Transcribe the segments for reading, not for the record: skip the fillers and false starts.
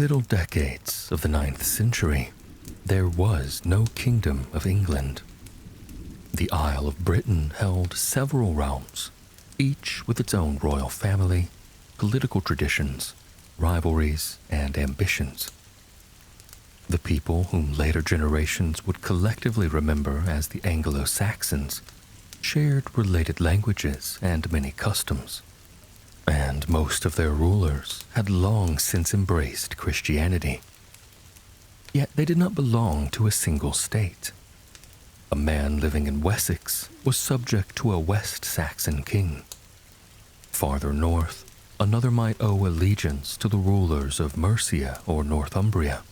middle decades of the 9th century, there was no Kingdom of England. The Isle of Britain held several realms, each with its own royal family, political traditions, rivalries, and ambitions. The people whom later generations would collectively remember as the Anglo-Saxons shared related languages and many customs, and most of their rulers had long since embraced Christianity. Yet they did not belong to a single state. A man living in Wessex was subject to a West Saxon king. Farther north, another might owe allegiance to the rulers of Mercia or Northumbria.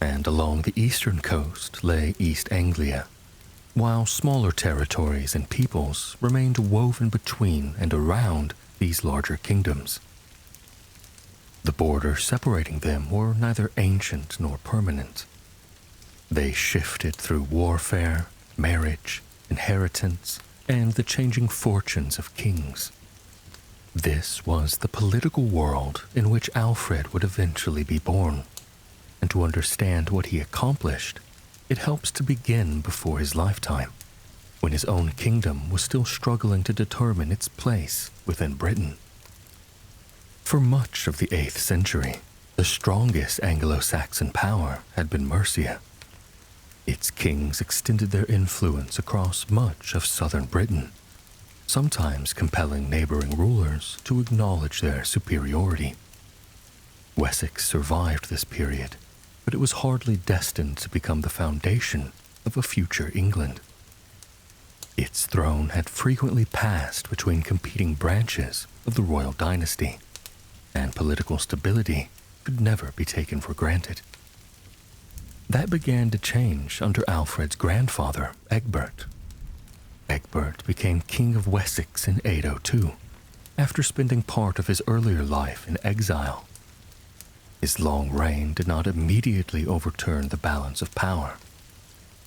And along the eastern coast lay East Anglia, while smaller territories and peoples remained woven between and around these larger kingdoms. The borders separating them were neither ancient nor permanent. They shifted through warfare, marriage, inheritance, and the changing fortunes of kings. This was the political world in which Alfred would eventually be born, and to understand what he accomplished, it helps to begin before his lifetime, when his own kingdom was still struggling to determine its place within Britain. For much of the 8th century, the strongest Anglo-Saxon power had been Mercia. Its kings extended their influence across much of southern Britain, sometimes compelling neighboring rulers to acknowledge their superiority. Wessex survived this period, but it was hardly destined to become the foundation of a future England. Its throne had frequently passed between competing branches of the royal dynasty, and political stability could never be taken for granted. That began to change under Alfred's grandfather, Egbert. Egbert became King of Wessex in 802, after spending part of his earlier life in exile. His long reign did not immediately overturn the balance of power.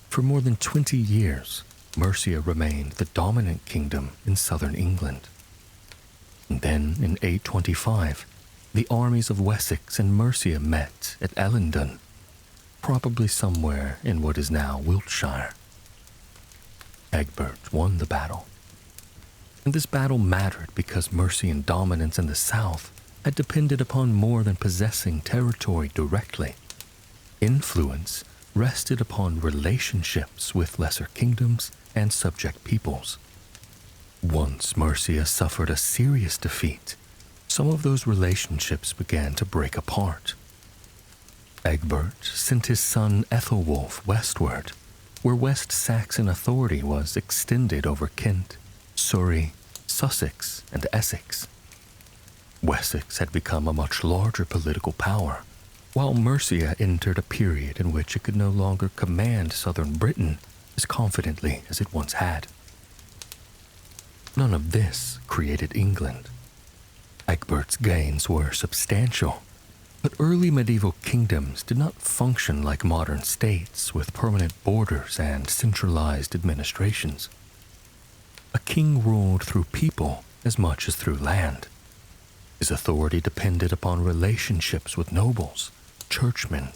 For more than 20 years, Mercia remained the dominant kingdom in southern England. And then, in 825, the armies of Wessex and Mercia met at Edington, probably somewhere in what is now Wiltshire. Egbert won the battle. And this battle mattered because Mercian dominance in the south had depended upon more than possessing territory directly. Influence rested upon relationships with lesser kingdoms and subject peoples. Once Mercia suffered a serious defeat, some of those relationships began to break apart. Egbert sent his son Ethelwulf westward, where West Saxon authority was extended over Kent, Surrey, Sussex, and Essex. Wessex had become a much larger political power, while Mercia entered a period in which it could no longer command southern Britain as confidently as it once had. None of this created England. Egbert's gains were substantial, but early medieval kingdoms did not function like modern states with permanent borders and centralized administrations. A king ruled through people as much as through land. His authority depended upon relationships with nobles, churchmen,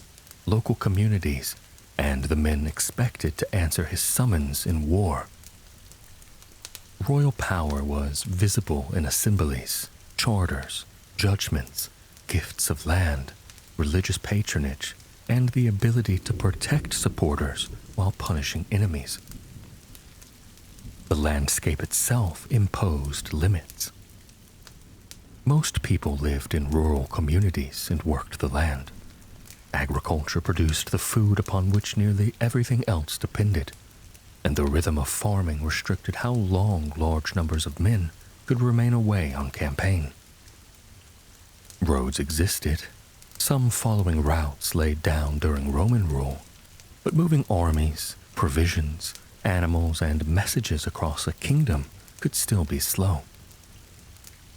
local communities, and the men expected to answer his summons in war. Royal power was visible in assemblies, charters, judgments, gifts of land, religious patronage, and the ability to protect supporters while punishing enemies. The landscape itself imposed limits. Most people lived in rural communities and worked the land. Agriculture produced the food upon which nearly everything else depended, and the rhythm of farming restricted how long large numbers of men could remain away on campaign. Roads existed, some following routes laid down during Roman rule, but moving armies, provisions, animals, and messages across a kingdom could still be slow.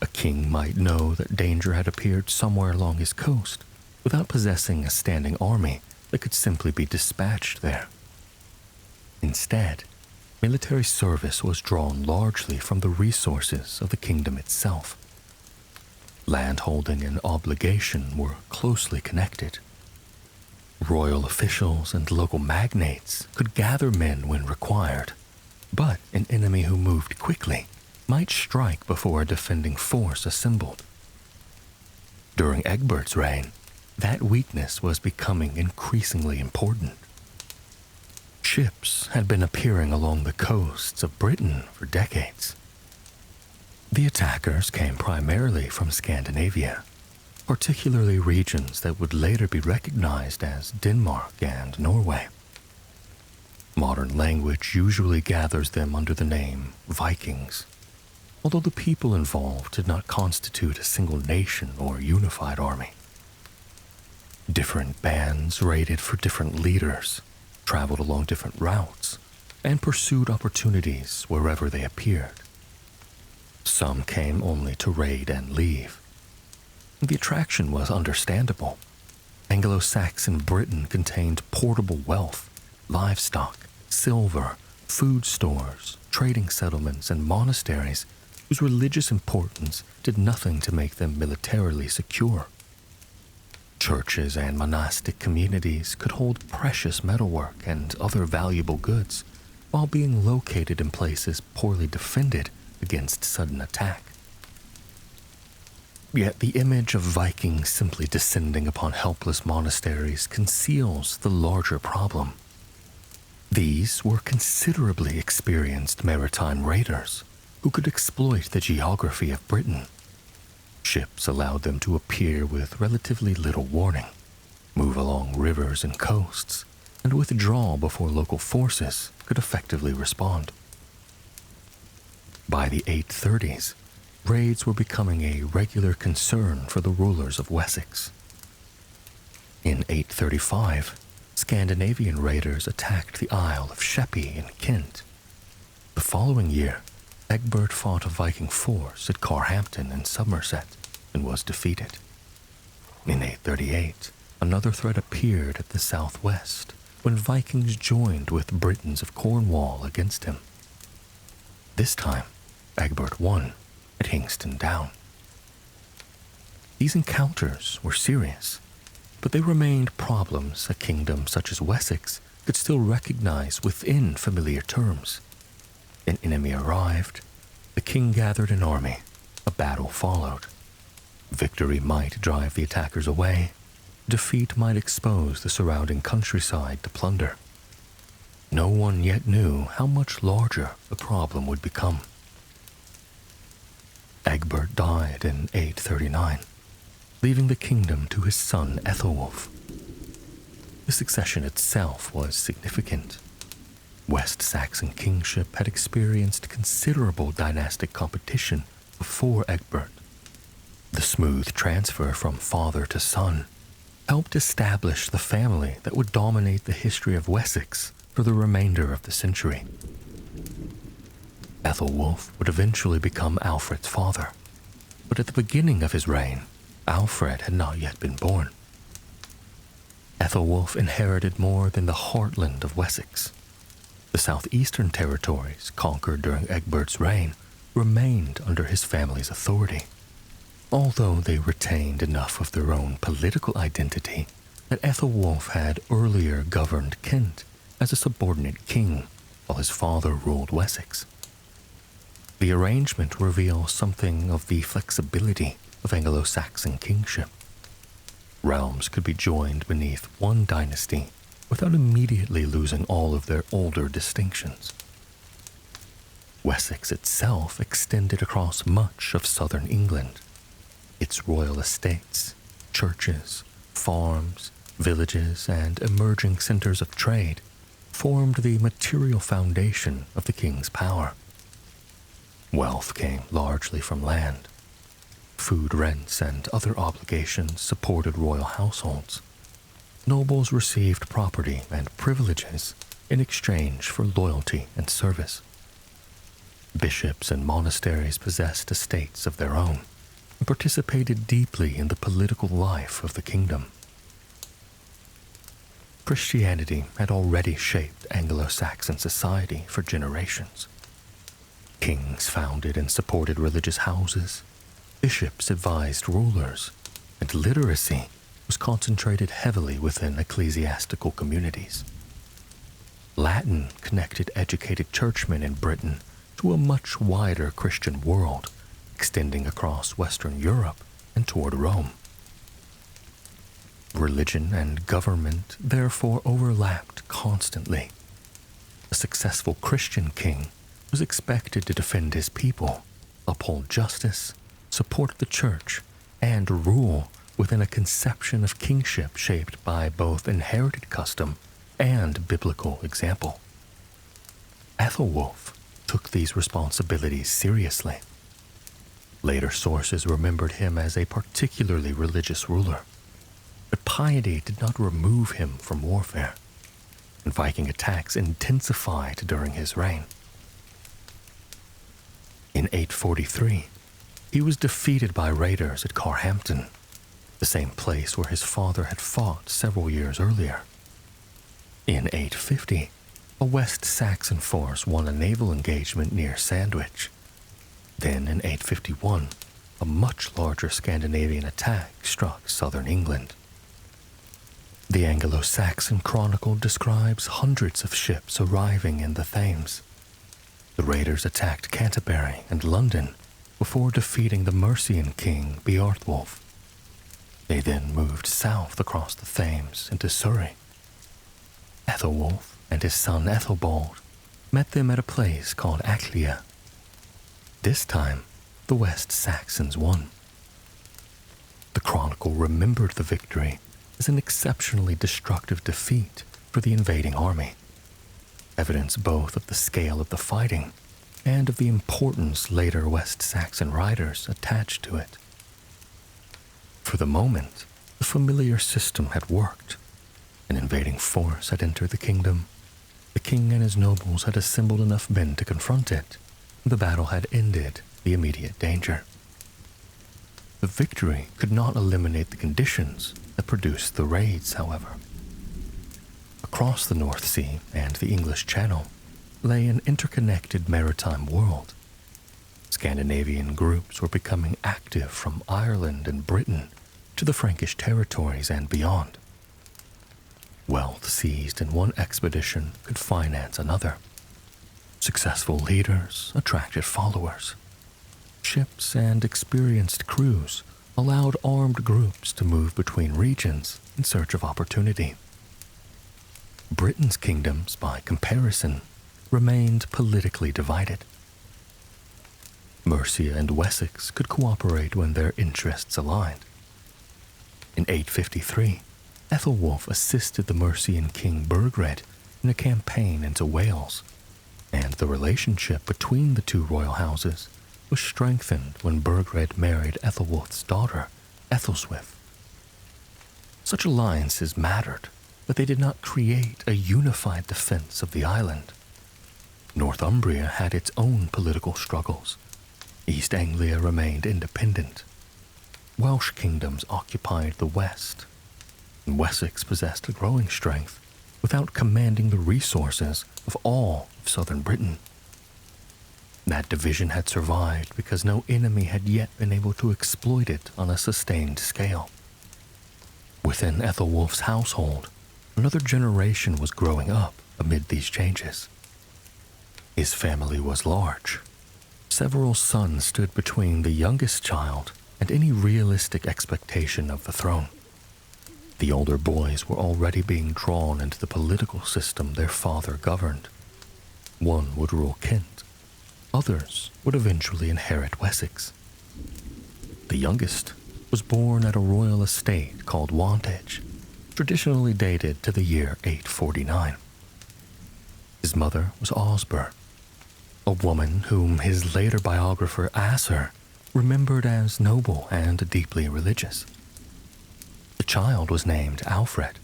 A king might know that danger had appeared somewhere along his coast without possessing a standing army that could simply be dispatched there. Instead, military service was drawn largely from the resources of the kingdom itself. Landholding and obligation were closely connected. Royal officials and local magnates could gather men when required, but an enemy who moved quickly might strike before a defending force assembled. During Egbert's reign, that weakness was becoming increasingly important. Ships had been appearing along the coasts of Britain for decades. The attackers came primarily from Scandinavia, particularly regions that would later be recognized as Denmark and Norway. Modern language usually gathers them under the name Vikings, although the people involved did not constitute a single nation or unified army. Different bands raided for different leaders, traveled along different routes, and pursued opportunities wherever they appeared. Some came only to raid and leave. The attraction was understandable. Anglo-Saxon Britain contained portable wealth, livestock, silver, food stores, trading settlements, and monasteries whose religious importance did nothing to make them militarily secure. Churches and monastic communities could hold precious metalwork and other valuable goods while being located in places poorly defended against sudden attack. Yet the image of Vikings simply descending upon helpless monasteries conceals the larger problem. These were considerably experienced maritime raiders who could exploit the geography of Britain. Ships allowed them to appear with relatively little warning, move along rivers and coasts, and withdraw before local forces could effectively respond. By the 830s, raids were becoming a regular concern for the rulers of Wessex. In 835, Scandinavian raiders attacked the Isle of Sheppey in Kent. The following year, Egbert fought a Viking force at Carhampton in Somerset and was defeated. In 838, another threat appeared at the southwest when Vikings joined with Britons of Cornwall against him. This time, Egbert won at Hingston Down. These encounters were serious, but they remained problems a kingdom such as Wessex could still recognize within familiar terms. An enemy arrived, the king gathered an army, a battle followed. Victory might drive the attackers away, defeat might expose the surrounding countryside to plunder. No one yet knew how much larger the problem would become. Egbert died in 839, leaving the kingdom to his son Ethelwulf. The succession itself was significant. West Saxon kingship had experienced considerable dynastic competition before Egbert. The smooth transfer from father to son helped establish the family that would dominate the history of Wessex for the remainder of the century. Ethelwulf would eventually become Alfred's father, but at the beginning of his reign, Alfred had not yet been born. Ethelwulf inherited more than the heartland of Wessex. The southeastern territories conquered during Egbert's reign remained under his family's authority, although they retained enough of their own political identity that Ethelwulf had earlier governed Kent as a subordinate king while his father ruled Wessex. The arrangement reveals something of the flexibility of Anglo-Saxon kingship. Realms could be joined beneath one dynasty without immediately losing all of their older distinctions. Wessex itself extended across much of southern England. Its royal estates, churches, farms, villages, and emerging centers of trade formed the material foundation of the king's power. Wealth came largely from land. Food rents and other obligations supported royal households. Nobles received property and privileges in exchange for loyalty and service. Bishops and monasteries possessed estates of their own and participated deeply in the political life of the kingdom. Christianity had already shaped Anglo-Saxon society for generations. Kings founded and supported religious houses. bishops advised rulers, and literacy was concentrated heavily within ecclesiastical communities. Latin connected educated churchmen in Britain to a much wider Christian world, extending across Western Europe and toward Rome. Religion and government therefore overlapped constantly. A successful Christian king was expected to defend his people, uphold justice, support the church, and rule within a conception of kingship shaped by both inherited custom and biblical example. Ethelwulf took these responsibilities seriously. Later sources remembered him as a particularly religious ruler, but piety did not remove him from warfare, and Viking attacks intensified during his reign. In 843, he was defeated by raiders at Carhampton, the same place where his father had fought several years earlier. In 850, a West Saxon force won a naval engagement near Sandwich. Then in 851, a much larger Scandinavian attack struck southern England. The Anglo-Saxon Chronicle describes hundreds of ships arriving in the Thames. The raiders attacked Canterbury and London before defeating the Mercian king Beorhtwulf. They then moved south across the Thames into Surrey. Ethelwulf and his son Ethelbald met them at a place called Aclia. This time, the West Saxons won. The Chronicle remembered the victory as an exceptionally destructive defeat for the invading army, evidence both of the scale of the fighting and of the importance later West Saxon writers attached to it. For the moment, the familiar system had worked. An invading force had entered the kingdom. The king and his nobles had assembled enough men to confront it. The battle had ended the immediate danger. The victory could not eliminate the conditions that produced the raids, however. Across the North Sea and the English Channel lay an interconnected maritime world. Scandinavian groups were becoming active from Ireland and Britain to the Frankish territories and beyond. Wealth seized in one expedition could finance another. Successful leaders attracted followers. Ships and experienced crews allowed armed groups to move between regions in search of opportunity. Britain's kingdoms, by comparison, remained politically divided. Mercia and Wessex could cooperate when their interests aligned. In 853, Ethelwulf assisted the Mercian king Burgred in a campaign into Wales, and the relationship between the two royal houses was strengthened when Burgred married Ethelwulf's daughter, Ethelswith. Such alliances mattered, but they did not create a unified defense of the island. Northumbria had its own political struggles. East Anglia remained independent. Welsh kingdoms occupied the west, and Wessex possessed a growing strength without commanding the resources of all of southern Britain. That division had survived because no enemy had yet been able to exploit it on a sustained scale. Within Ethelwulf's household, another generation was growing up amid these changes. His family was large. Several sons stood between the youngest child and any realistic expectation of the throne. The older boys were already being drawn into the political system their father governed. One would rule Kent. Others would eventually inherit Wessex. The youngest was born at a royal estate called Wantage, traditionally dated to the year 849. His mother was Osber, a woman whom his later biographer Asser remembered as noble and deeply religious. The child was named Alfred.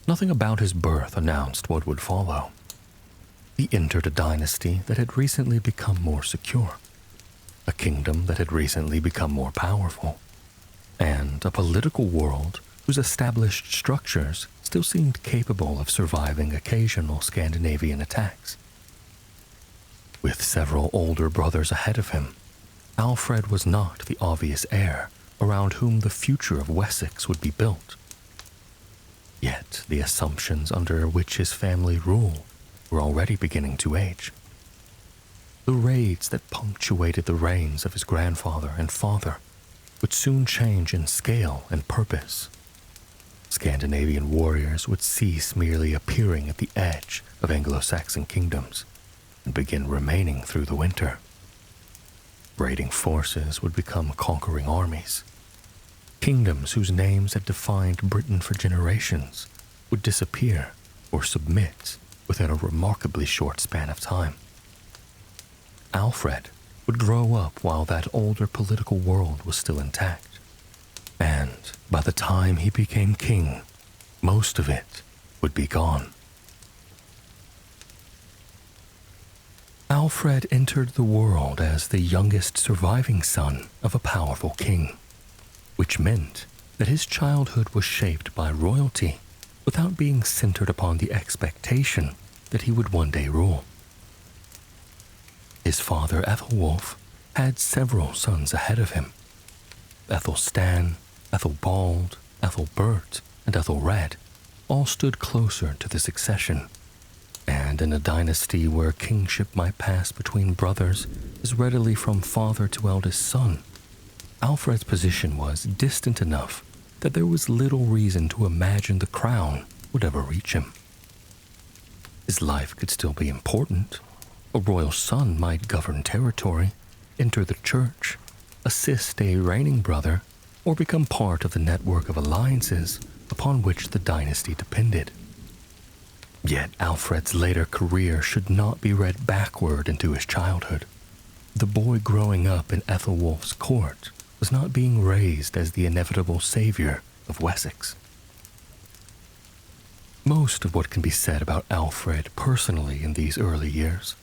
Nothing about his birth announced what would follow. He entered a dynasty that had recently become more secure, a kingdom that had recently become more powerful, and a political world whose established structures still seemed capable of surviving occasional Scandinavian attacks. With several older brothers ahead of him, Alfred was not the obvious heir around whom the future of Wessex would be built. Yet the assumptions under which his family rule were already beginning to age. The raids that punctuated the reigns of his grandfather and father would soon change in scale and purpose. Scandinavian warriors would cease merely appearing at the edge of Anglo-Saxon kingdoms and begin remaining through the winter. Raiding forces would become conquering armies. Kingdoms whose names had defined Britain for generations would disappear or submit within a remarkably short span of time. Alfred would grow up while that older political world was still intact, and by the time he became king, most of it would be gone. Alfred entered the world as the youngest surviving son of a powerful king, which meant that his childhood was shaped by royalty without being centered upon the expectation that he would one day rule. His father, Ethelwulf, had several sons ahead of him. Ethelstan, Ethelbald, Ethelbert, and Ethelred all stood closer to the succession, and in a dynasty where kingship might pass between brothers as readily from father to eldest son, Alfred's position was distant enough that there was little reason to imagine the crown would ever reach him. His life could still be important. A royal son might govern territory, enter the church, assist a reigning brother, or become part of the network of alliances upon which the dynasty depended. Yet Alfred's later career should not be read backward into his childhood. The boy growing up in Ethelwulf's court was not being raised as the inevitable savior of Wessex. Most of what can be said about Alfred personally in these early years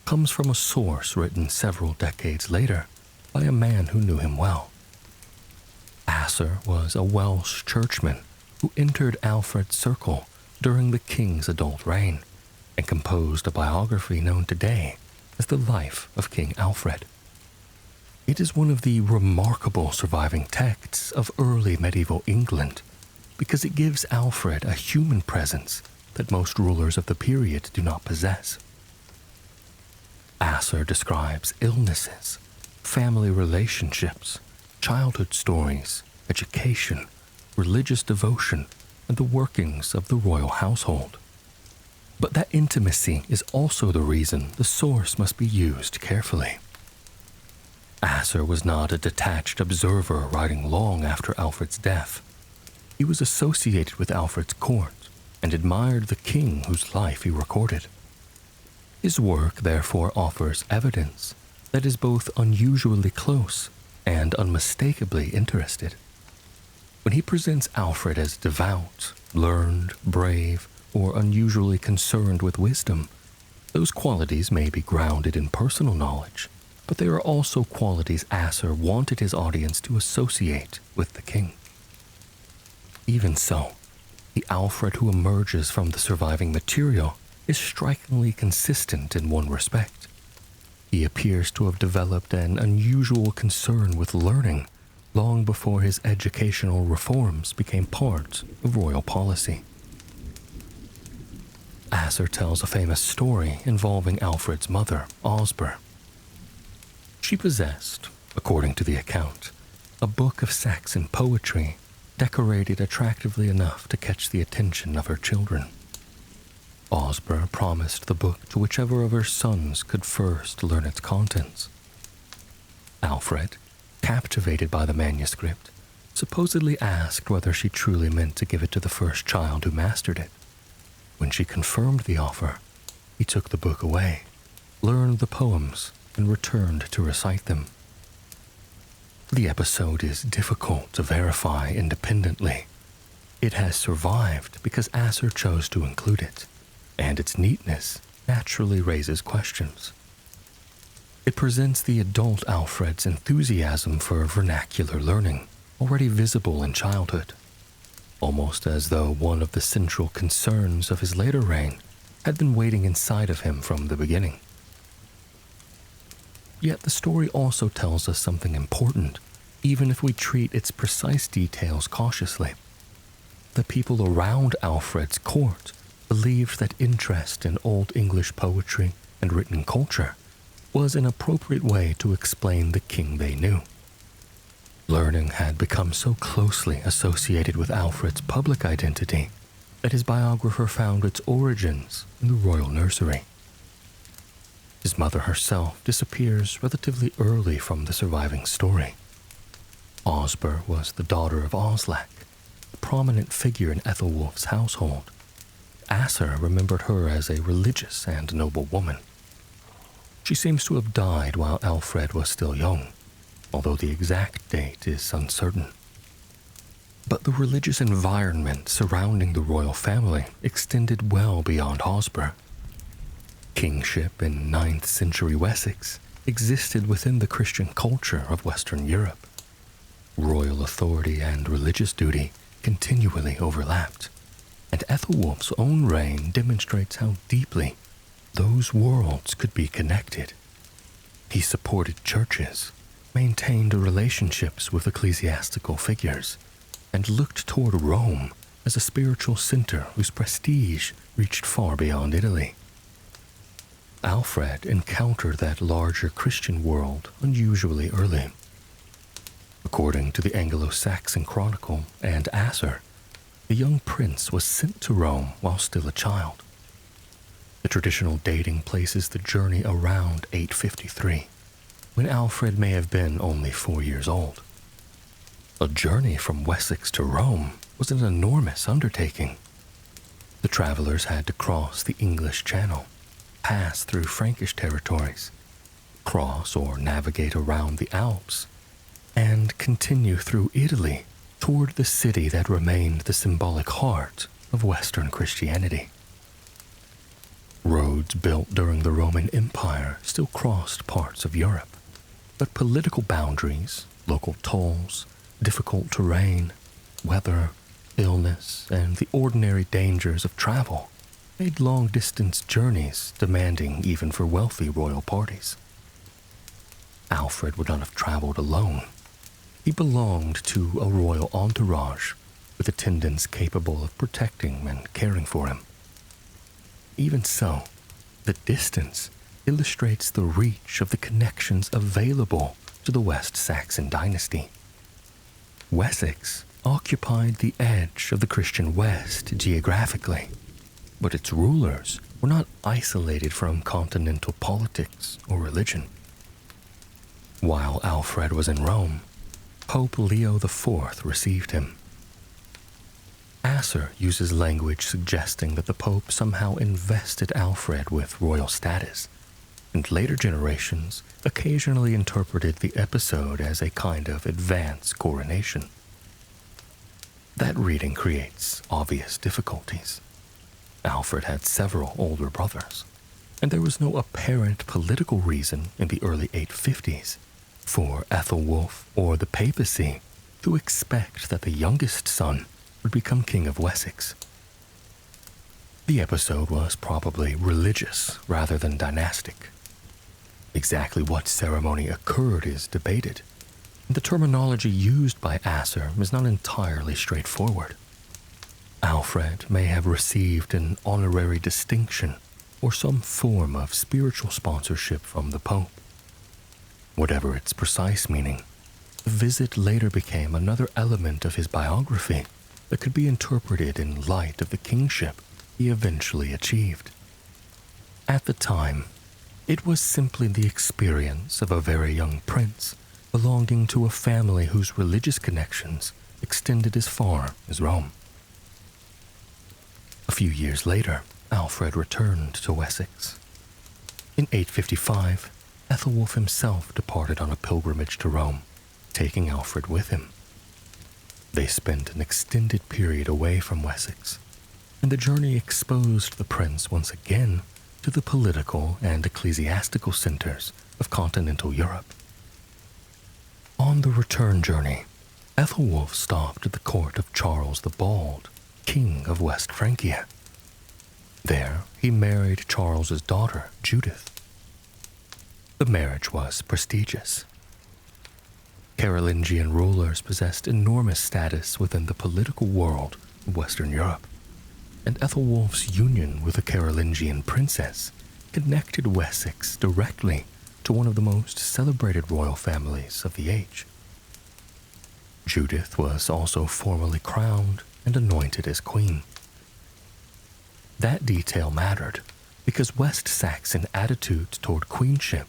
comes from a source written several decades later by a man who knew him well. Asser was a Welsh churchman who entered Alfred's circle during the king's adult reign and composed a biography known today as the Life of King Alfred. It is one of the remarkable surviving texts of early medieval England because it gives Alfred a human presence that most rulers of the period do not possess. Asser describes illnesses, family relationships, childhood stories, education, religious devotion, and the workings of the royal household. But that intimacy is also the reason the source must be used carefully. Asser was not a detached observer writing long after Alfred's death. He was associated with Alfred's court and admired the king whose life he recorded. His work therefore offers evidence that is both unusually close and unmistakably interested. When he presents Alfred as devout, learned, brave, or unusually concerned with wisdom, those qualities may be grounded in personal knowledge, but they are also qualities Asser wanted his audience to associate with the king. Even so, the Alfred who emerges from the surviving material is strikingly consistent in one respect. He appears to have developed an unusual concern with learning long before his educational reforms became part of royal policy. Asser tells a famous story involving Alfred's mother, Osber. She possessed, according to the account, a book of Saxon poetry decorated attractively enough to catch the attention of her children. Osber promised the book to whichever of her sons could first learn its contents. Alfred, captivated by the manuscript, supposedly asked whether she truly meant to give it to the first child who mastered it. When she confirmed the offer, he took the book away, learned the poems, and returned to recite them. The episode is difficult to verify independently. It has survived because Asser chose to include it, and its neatness naturally raises questions. It presents the adult Alfred's enthusiasm for vernacular learning, already visible in childhood, almost as though one of the central concerns of his later reign had been waiting inside of him from the beginning. Yet the story also tells us something important, even if we treat its precise details cautiously. The people around Alfred's court believed that interest in Old English poetry and written culture was an appropriate way to explain the king they knew. Learning had become so closely associated with Alfred's public identity that his biographer found its origins in the royal nursery. His mother herself disappears relatively early from the surviving story. Osber was the daughter of Oslac, a prominent figure in Ethelwulf's household. Asser remembered her as a religious and noble woman. She seems to have died while Alfred was still young, although the exact date is uncertain. But the religious environment surrounding the royal family extended well beyond Osber. Kingship in 9th century Wessex existed within the Christian culture of Western Europe. Royal authority and religious duty continually overlapped, and Ethelwulf's own reign demonstrates how deeply those worlds could be connected. He supported churches, maintained relationships with ecclesiastical figures, and looked toward Rome as a spiritual center whose prestige reached far beyond Italy. Alfred encountered that larger Christian world unusually early. According to the Anglo-Saxon Chronicle and Asser, the young prince was sent to Rome while still a child. The traditional dating places the journey around 853, when Alfred may have been only 4 years old. A journey from Wessex to Rome was an enormous undertaking. The travelers had to cross the English Channel, pass through Frankish territories, cross or navigate around the Alps, and continue through Italy toward the city that remained the symbolic heart of Western Christianity. Roads built during the Roman Empire still crossed parts of Europe, but political boundaries, local tolls, difficult terrain, weather, illness, and the ordinary dangers of travel made long-distance journeys demanding even for wealthy royal parties. Alfred would not have traveled alone. He belonged to a royal entourage with attendants capable of protecting and caring for him. Even so, the distance illustrates the reach of the connections available to the West Saxon dynasty. Wessex occupied the edge of the Christian West geographically, but its rulers were not isolated from continental politics or religion. While Alfred was in Rome, Pope Leo IV received him. Asser uses language suggesting that the Pope somehow invested Alfred with royal status, and later generations occasionally interpreted the episode as a kind of advance coronation. That reading creates obvious difficulties. Alfred had several older brothers, and there was no apparent political reason in the early 850s for Ethelwulf or the papacy to expect that the youngest son would become king of Wessex. The episode was probably religious rather than dynastic. Exactly what ceremony occurred is debated, and the terminology used by Asser is not entirely straightforward. Alfred may have received an honorary distinction or some form of spiritual sponsorship from the Pope. Whatever its precise meaning, the visit later became another element of his biography that could be interpreted in light of the kingship he eventually achieved. At the time, it was simply the experience of a very young prince belonging to a family whose religious connections extended as far as Rome. A few years later, Alfred returned to Wessex. In 855, Ethelwulf himself departed on a pilgrimage to Rome, taking Alfred with him. They spent an extended period away from Wessex, and the journey exposed the prince once again to the political and ecclesiastical centers of continental Europe. On the return journey, Ethelwulf stopped at the court of Charles the Bald, king of West Francia. There, he married Charles's daughter, Judith. The marriage was prestigious. Carolingian rulers possessed enormous status within the political world of Western Europe, and Ethelwulf's union with a Carolingian princess connected Wessex directly to one of the most celebrated royal families of the age. Judith was also formally crowned and anointed as queen. That detail mattered because West Saxon attitudes toward queenship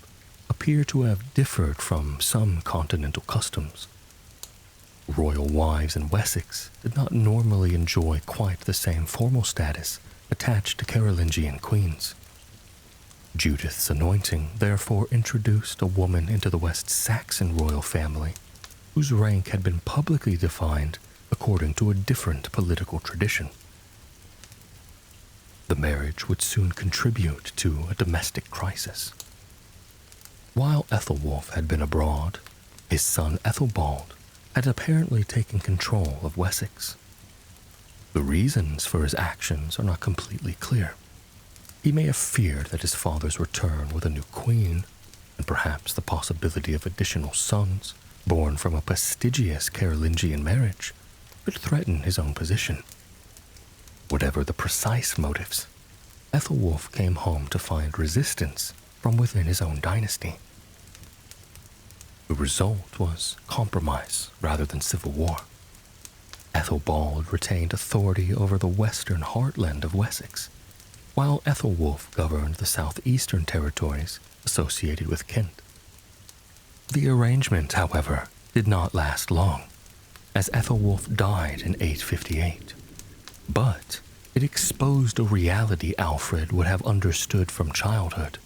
appear to have differed from some continental customs. Royal wives in Wessex did not normally enjoy quite the same formal status attached to Carolingian queens. Judith's anointing therefore introduced a woman into the West Saxon royal family whose rank had been publicly defined according to a different political tradition. The marriage would soon contribute to a domestic crisis. While Ethelwulf had been abroad, his son Ethelbald had apparently taken control of Wessex. The reasons for his actions are not completely clear. He may have feared that his father's return with a new queen, and perhaps the possibility of additional sons born from a prestigious Carolingian marriage, could threaten his own position. Whatever the precise motives, Ethelwulf came home to find resistance from within his own dynasty. The result was compromise rather than civil war. Ethelbald retained authority over the western heartland of Wessex, while Ethelwulf governed the southeastern territories associated with Kent. The arrangement, however, did not last long, as Ethelwulf died in 858. But it exposed a reality Alfred would have understood from childhood.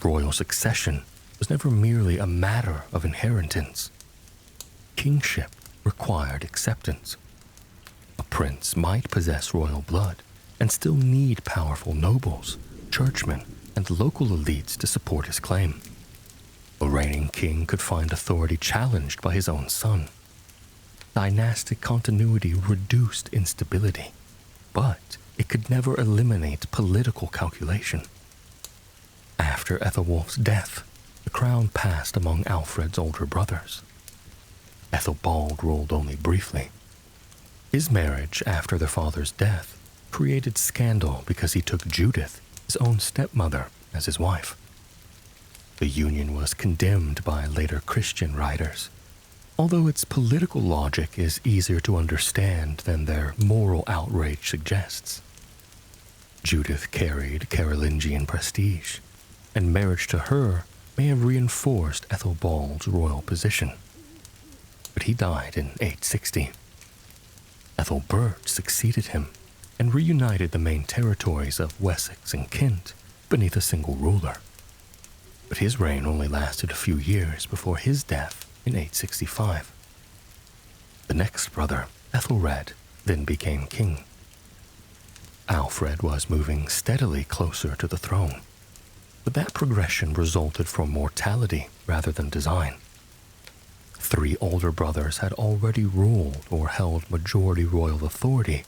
Royal succession was never merely a matter of inheritance. Kingship required acceptance. A prince might possess royal blood and still need powerful nobles, churchmen, and local elites to support his claim. A reigning king could find authority challenged by his own son. Dynastic continuity reduced instability, but it could never eliminate political calculation. After Ethelwulf's death, the crown passed among Alfred's older brothers. Ethelbald ruled only briefly. His marriage after their father's death created scandal because he took Judith, his own stepmother, as his wife. The union was condemned by later Christian writers, although its political logic is easier to understand than their moral outrage suggests. Judith carried Carolingian prestige, and marriage to her may have reinforced Ethelbald's royal position. But he died in 860. Ethelbert succeeded him and reunited the main territories of Wessex and Kent beneath a single ruler. But his reign only lasted a few years before his death in 865. The next brother, Ethelred, then became king. Alfred was moving steadily closer to the throne, but that progression resulted from mortality rather than design. 3 older brothers had already ruled or held majority royal authority,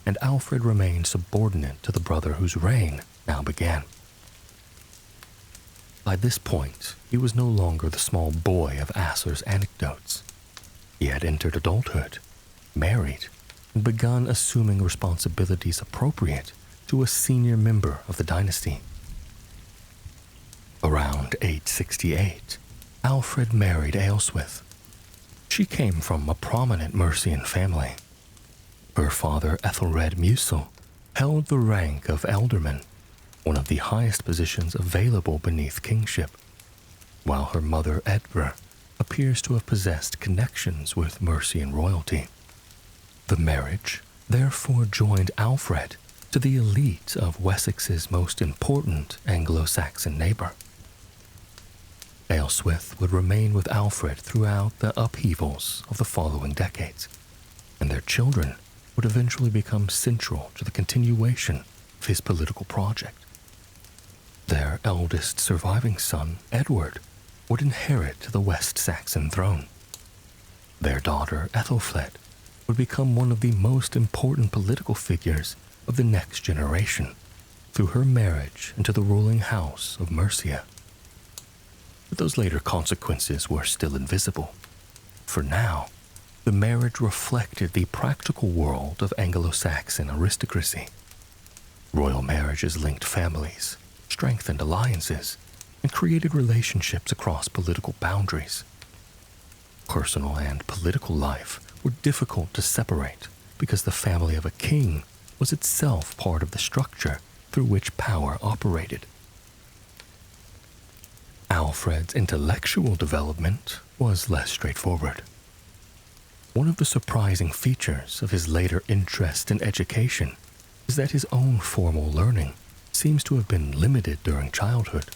and Alfred remained subordinate to the brother whose reign now began. By this point, he was no longer the small boy of Asser's anecdotes. He had entered adulthood, married, and begun assuming responsibilities appropriate to a senior member of the dynasty. Around 868, Alfred married Aelswith. She came from a prominent Mercian family. Her father, Ethelred Musil, held the rank of Ealdorman, one of the highest positions available beneath kingship, while her mother, Edra, appears to have possessed connections with Mercian royalty. The marriage therefore joined Alfred to the elite of Wessex's most important Anglo-Saxon neighbor. Aelswith would remain with Alfred throughout the upheavals of the following decades, and their children would eventually become central to the continuation of his political project. Their eldest surviving son, Edward, would inherit the West Saxon throne. Their daughter, Ethelfled, would become one of the most important political figures of the next generation through her marriage into the ruling house of Mercia. but those later consequences were still invisible. For now, the marriage reflected the practical world of Anglo-Saxon aristocracy. Royal marriages linked families, strengthened alliances, and created relationships across political boundaries. Personal and political life were difficult to separate because the family of a king was itself part of the structure through which power operated. Alfred's intellectual development was less straightforward. One of the surprising features of his later interest in education is that his own formal learning seems to have been limited during childhood.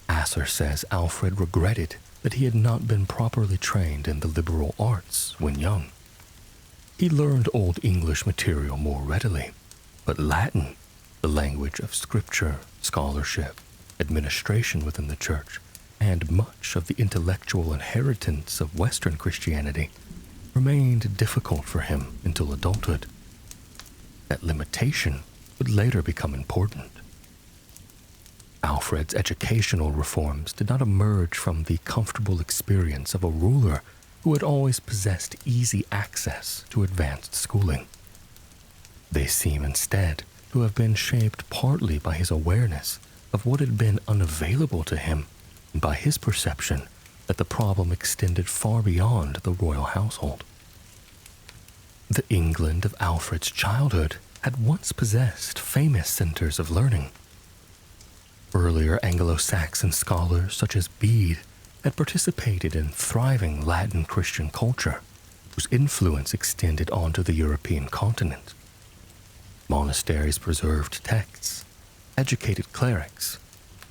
Asser says Alfred regretted that he had not been properly trained in the liberal arts when young. He learned Old English material more readily, but Latin, the language of scripture, scholarship, administration within the church, and much of the intellectual inheritance of Western Christianity, remained difficult for him until adulthood. That limitation would later become important. Alfred's educational reforms did not emerge from the comfortable experience of a ruler who had always possessed easy access to advanced schooling. They seem instead to have been shaped partly by his awareness of what had been unavailable to him and by his perception that the problem extended far beyond the royal household. The England of Alfred's childhood had once possessed famous centers of learning. Earlier Anglo-Saxon scholars such as Bede had participated in thriving Latin Christian culture, whose influence extended onto the European continent. Monasteries preserved texts, educated clerics,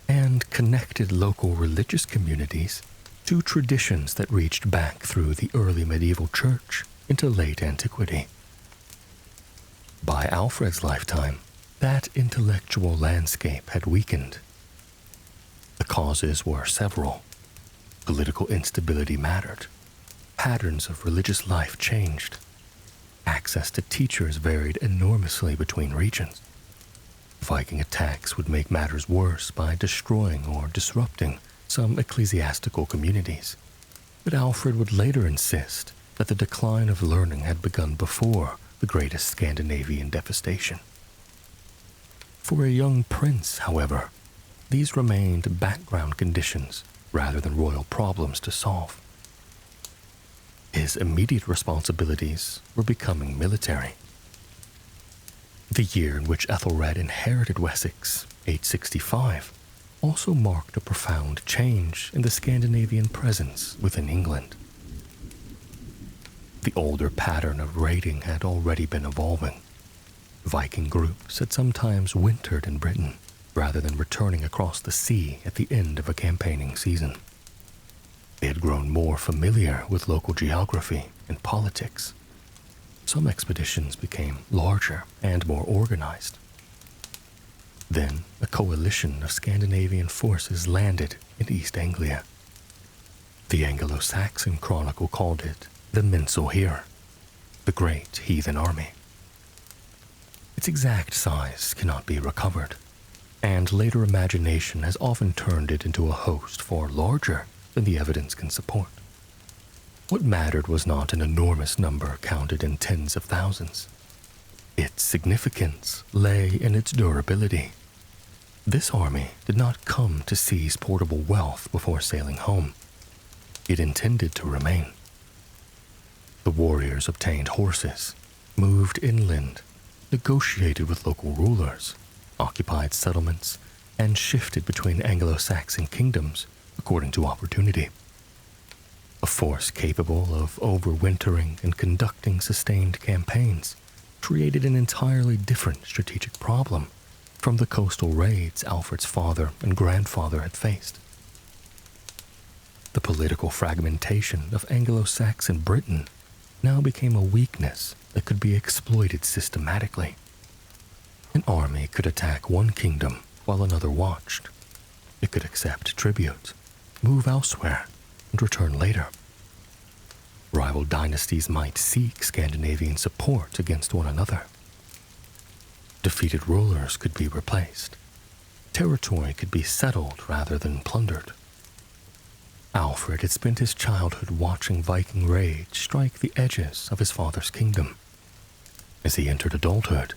and connected local religious communities to traditions that reached back through the early medieval church into late antiquity. By Alfred's lifetime, that intellectual landscape had weakened. The causes were several. Political instability mattered. Patterns of religious life changed. Access to teachers varied enormously between regions. Viking attacks would make matters worse by destroying or disrupting some ecclesiastical communities. But Alfred would later insist that the decline of learning had begun before the greatest Scandinavian devastation. For a young prince, however, these remained background conditions rather than royal problems to solve. His immediate responsibilities were becoming military. The year in which Ethelred inherited Wessex, 865, also marked a profound change in the Scandinavian presence within England. The older pattern of raiding had already been evolving. Viking groups had sometimes wintered in Britain, rather than returning across the sea at the end of a campaigning season. They had grown more familiar with local geography and politics. Some expeditions became larger and more organized. Then a coalition of Scandinavian forces landed in East Anglia. The Anglo-Saxon Chronicle called it the Mensalhere, the Great Heathen Army. Its exact size cannot be recovered, and later imagination has often turned it into a host far larger than the evidence can support. What mattered was not an enormous number counted in tens of thousands. Its significance lay in its durability. This army did not come to seize portable wealth before sailing home. It intended to remain. The warriors obtained horses, moved inland, negotiated with local rulers, occupied settlements, and shifted between Anglo-Saxon kingdoms according to opportunity. A force capable of overwintering and conducting sustained campaigns created an entirely different strategic problem from the coastal raids Alfred's father and grandfather had faced. The political fragmentation of Anglo-Saxon Britain now became a weakness that could be exploited systematically. An army could attack one kingdom while another watched. It could accept tribute, move elsewhere, and return later. Rival dynasties might seek Scandinavian support against one another. Defeated rulers could be replaced. Territory could be settled rather than plundered. Alfred had spent his childhood watching Viking rage strike the edges of his father's kingdom. As he entered adulthood,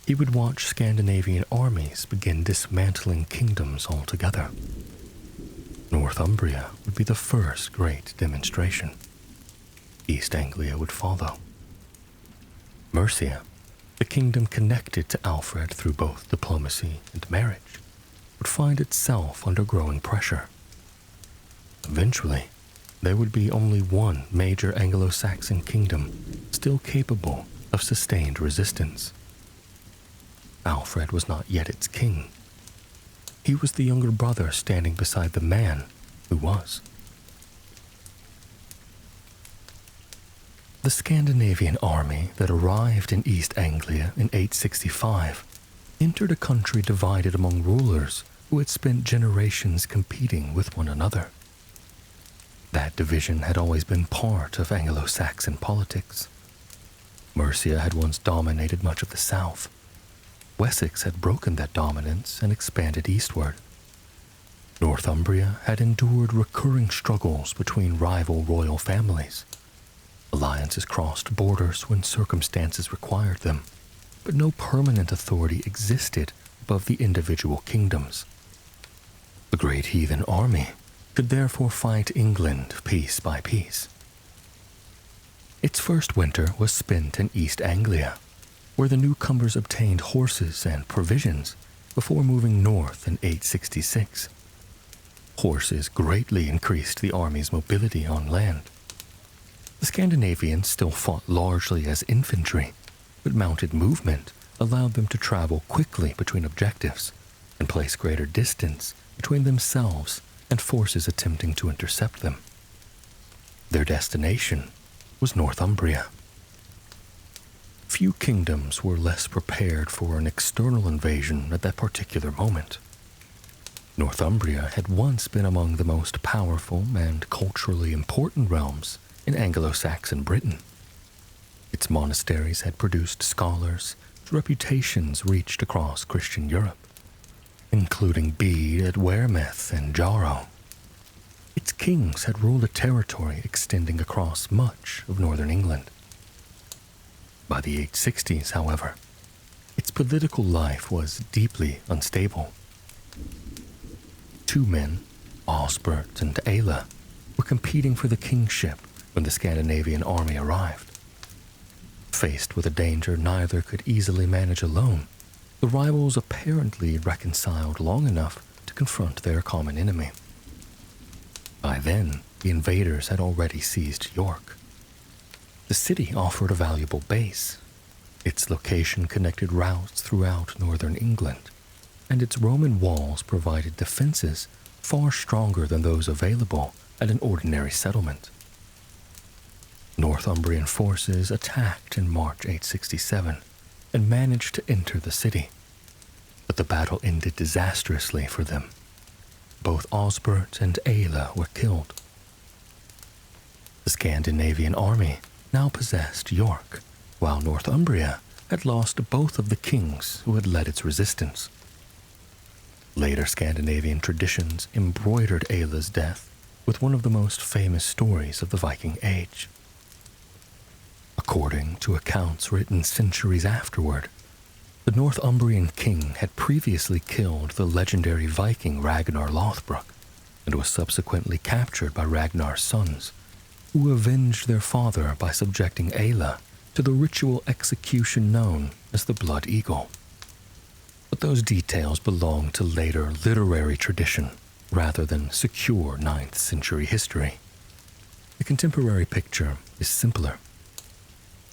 he would watch Scandinavian armies begin dismantling kingdoms altogether. Northumbria would be the first great demonstration. East Anglia would follow. Mercia, the kingdom connected to Alfred through both diplomacy and marriage, would find itself under growing pressure. Eventually, there would be only one major Anglo-Saxon kingdom still capable of sustained resistance. Alfred was not yet its king. He was the younger brother standing beside the man who was. The Scandinavian army that arrived in East Anglia in 865 entered a country divided among rulers who had spent generations competing with one another. That division had always been part of Anglo-Saxon politics. Mercia had once dominated much of the south. Wessex had broken that dominance and expanded eastward. Northumbria had endured recurring struggles between rival royal families. Alliances crossed borders when circumstances required them, but no permanent authority existed above the individual kingdoms. The Great Heathen Army could therefore fight England piece by piece. Its first winter was spent in East Anglia, where the newcomers obtained horses and provisions before moving north in 866. Horses greatly increased the army's mobility on land. The Scandinavians still fought largely as infantry, but mounted movement allowed them to travel quickly between objectives and place greater distance between themselves and forces attempting to intercept them. Their destination was Northumbria. Few kingdoms were less prepared for an external invasion at that particular moment. Northumbria had once been among the most powerful and culturally important realms in Anglo-Saxon Britain. Its monasteries had produced scholars whose reputations reached across Christian Europe, including Bede at Wearmouth and Jarrow. Its kings had ruled a territory extending across much of northern England. By the 860s, however, its political life was deeply unstable. Two men, Osbert and Aelle, were competing for the kingship when the Scandinavian army arrived. Faced with a danger neither could easily manage alone, the rivals apparently reconciled long enough to confront their common enemy. By then, the invaders had already seized York. The city offered a valuable base. Its location connected routes throughout northern England, and its Roman walls provided defenses far stronger than those available at an ordinary settlement. Northumbrian forces attacked in March 867 and managed to enter the city, but the battle ended disastrously for them. Both Osbert and Aelle were killed. The Scandinavian army now possessed York, while Northumbria had lost both of the kings who had led its resistance. Later Scandinavian traditions embroidered Aelle's death with one of the most famous stories of the Viking Age. According to accounts written centuries afterward, the Northumbrian king had previously killed the legendary Viking Ragnar Lothbrok and was subsequently captured by Ragnar's sons, who avenged their father by subjecting Aelle to the ritual execution known as the Blood Eagle. But those details belong to later literary tradition rather than secure 9th century history. The contemporary picture is simpler.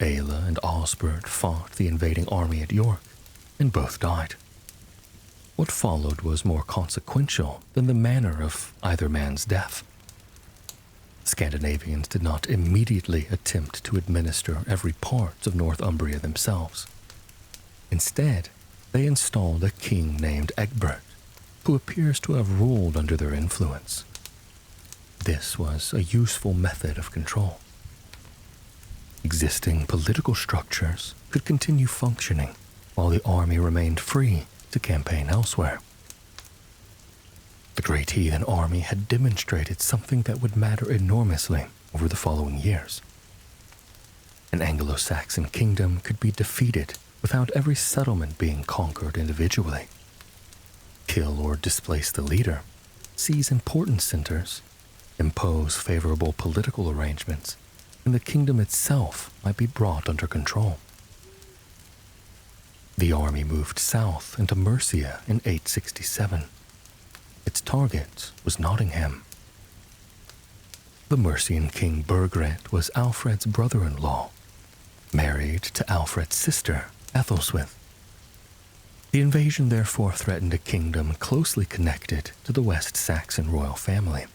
Aelle and Osbert fought the invading army at York, and both died. What followed was more consequential than the manner of either man's death. Scandinavians did not immediately attempt to administer every part of Northumbria themselves. Instead, they installed a king named Egbert, who appears to have ruled under their influence. This was a useful method of control. Existing political structures could continue functioning while the army remained free to campaign elsewhere. The Great Heathen Army had demonstrated something that would matter enormously over the following years. An Anglo-Saxon kingdom could be defeated without every settlement being conquered individually. Kill or displace the leader, seize important centers, impose favorable political arrangements, and the kingdom itself might be brought under control. The army moved south into Mercia in 867. Its target was Nottingham. The Mercian king Burgred was Alfred's brother-in-law, married to Alfred's sister, Ethelswith. The invasion therefore threatened a kingdom closely connected to the West Saxon royal family.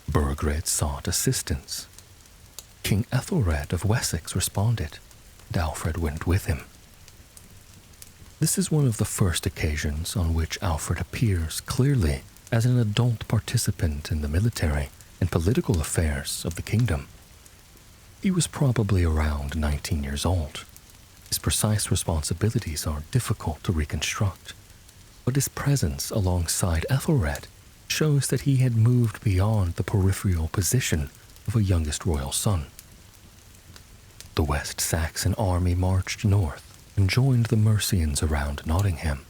Burgred sought assistance. King Ethelred of Wessex responded, and Alfred went with him. This is one of the first occasions on which Alfred appears clearly as an adult participant in the military and political affairs of the kingdom. He was probably around 19 years old. His precise responsibilities are difficult to reconstruct, but his presence alongside Ethelred shows that he had moved beyond the peripheral position of a youngest royal son. The West Saxon army marched north and joined the Mercians around Nottingham.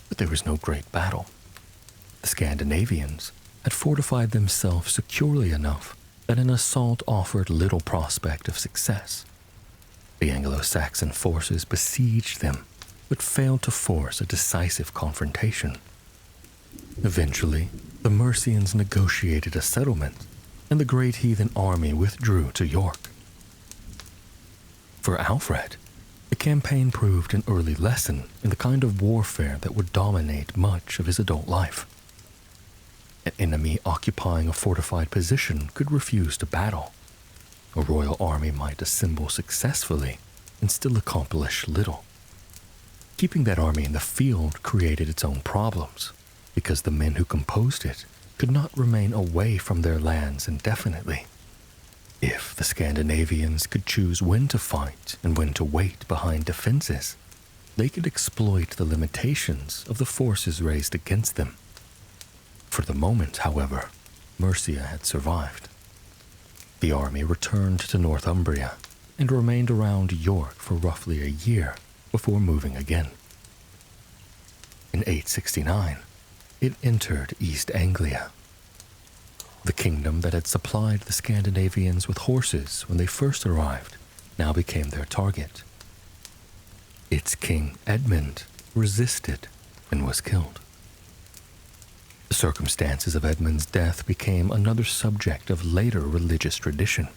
But there was no great battle. The Scandinavians had fortified themselves securely enough that an assault offered little prospect of success. The Anglo-Saxon forces besieged them, but failed to force a decisive confrontation. Eventually, the Mercians negotiated a settlement, and the Great Heathen Army withdrew to York. For Alfred, the campaign proved an early lesson in the kind of warfare that would dominate much of his adult life. An enemy occupying a fortified position could refuse to battle. A royal army might assemble successfully and still accomplish little. Keeping that army in the field created its own problems, because the men who composed it could not remain away from their lands indefinitely. If the Scandinavians could choose when to fight and when to wait behind defenses, they could exploit the limitations of the forces raised against them. For the moment, however, Mercia had survived. The army returned to Northumbria and remained around York for roughly a year before moving again. In 869, it entered East Anglia. The kingdom that had supplied the Scandinavians with horses when they first arrived now became their target. Its king, Edmund, resisted and was killed. The circumstances of Edmund's death became another subject of later religious tradition.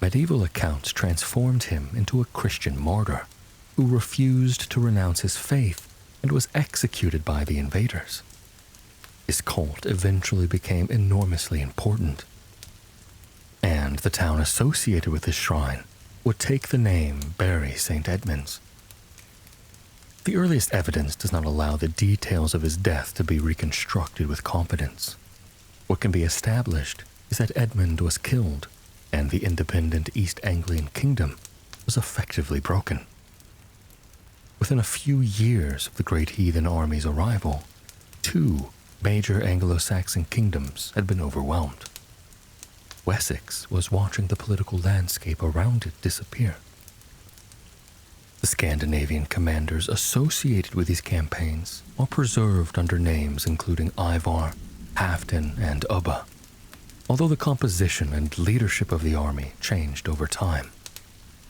Medieval accounts transformed him into a Christian martyr who refused to renounce his faith and was executed by the invaders. His cult eventually became enormously important, and the town associated with his shrine would take the name Bury St. Edmunds. The earliest evidence does not allow the details of his death to be reconstructed with confidence. What can be established is that Edmund was killed, and the independent East Anglian kingdom was effectively broken. Within a few years of the Great Heathen Army's arrival, 2 major Anglo-Saxon kingdoms had been overwhelmed. Wessex was watching the political landscape around it disappear. The Scandinavian commanders associated with these campaigns are preserved under names including Ivar, Halfdan, and Ubba, although the composition and leadership of the army changed over time.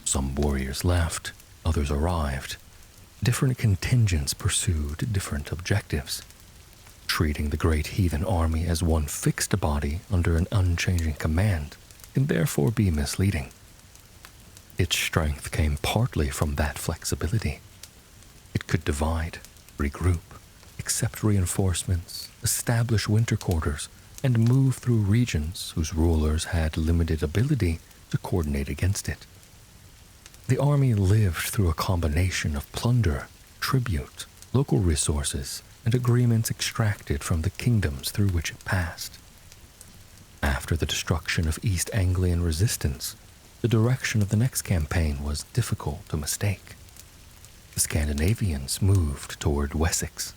Some warriors left, others arrived. Different contingents pursued different objectives. Treating the Great Heathen Army as one fixed body under an unchanging command can therefore be misleading. Its strength came partly from that flexibility. It could divide, regroup, accept reinforcements, establish winter quarters, and move through regions whose rulers had limited ability to coordinate against it. The army lived through a combination of plunder, tribute, local resources, and agreements extracted from the kingdoms through which it passed. After the destruction of East Anglian resistance, the direction of the next campaign was difficult to mistake. The Scandinavians moved toward Wessex.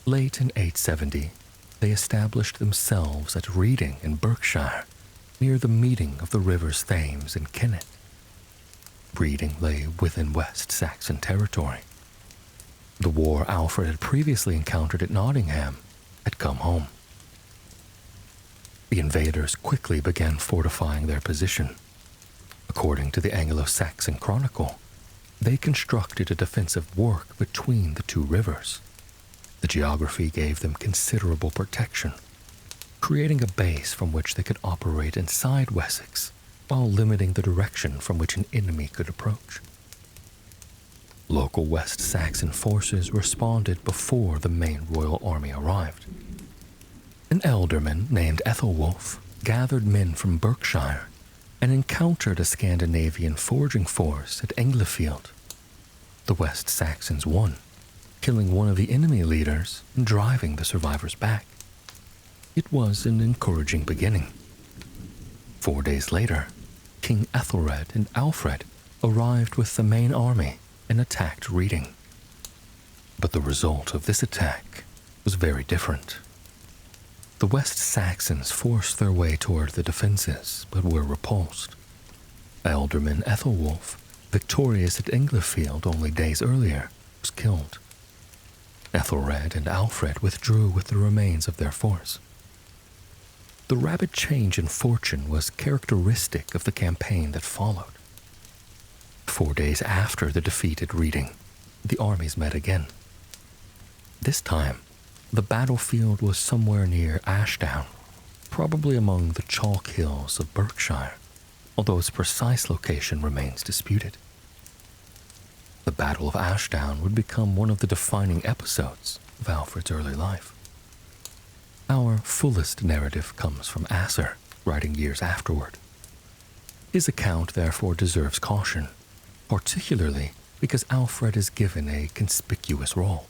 Late in 870, they established themselves at Reading in Berkshire, near the meeting of the rivers Thames and Kennet. Reading lay within West Saxon territory. The war Alfred had previously encountered at Nottingham had come home. The invaders quickly began fortifying their position. According to the Anglo-Saxon Chronicle, they constructed a defensive work between the two rivers. The geography gave them considerable protection, creating a base from which they could operate inside Wessex while limiting the direction from which an enemy could approach. Local West Saxon forces responded before the main royal army arrived. An ealdorman named Ethelwulf gathered men from Berkshire and encountered a Scandinavian foraging force at Englefield. The West Saxons won, killing one of the enemy leaders and driving the survivors back. It was an encouraging beginning. 4 days later, King Ethelred and Alfred arrived with the main army and attacked Reading. But the result of this attack was very different. The West Saxons forced their way toward the defenses, but were repulsed. Ealdorman Ethelwulf, victorious at Englefield only days earlier, was killed. Ethelred and Alfred withdrew with the remains of their force. The rapid change in fortune was characteristic of the campaign that followed. 4 days after the defeat at Reading, the armies met again. This time, the battlefield was somewhere near Ashdown, probably among the chalk hills of Berkshire, although its precise location remains disputed. The Battle of Ashdown would become one of the defining episodes of Alfred's early life. Our fullest narrative comes from Asser, writing years afterward. His account therefore deserves caution, particularly because Alfred is given a conspicuous role.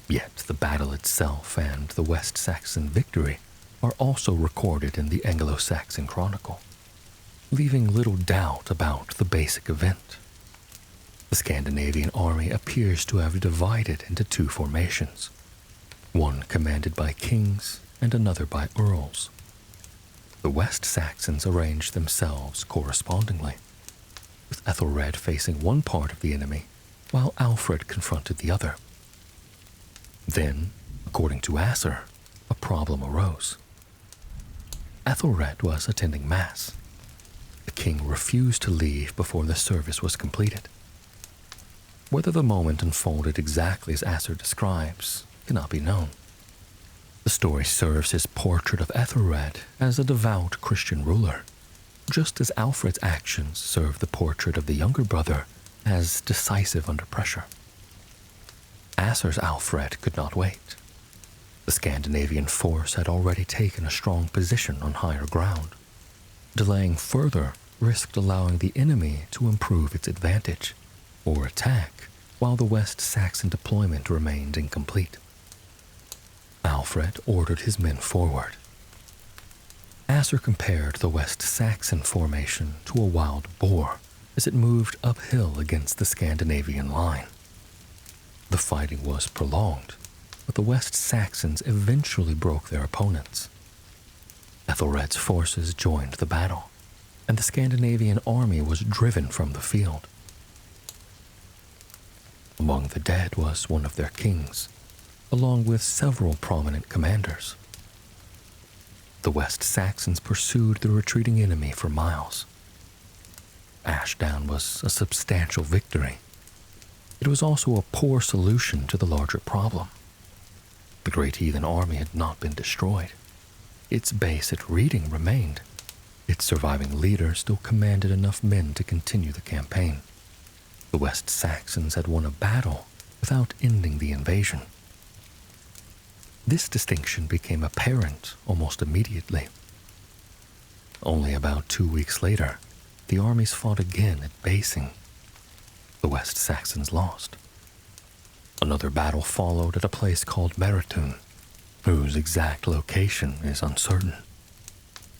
Yet the battle itself and the West Saxon victory are also recorded in the Anglo-Saxon Chronicle, leaving little doubt about the basic event. The Scandinavian army appears to have divided into two formations, one commanded by kings and another by earls. The West Saxons arranged themselves correspondingly, with Ethelred facing one part of the enemy while Alfred confronted the other. Then, according to Asser, a problem arose. Ethelred was attending Mass. The king refused to leave before the service was completed. Whether the moment unfolded exactly as Asser describes cannot be known. The story serves his portrait of Ethelred as a devout Christian ruler, just as Alfred's actions serve the portrait of the younger brother as decisive under pressure. Asser's Alfred could not wait. The Scandinavian force had already taken a strong position on higher ground. Delaying further risked allowing the enemy to improve its advantage, or attack, while the West Saxon deployment remained incomplete. Alfred ordered his men forward. Asser compared the West Saxon formation to a wild boar as it moved uphill against the Scandinavian line. The fighting was prolonged, but the West Saxons eventually broke their opponents. Ethelred's forces joined the battle, and the Scandinavian army was driven from the field. Among the dead was one of their kings, along with several prominent commanders. The West Saxons pursued the retreating enemy for miles. Ashdown was a substantial victory. It was also a poor solution to the larger problem. The Great Heathen Army had not been destroyed. Its base at Reading remained. Its surviving leader still commanded enough men to continue the campaign. The West Saxons had won a battle without ending the invasion. This distinction became apparent almost immediately. Only about 2 weeks later, the armies fought again at Basing. The West Saxons lost. Another battle followed at a place called Meritun, whose exact location is uncertain.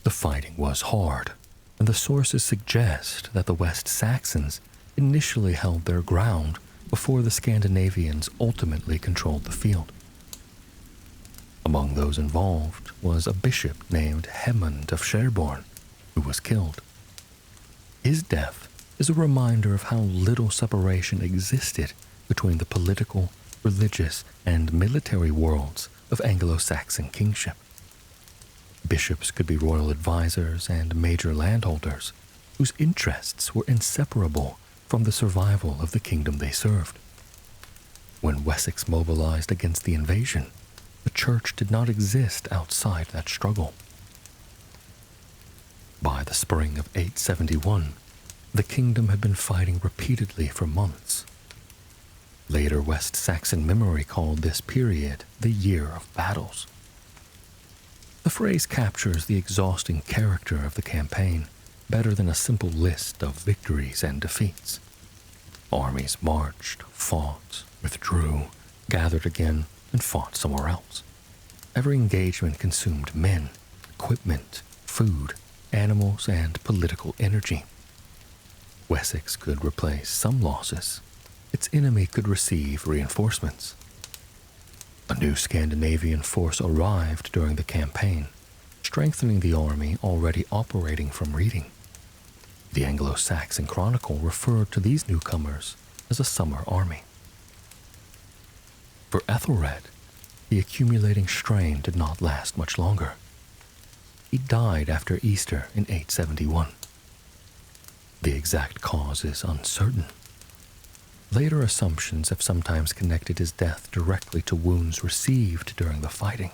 The fighting was hard, and the sources suggest that the West Saxons initially held their ground before the Scandinavians ultimately controlled the field. Among those involved was a bishop named Hemund of Sherborne, who was killed. His death is a reminder of how little separation existed between the political, religious, and military worlds of Anglo-Saxon kingship. Bishops could be royal advisors and major landholders whose interests were inseparable from the survival of the kingdom they served. When Wessex mobilized against the invasion, the church did not exist outside that struggle. By the spring of 871, the kingdom had been fighting repeatedly for months. Later West Saxon memory called this period the Year of Battles. The phrase captures the exhausting character of the campaign better than a simple list of victories and defeats. Armies marched, fought, withdrew, gathered again, and fought somewhere else. Every engagement consumed men, equipment, food, animals, and political energy. Wessex could replace some losses. Its enemy could receive reinforcements. A new Scandinavian force arrived during the campaign, strengthening the army already operating from Reading. The Anglo-Saxon Chronicle referred to these newcomers as a summer army. For Ethelred, the accumulating strain did not last much longer. He died after Easter in 871. The exact cause is uncertain. Later assumptions have sometimes connected his death directly to wounds received during the fighting,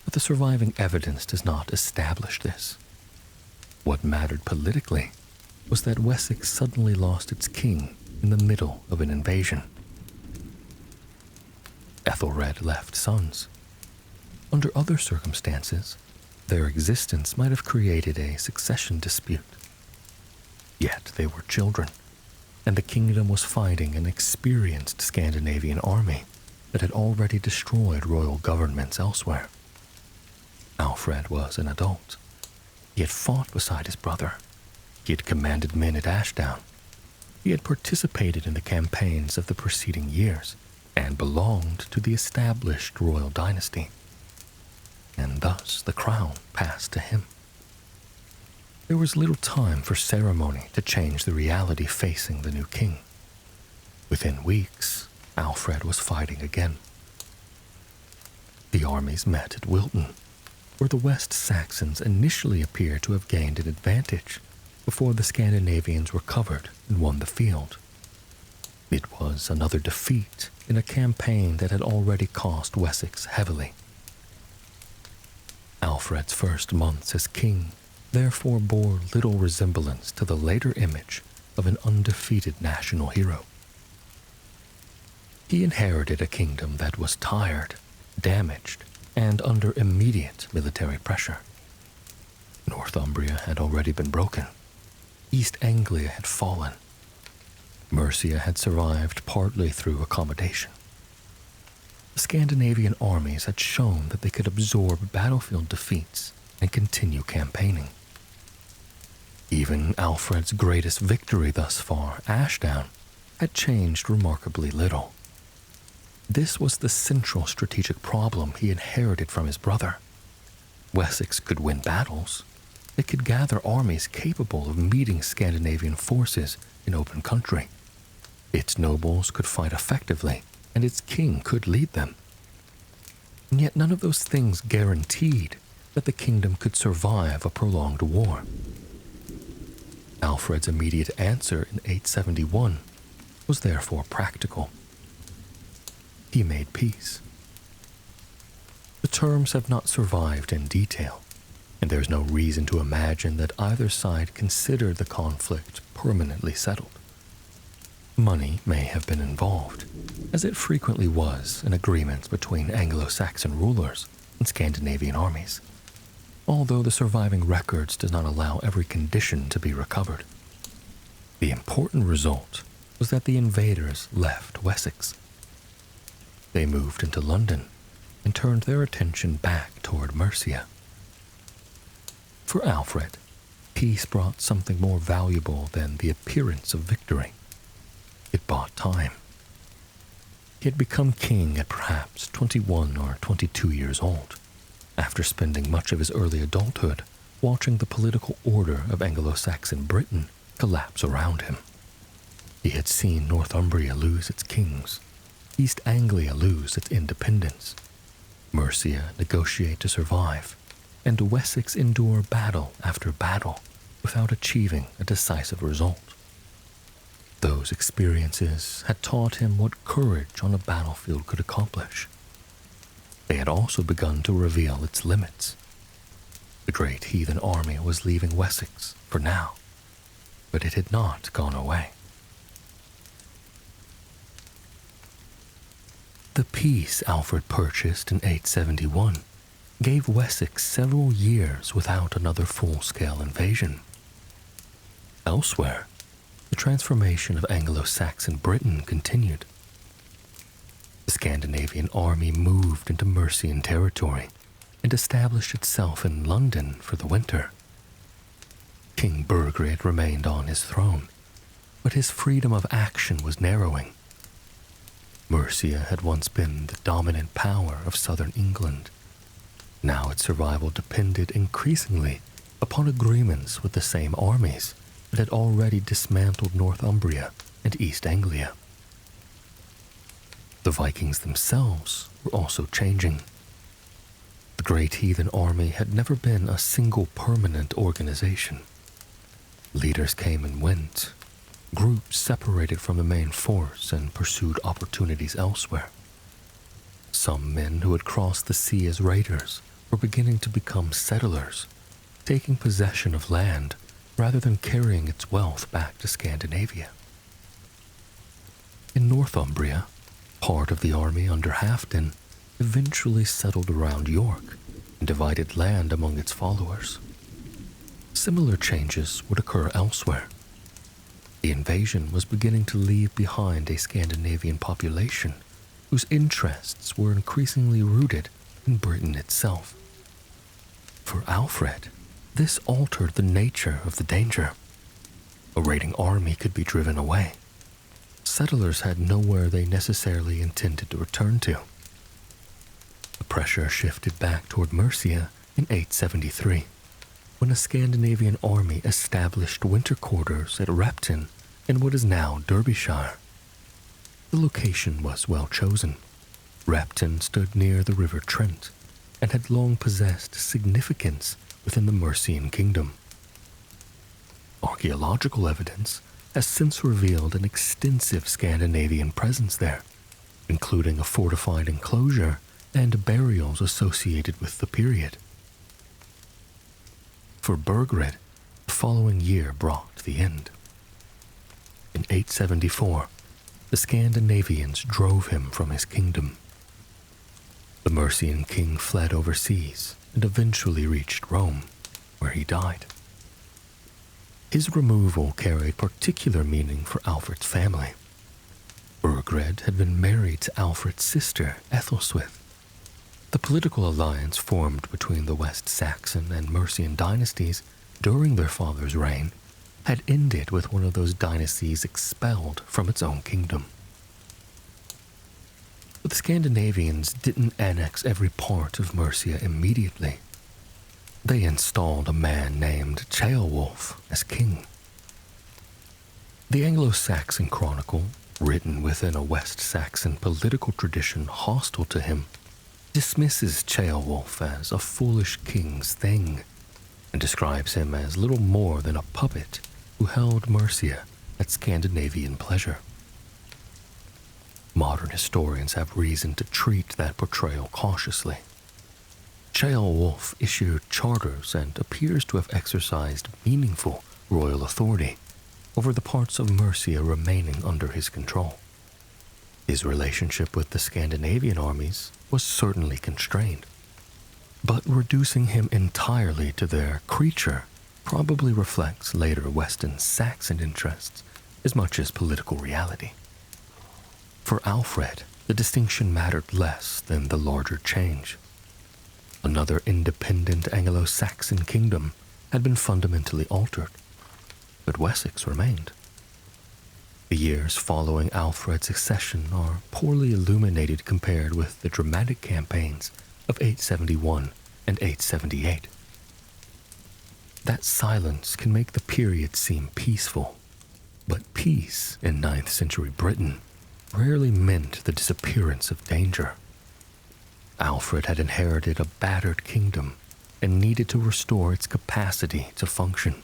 but the surviving evidence does not establish this. What mattered politically was that Wessex suddenly lost its king in the middle of an invasion. Ethelred left sons. Under other circumstances, their existence might have created a succession dispute. Yet they were children, and the kingdom was fighting an experienced Scandinavian army that had already destroyed royal governments elsewhere. Alfred was an adult. He had fought beside his brother. He had commanded men at Ashdown. He had participated in the campaigns of the preceding years and belonged to the established royal dynasty. And thus the crown passed to him. There was little time for ceremony to change the reality facing the new king. Within weeks, Alfred was fighting again. The armies met at Wilton, where the West Saxons initially appear to have gained an advantage before the Scandinavians recovered and won the field. It was another defeat in a campaign that had already cost Wessex heavily. Alfred's first months as king therefore bore little resemblance to the later image of an undefeated national hero. He inherited a kingdom that was tired, damaged, and under immediate military pressure. Northumbria had already been broken. East Anglia had fallen. Mercia had survived partly through accommodation. The Scandinavian armies had shown that they could absorb battlefield defeats and continue campaigning. Even Alfred's greatest victory thus far, Ashdown, had changed remarkably little. This was the central strategic problem he inherited from his brother. Wessex could win battles. It could gather armies capable of meeting Scandinavian forces in open country. Its nobles could fight effectively, and its king could lead them. And yet none of those things guaranteed that the kingdom could survive a prolonged war. Alfred's immediate answer in 871 was therefore practical. He made peace. The terms have not survived in detail, and there's no reason to imagine that either side considered the conflict permanently settled. Money may have been involved, as it frequently was in agreements between Anglo-Saxon rulers and Scandinavian armies, although the surviving records does not allow every condition to be recovered. The important result was that the invaders left Wessex. They moved into London and turned their attention back toward Mercia. For Alfred, peace brought something more valuable than the appearance of victory. It bought time. He had become king at perhaps 21 or 22 years old, after spending much of his early adulthood watching the political order of Anglo-Saxon Britain collapse around him. He had seen Northumbria lose its kings, East Anglia lose its independence, Mercia negotiate to survive, and Wessex endure battle after battle without achieving a decisive result. Those experiences had taught him what courage on a battlefield could accomplish. They had also begun to reveal its limits. The Great Heathen Army was leaving Wessex for now, but it had not gone away. The peace Alfred purchased in 871 gave Wessex several years without another full-scale invasion. Elsewhere, the transformation of Anglo-Saxon Britain continued. The Scandinavian army moved into Mercian territory and established itself in London for the winter. King Burgred remained on his throne, but his freedom of action was narrowing. Mercia had once been the dominant power of southern England. Now its survival depended increasingly upon agreements with the same armies that had already dismantled Northumbria and East Anglia. The Vikings themselves were also changing. The Great Heathen Army had never been a single permanent organization. Leaders came and went. Groups separated from the main force and pursued opportunities elsewhere. Some men who had crossed the sea as raiders were beginning to become settlers, taking possession of land rather than carrying its wealth back to Scandinavia. In Northumbria, part of the army under Halfdan eventually settled around York and divided land among its followers. Similar changes would occur elsewhere. The invasion was beginning to leave behind a Scandinavian population whose interests were increasingly rooted in Britain itself. For Alfred, this altered the nature of the danger. A raiding army could be driven away. Settlers had nowhere they necessarily intended to return to. The pressure shifted back toward Mercia in 873, when a Scandinavian army established winter quarters at Repton in what is now Derbyshire. The location was well chosen. Repton stood near the River Trent and had long possessed significance within the Mercian kingdom. Archaeological evidence has since revealed an extensive Scandinavian presence there, including a fortified enclosure and burials associated with the period. For Burgred, the following year brought the end. In 874, the Scandinavians drove him from his kingdom. The Mercian king fled overseas and eventually reached Rome, where he died. His removal carried particular meaning for Alfred's family. Burgred had been married to Alfred's sister, Ethelswith. The political alliance formed between the West Saxon and Mercian dynasties during their father's reign had ended with one of those dynasties expelled from its own kingdom. But the Scandinavians didn't annex every part of Mercia immediately. They installed a man named Ceolwulf as king. The Anglo-Saxon Chronicle, written within a West Saxon political tradition hostile to him, dismisses Ceolwulf as a foolish king's thing and describes him as little more than a puppet who held Mercia at Scandinavian pleasure. Modern historians have reason to treat that portrayal cautiously. Ceolwulf issued charters and appears to have exercised meaningful royal authority over the parts of Mercia remaining under his control. His relationship with the Scandinavian armies was certainly constrained, but reducing him entirely to their creature probably reflects later Western Saxon interests as much as political reality. For Alfred, the distinction mattered less than the larger change. Another independent Anglo-Saxon kingdom had been fundamentally altered, but Wessex remained. The years following Alfred's accession are poorly illuminated compared with the dramatic campaigns of 871 and 878. That silence can make the period seem peaceful, but peace in 9th century Britain rarely meant the disappearance of danger. Alfred had inherited a battered kingdom and needed to restore its capacity to function.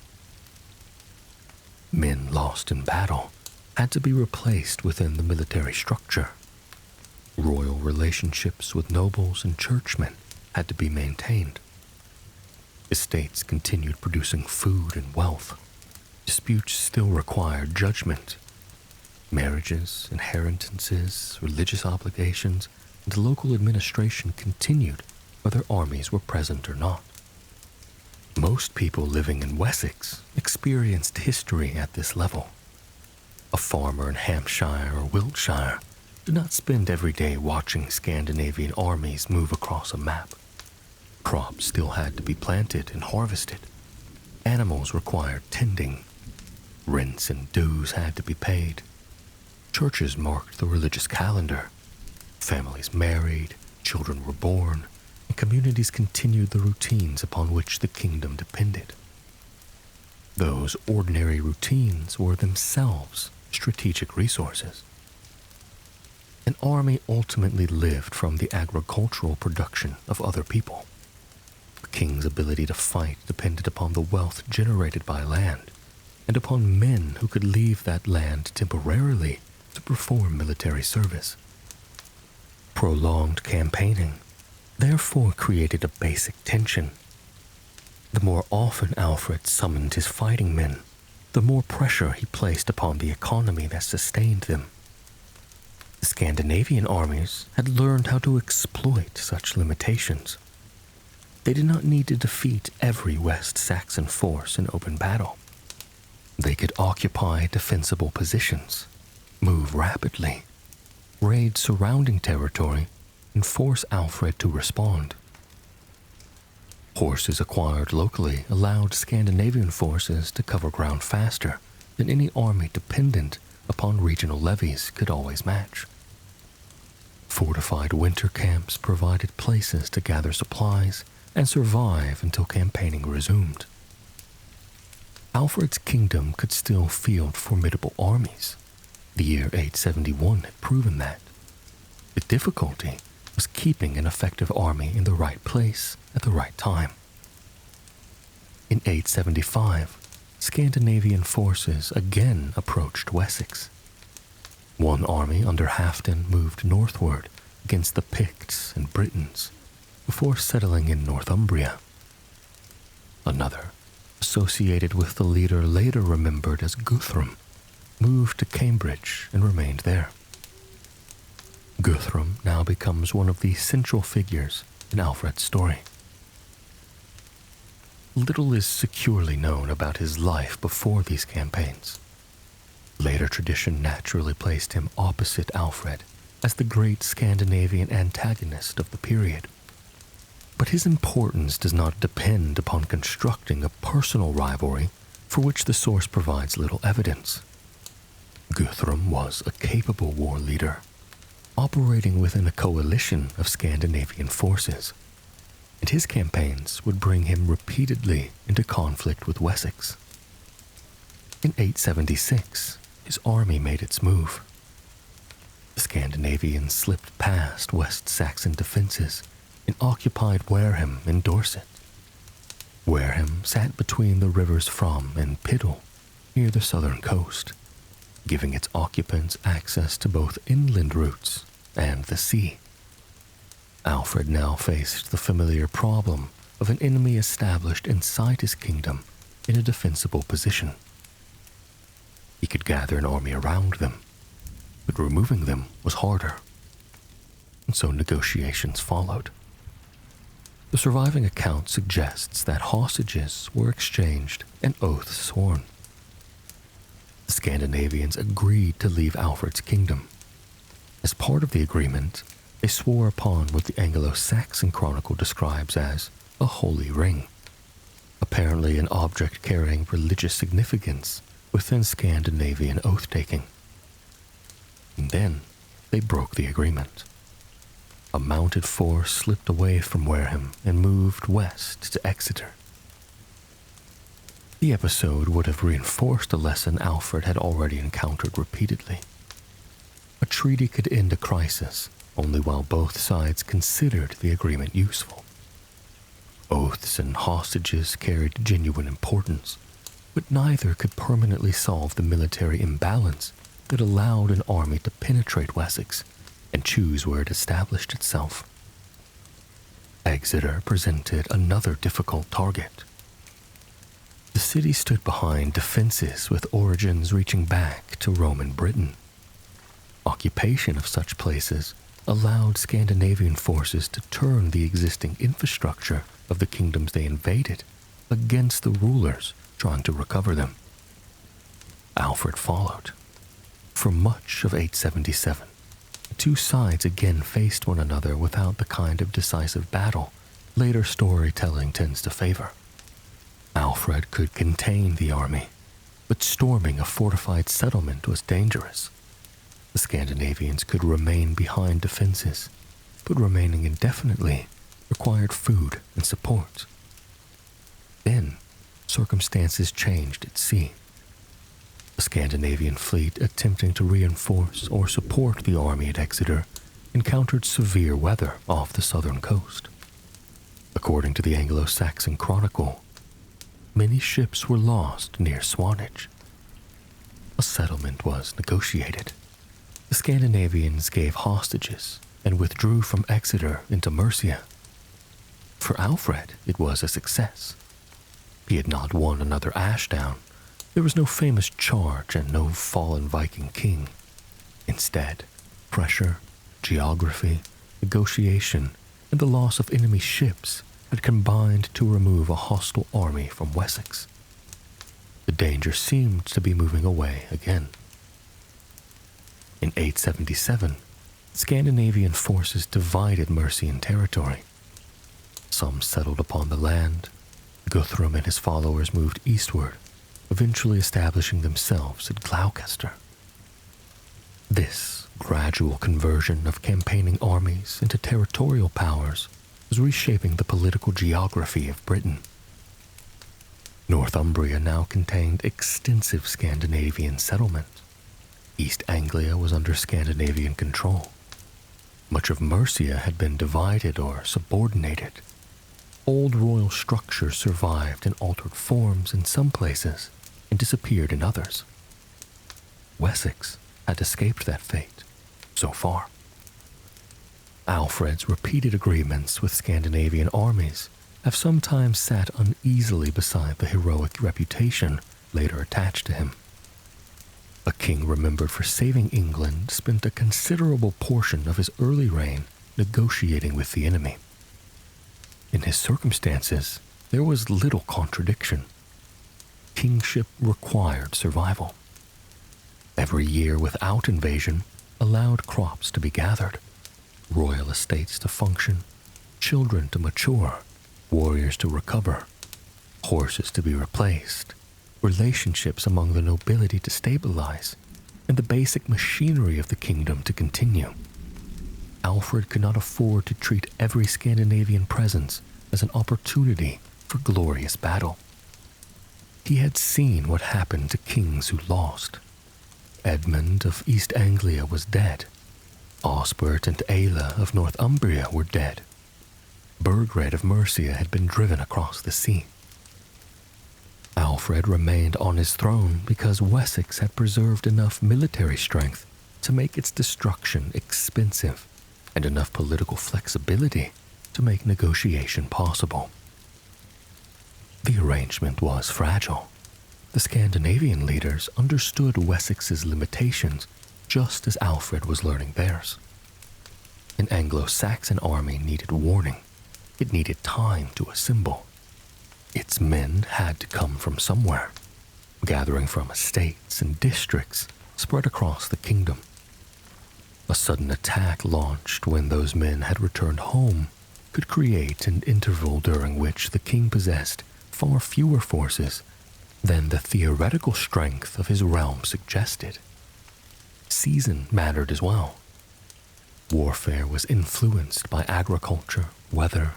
Men lost in battle had to be replaced within the military structure. Royal relationships with nobles and churchmen had to be maintained. Estates continued producing food and wealth. Disputes still required judgment. Marriages, inheritances, religious obligations, and local administration continued whether armies were present or not. Most people living in Wessex experienced history at this level. A farmer in Hampshire or Wiltshire did not spend every day watching Scandinavian armies move across a map. Crops still had to be planted and harvested. Animals required tending. Rents and dues had to be paid. Churches marked the religious calendar. Families married, children were born, and communities continued the routines upon which the kingdom depended. Those ordinary routines were themselves strategic resources. An army ultimately lived from the agricultural production of other people. The king's ability to fight depended upon the wealth generated by land, and upon men who could leave that land temporarily to perform military service. Prolonged campaigning therefore created a basic tension. The more often Alfred summoned his fighting men, the more pressure he placed upon the economy that sustained them. The Scandinavian armies had learned how to exploit such limitations. They did not need to defeat every West Saxon force in open battle. They could occupy defensible positions, move rapidly, raid surrounding territory, and force Alfred to respond. Horses acquired locally allowed Scandinavian forces to cover ground faster than any army dependent upon regional levies could always match. Fortified winter camps provided places to gather supplies and survive until campaigning resumed. Alfred's kingdom could still field formidable armies. The year 871 had proven that. The difficulty was keeping an effective army in the right place at the right time. In 875, Scandinavian forces again approached Wessex. One army under Halfdan moved northward against the Picts and Britons before settling in Northumbria. Another, associated with the leader later remembered as Guthrum, moved to Cambridge and remained there. Guthrum now becomes one of the central figures in Alfred's story. Little is securely known about his life before these campaigns. Later tradition naturally placed him opposite Alfred as the great Scandinavian antagonist of the period. But his importance does not depend upon constructing a personal rivalry for which the source provides little evidence. Guthrum was a capable war leader, operating within a coalition of Scandinavian forces, and his campaigns would bring him repeatedly into conflict with Wessex. In 876, his army made its move. The Scandinavians slipped past West Saxon defenses and occupied Wareham in Dorset. Wareham sat between the rivers Fram and Piddle, near the southern coast, giving its occupants access to both inland routes and the sea. Alfred now faced the familiar problem of an enemy established inside his kingdom in a defensible position. He could gather an army around them, but removing them was harder, and so negotiations followed. The surviving account suggests that hostages were exchanged and oaths sworn. The Scandinavians agreed to leave Alfred's kingdom. As part of the agreement, they swore upon what the Anglo-Saxon Chronicle describes as a holy ring, apparently an object carrying religious significance within Scandinavian oath-taking. And then they broke the agreement. A mounted force slipped away from Wareham and moved west to Exeter. The episode would have reinforced a lesson Alfred had already encountered repeatedly. A treaty could end a crisis only while both sides considered the agreement useful. Oaths and hostages carried genuine importance, but neither could permanently solve the military imbalance that allowed an army to penetrate Wessex and choose where it established itself. Exeter presented another difficult target. The city stood behind defenses with origins reaching back to Roman Britain. Occupation of such places allowed Scandinavian forces to turn the existing infrastructure of the kingdoms they invaded against the rulers trying to recover them. Alfred followed. For much of 877, the two sides again faced one another without the kind of decisive battle later storytelling tends to favor. Alfred could contain the army, but storming a fortified settlement was dangerous. The Scandinavians could remain behind defenses, but remaining indefinitely required food and support. Then, circumstances changed at sea. The Scandinavian fleet attempting to reinforce or support the army at Exeter encountered severe weather off the southern coast. According to the Anglo-Saxon Chronicle, many ships were lost near Swanage. A settlement was negotiated. The Scandinavians gave hostages and withdrew from Exeter into Mercia. For Alfred, it was a success. He had not won another Ashdown. There was no famous charge and no fallen Viking king. Instead, pressure, geography, negotiation, and the loss of enemy ships had combined to remove a hostile army from Wessex. The danger seemed to be moving away again. In 877, Scandinavian forces divided Mercian territory. Some settled upon the land. Guthrum and his followers moved eastward, eventually establishing themselves at Gloucester. This gradual conversion of campaigning armies into territorial powers was reshaping the political geography of Britain. Northumbria now contained extensive Scandinavian settlement. East Anglia was under Scandinavian control. Much of Mercia had been divided or subordinated. Old royal structures survived in altered forms in some places and disappeared in others. Wessex had escaped that fate, so far. Alfred's repeated agreements with Scandinavian armies have sometimes sat uneasily beside the heroic reputation later attached to him. A king remembered for saving England spent a considerable portion of his early reign negotiating with the enemy. In his circumstances, there was little contradiction. Kingship required survival. Every year without invasion allowed crops to be gathered, royal estates to function, children to mature, warriors to recover, horses to be replaced, relationships among the nobility to stabilize, and the basic machinery of the kingdom to continue. Alfred could not afford to treat every Scandinavian presence as an opportunity for glorious battle. He had seen what happened to kings who lost. Edmund of East Anglia was dead. Osbert and Aella of Northumbria were dead. Burgred of Mercia had been driven across the sea. Alfred remained on his throne because Wessex had preserved enough military strength to make its destruction expensive and enough political flexibility to make negotiation possible. The arrangement was fragile. The Scandinavian leaders understood Wessex's limitations just as Alfred was learning theirs. An Anglo-Saxon army needed warning. It needed time to assemble. Its men had to come from somewhere, gathering from estates and districts spread across the kingdom. A sudden attack launched when those men had returned home could create an interval during which the king possessed far fewer forces than the theoretical strength of his realm suggested. Season mattered as well. Warfare was influenced by agriculture, weather,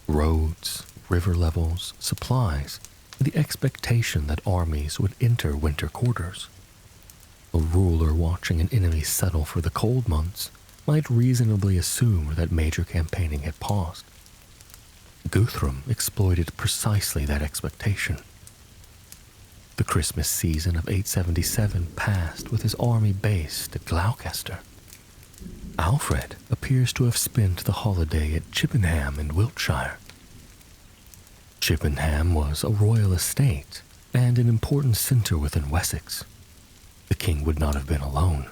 roads, river levels, supplies, and the expectation that armies would enter winter quarters. A ruler watching an enemy settle for the cold months might reasonably assume that major campaigning had paused. Guthrum exploited precisely that expectation. The Christmas season of 877 passed with his army based at Gloucester. Alfred appears to have spent the holiday at Chippenham in Wiltshire. Chippenham was a royal estate and an important centre within Wessex. The king would not have been alone.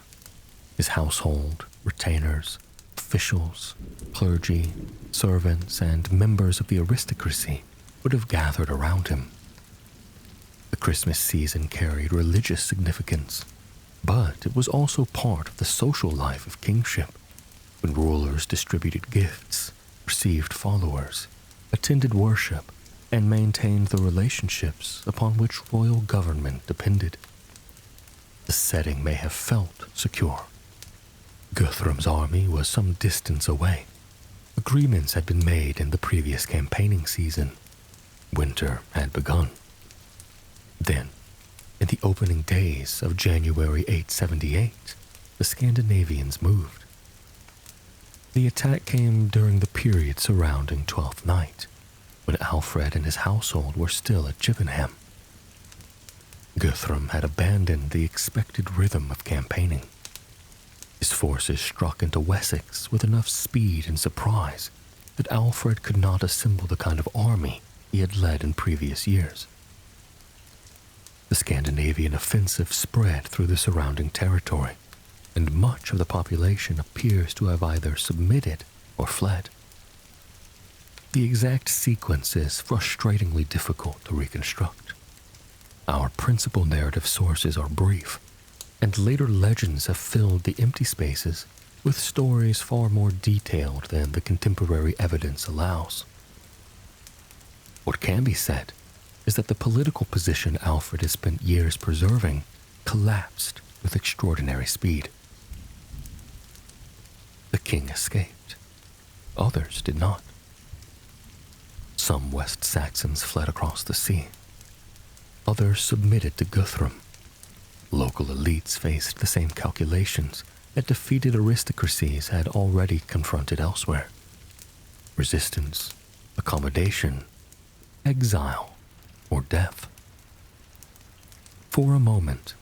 His household, retainers, officials, clergy, servants, and members of the aristocracy would have gathered around him. The Christmas season carried religious significance, but it was also part of the social life of kingship, when rulers distributed gifts, received followers, attended worship, and maintained the relationships upon which royal government depended. The setting may have felt secure. Guthrum's army was some distance away. Agreements had been made in the previous campaigning season. Winter had begun. Then, in the opening days of January 878, the Scandinavians moved. The attack came during the period surrounding Twelfth Night, when Alfred and his household were still at Chippenham. Guthrum had abandoned the expected rhythm of campaigning. His forces struck into Wessex with enough speed and surprise that Alfred could not assemble the kind of army he had led in previous years. The Scandinavian offensive spread through the surrounding territory, and much of the population appears to have either submitted or fled. The exact sequence is frustratingly difficult to reconstruct. Our principal narrative sources are brief, and later legends have filled the empty spaces with stories far more detailed than the contemporary evidence allows. What can be said is that the political position Alfred has spent years preserving collapsed with extraordinary speed. The king escaped. Others did not. Some West Saxons fled across the sea. Others submitted to Guthrum. Local elites faced the same calculations that defeated aristocracies had already confronted elsewhere. Resistance, accommodation, exile, or death. For a moment,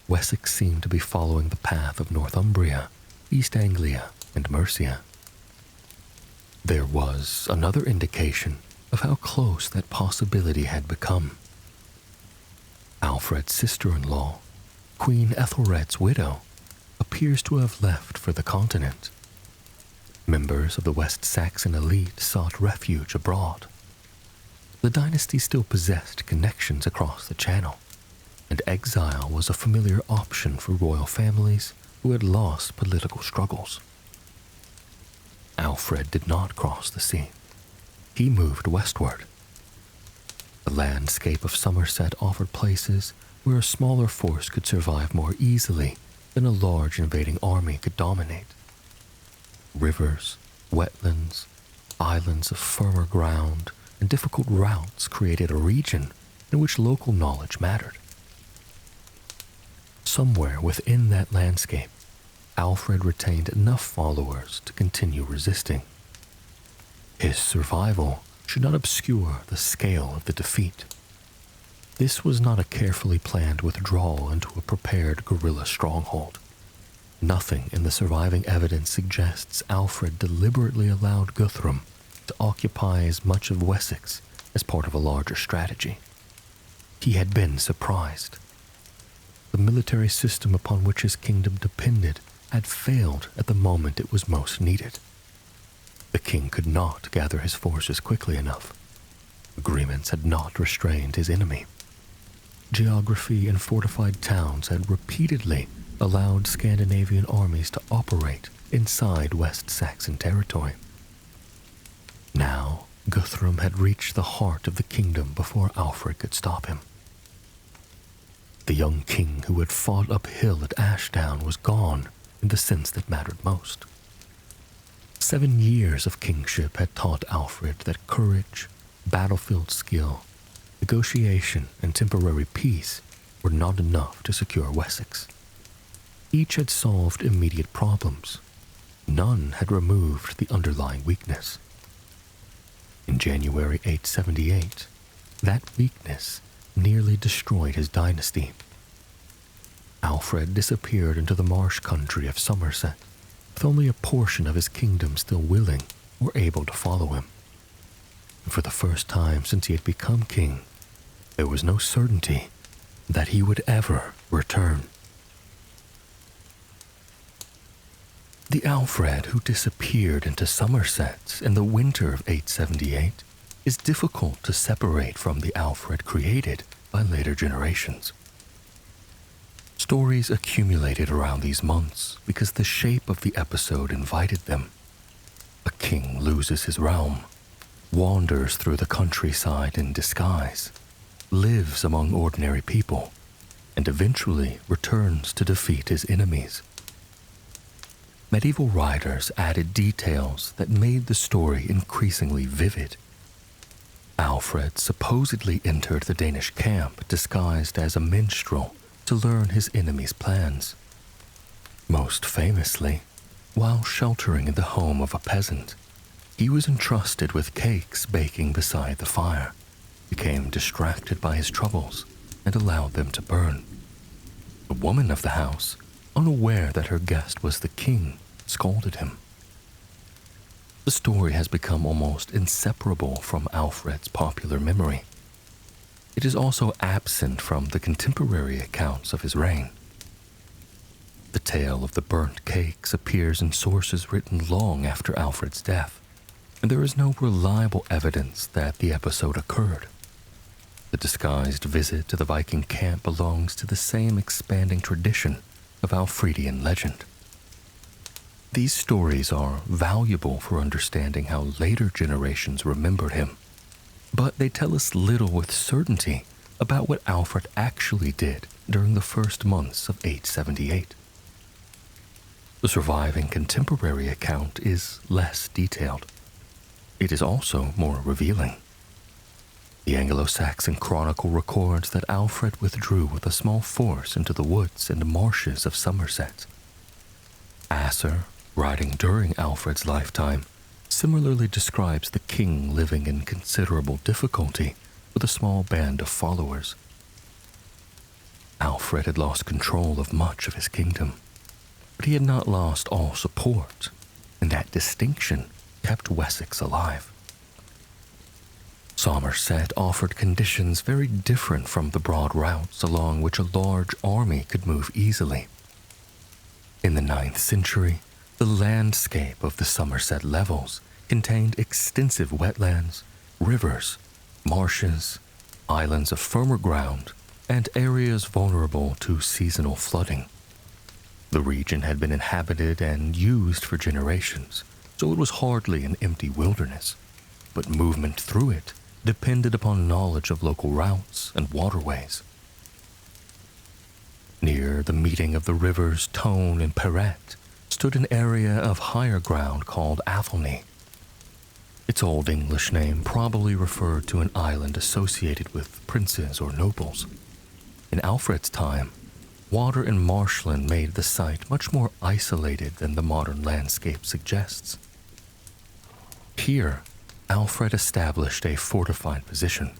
Wessex seemed to be following the path of Northumbria, East Anglia, and Mercia. There was another indication of how close that possibility had become. Alfred's sister-in-law, Queen Ethelred's widow, appears to have left for the continent. Members of the West Saxon elite sought refuge abroad. The dynasty still possessed connections across the Channel, and exile was a familiar option for royal families who had lost political struggles. Alfred did not cross the sea. He moved westward. The landscape of Somerset offered places where a smaller force could survive more easily than a large invading army could dominate. Rivers, wetlands, islands of firmer ground, and difficult routes created a region in which local knowledge mattered. Somewhere within that landscape, Alfred retained enough followers to continue resisting. His survival should not obscure the scale of the defeat. This was not a carefully planned withdrawal into a prepared guerrilla stronghold. Nothing in the surviving evidence suggests Alfred deliberately allowed Guthrum to occupy as much of Wessex as part of a larger strategy. He had been surprised. The military system upon which his kingdom depended had failed at the moment it was most needed. The king could not gather his forces quickly enough. Agreements had not restrained his enemy. Geography and fortified towns had repeatedly allowed Scandinavian armies to operate inside West Saxon territory. Now, Guthrum had reached the heart of the kingdom before Alfred could stop him. The young king who had fought uphill at Ashdown was gone in the sense that mattered most. 7 years of kingship had taught Alfred that courage, battlefield skill, negotiation, and temporary peace were not enough to secure Wessex. Each had solved immediate problems. None had removed the underlying weakness. In January 878, that weakness nearly destroyed his dynasty. Alfred disappeared into the marsh country of Somerset, with only a portion of his kingdom still willing or able to follow him. And for the first time since he had become king, there was no certainty that he would ever return. The Alfred who disappeared into Somerset in the winter of 878 is difficult to separate from the Alfred created by later generations. Stories accumulated around these months because the shape of the episode invited them. A king loses his realm, wanders through the countryside in disguise, lives among ordinary people, and eventually returns to defeat his enemies. Medieval writers added details that made the story increasingly vivid. Alfred supposedly entered the Danish camp disguised as a minstrel to learn his enemies' plans. Most famously, while sheltering in the home of a peasant, he was entrusted with cakes baking beside the fire, became distracted by his troubles, and allowed them to burn. The woman of the house, unaware that her guest was the king, scolded him. The story has become almost inseparable from Alfred's popular memory. It is also absent from the contemporary accounts of his reign. The tale of the burnt cakes appears in sources written long after Alfred's death, and there is no reliable evidence that the episode occurred. The disguised visit to the Viking camp belongs to the same expanding tradition of Alfredian legend. These stories are valuable for understanding how later generations remembered him, but they tell us little with certainty about what Alfred actually did during the first months of 878. The surviving contemporary account is less detailed. It is also more revealing. The Anglo-Saxon Chronicle records that Alfred withdrew with a small force into the woods and marshes of Somerset. Asser, writing during Alfred's lifetime, similarly describes the king living in considerable difficulty with a small band of followers. Alfred had lost control of much of his kingdom, but he had not lost all support, and that distinction kept Wessex alive. Somerset offered conditions very different from the broad routes along which a large army could move easily. In the 9th century, the landscape of the Somerset levels contained extensive wetlands, rivers, marshes, islands of firmer ground, and areas vulnerable to seasonal flooding. The region had been inhabited and used for generations, so it was hardly an empty wilderness, but movement through it depended upon knowledge of local routes and waterways. Near the meeting of the rivers Tone and Perret stood an area of higher ground called Athelney. Its Old English name probably referred to an island associated with princes or nobles. In Alfred's time, water and marshland made the site much more isolated than the modern landscape suggests. Here, Alfred established a fortified position.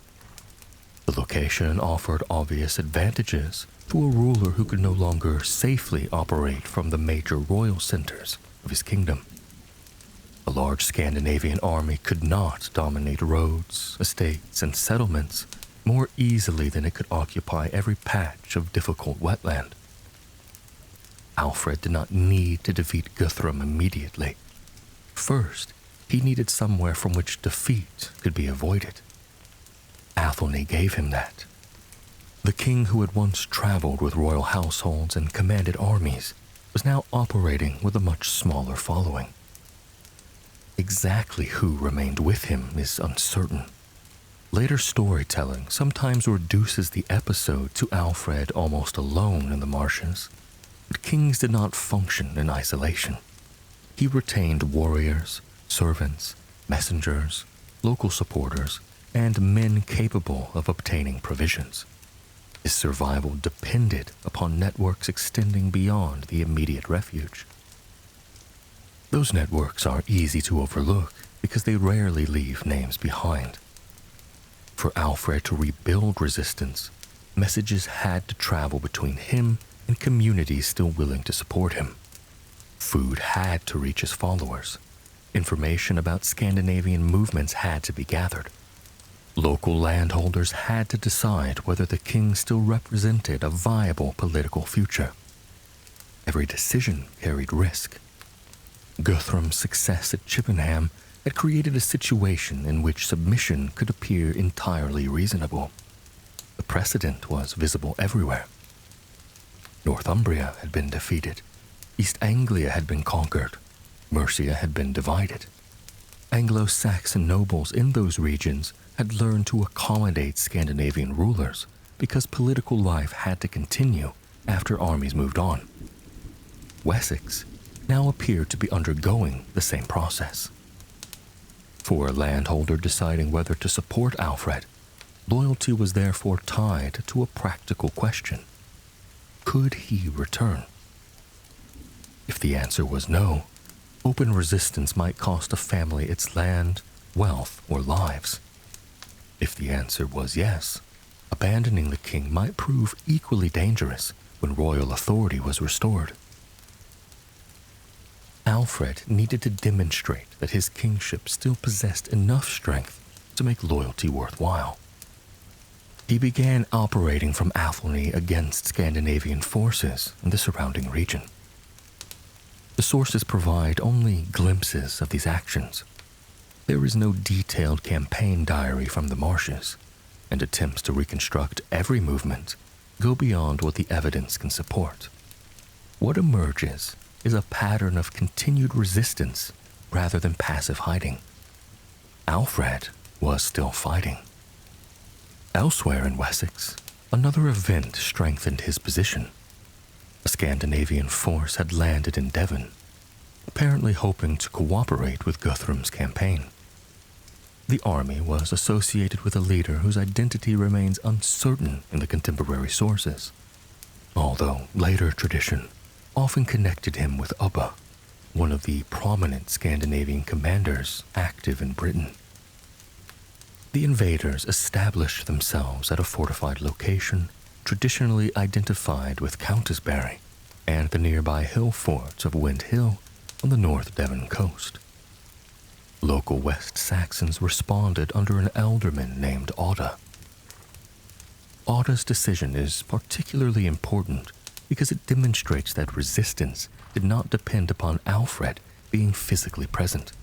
The location offered obvious advantages to a ruler who could no longer safely operate from the major royal centers of his kingdom. A large Scandinavian army could not dominate roads, estates, and settlements more easily than it could occupy every patch of difficult wetland. Alfred did not need to defeat Guthrum immediately. First, he needed somewhere from which defeat could be avoided. Athelney gave him that. The king who had once traveled with royal households and commanded armies was now operating with a much smaller following. Exactly who remained with him is uncertain. Later storytelling sometimes reduces the episode to Alfred almost alone in the marshes, but kings did not function in isolation. He retained warriors, servants, messengers, local supporters, and men capable of obtaining provisions. His survival depended upon networks extending beyond the immediate refuge. Those networks are easy to overlook because they rarely leave names behind. For Alfred to rebuild resistance, messages had to travel between him and communities still willing to support him. Food had to reach his followers. Information about Scandinavian movements had to be gathered. Local landholders had to decide whether the king still represented a viable political future. Every decision carried risk. Guthrum's success at Chippenham had created a situation in which submission could appear entirely reasonable. The precedent was visible everywhere. Northumbria had been defeated. East Anglia had been conquered. Mercia had been divided. Anglo-Saxon nobles in those regions had learned to accommodate Scandinavian rulers because political life had to continue after armies moved on. Wessex now appeared to be undergoing the same process. For a landholder deciding whether to support Alfred, loyalty was therefore tied to a practical question. Could he return? If the answer was no, open resistance might cost a family its land, wealth, or lives. If the answer was yes, abandoning the king might prove equally dangerous when royal authority was restored. Alfred needed to demonstrate that his kingship still possessed enough strength to make loyalty worthwhile. He began operating from Athelney against Scandinavian forces in the surrounding region. The sources provide only glimpses of these actions. There is no detailed campaign diary from the marshes, and attempts to reconstruct every movement go beyond what the evidence can support. What emerges is a pattern of continued resistance rather than passive hiding. Alfred was still fighting. Elsewhere in Wessex, another event strengthened his position. A Scandinavian force had landed in Devon, apparently hoping to cooperate with Guthrum's campaign. The army was associated with a leader whose identity remains uncertain in the contemporary sources, although later tradition often connected him with Ubba, one of the prominent Scandinavian commanders active in Britain. The invaders established themselves at a fortified location traditionally identified with Countessbury and the nearby hill forts of Wind Hill on the North Devon coast. Local West Saxons responded under an ealdorman named Odda. Odda's decision is particularly important because it demonstrates that resistance did not depend upon Alfred being physically present.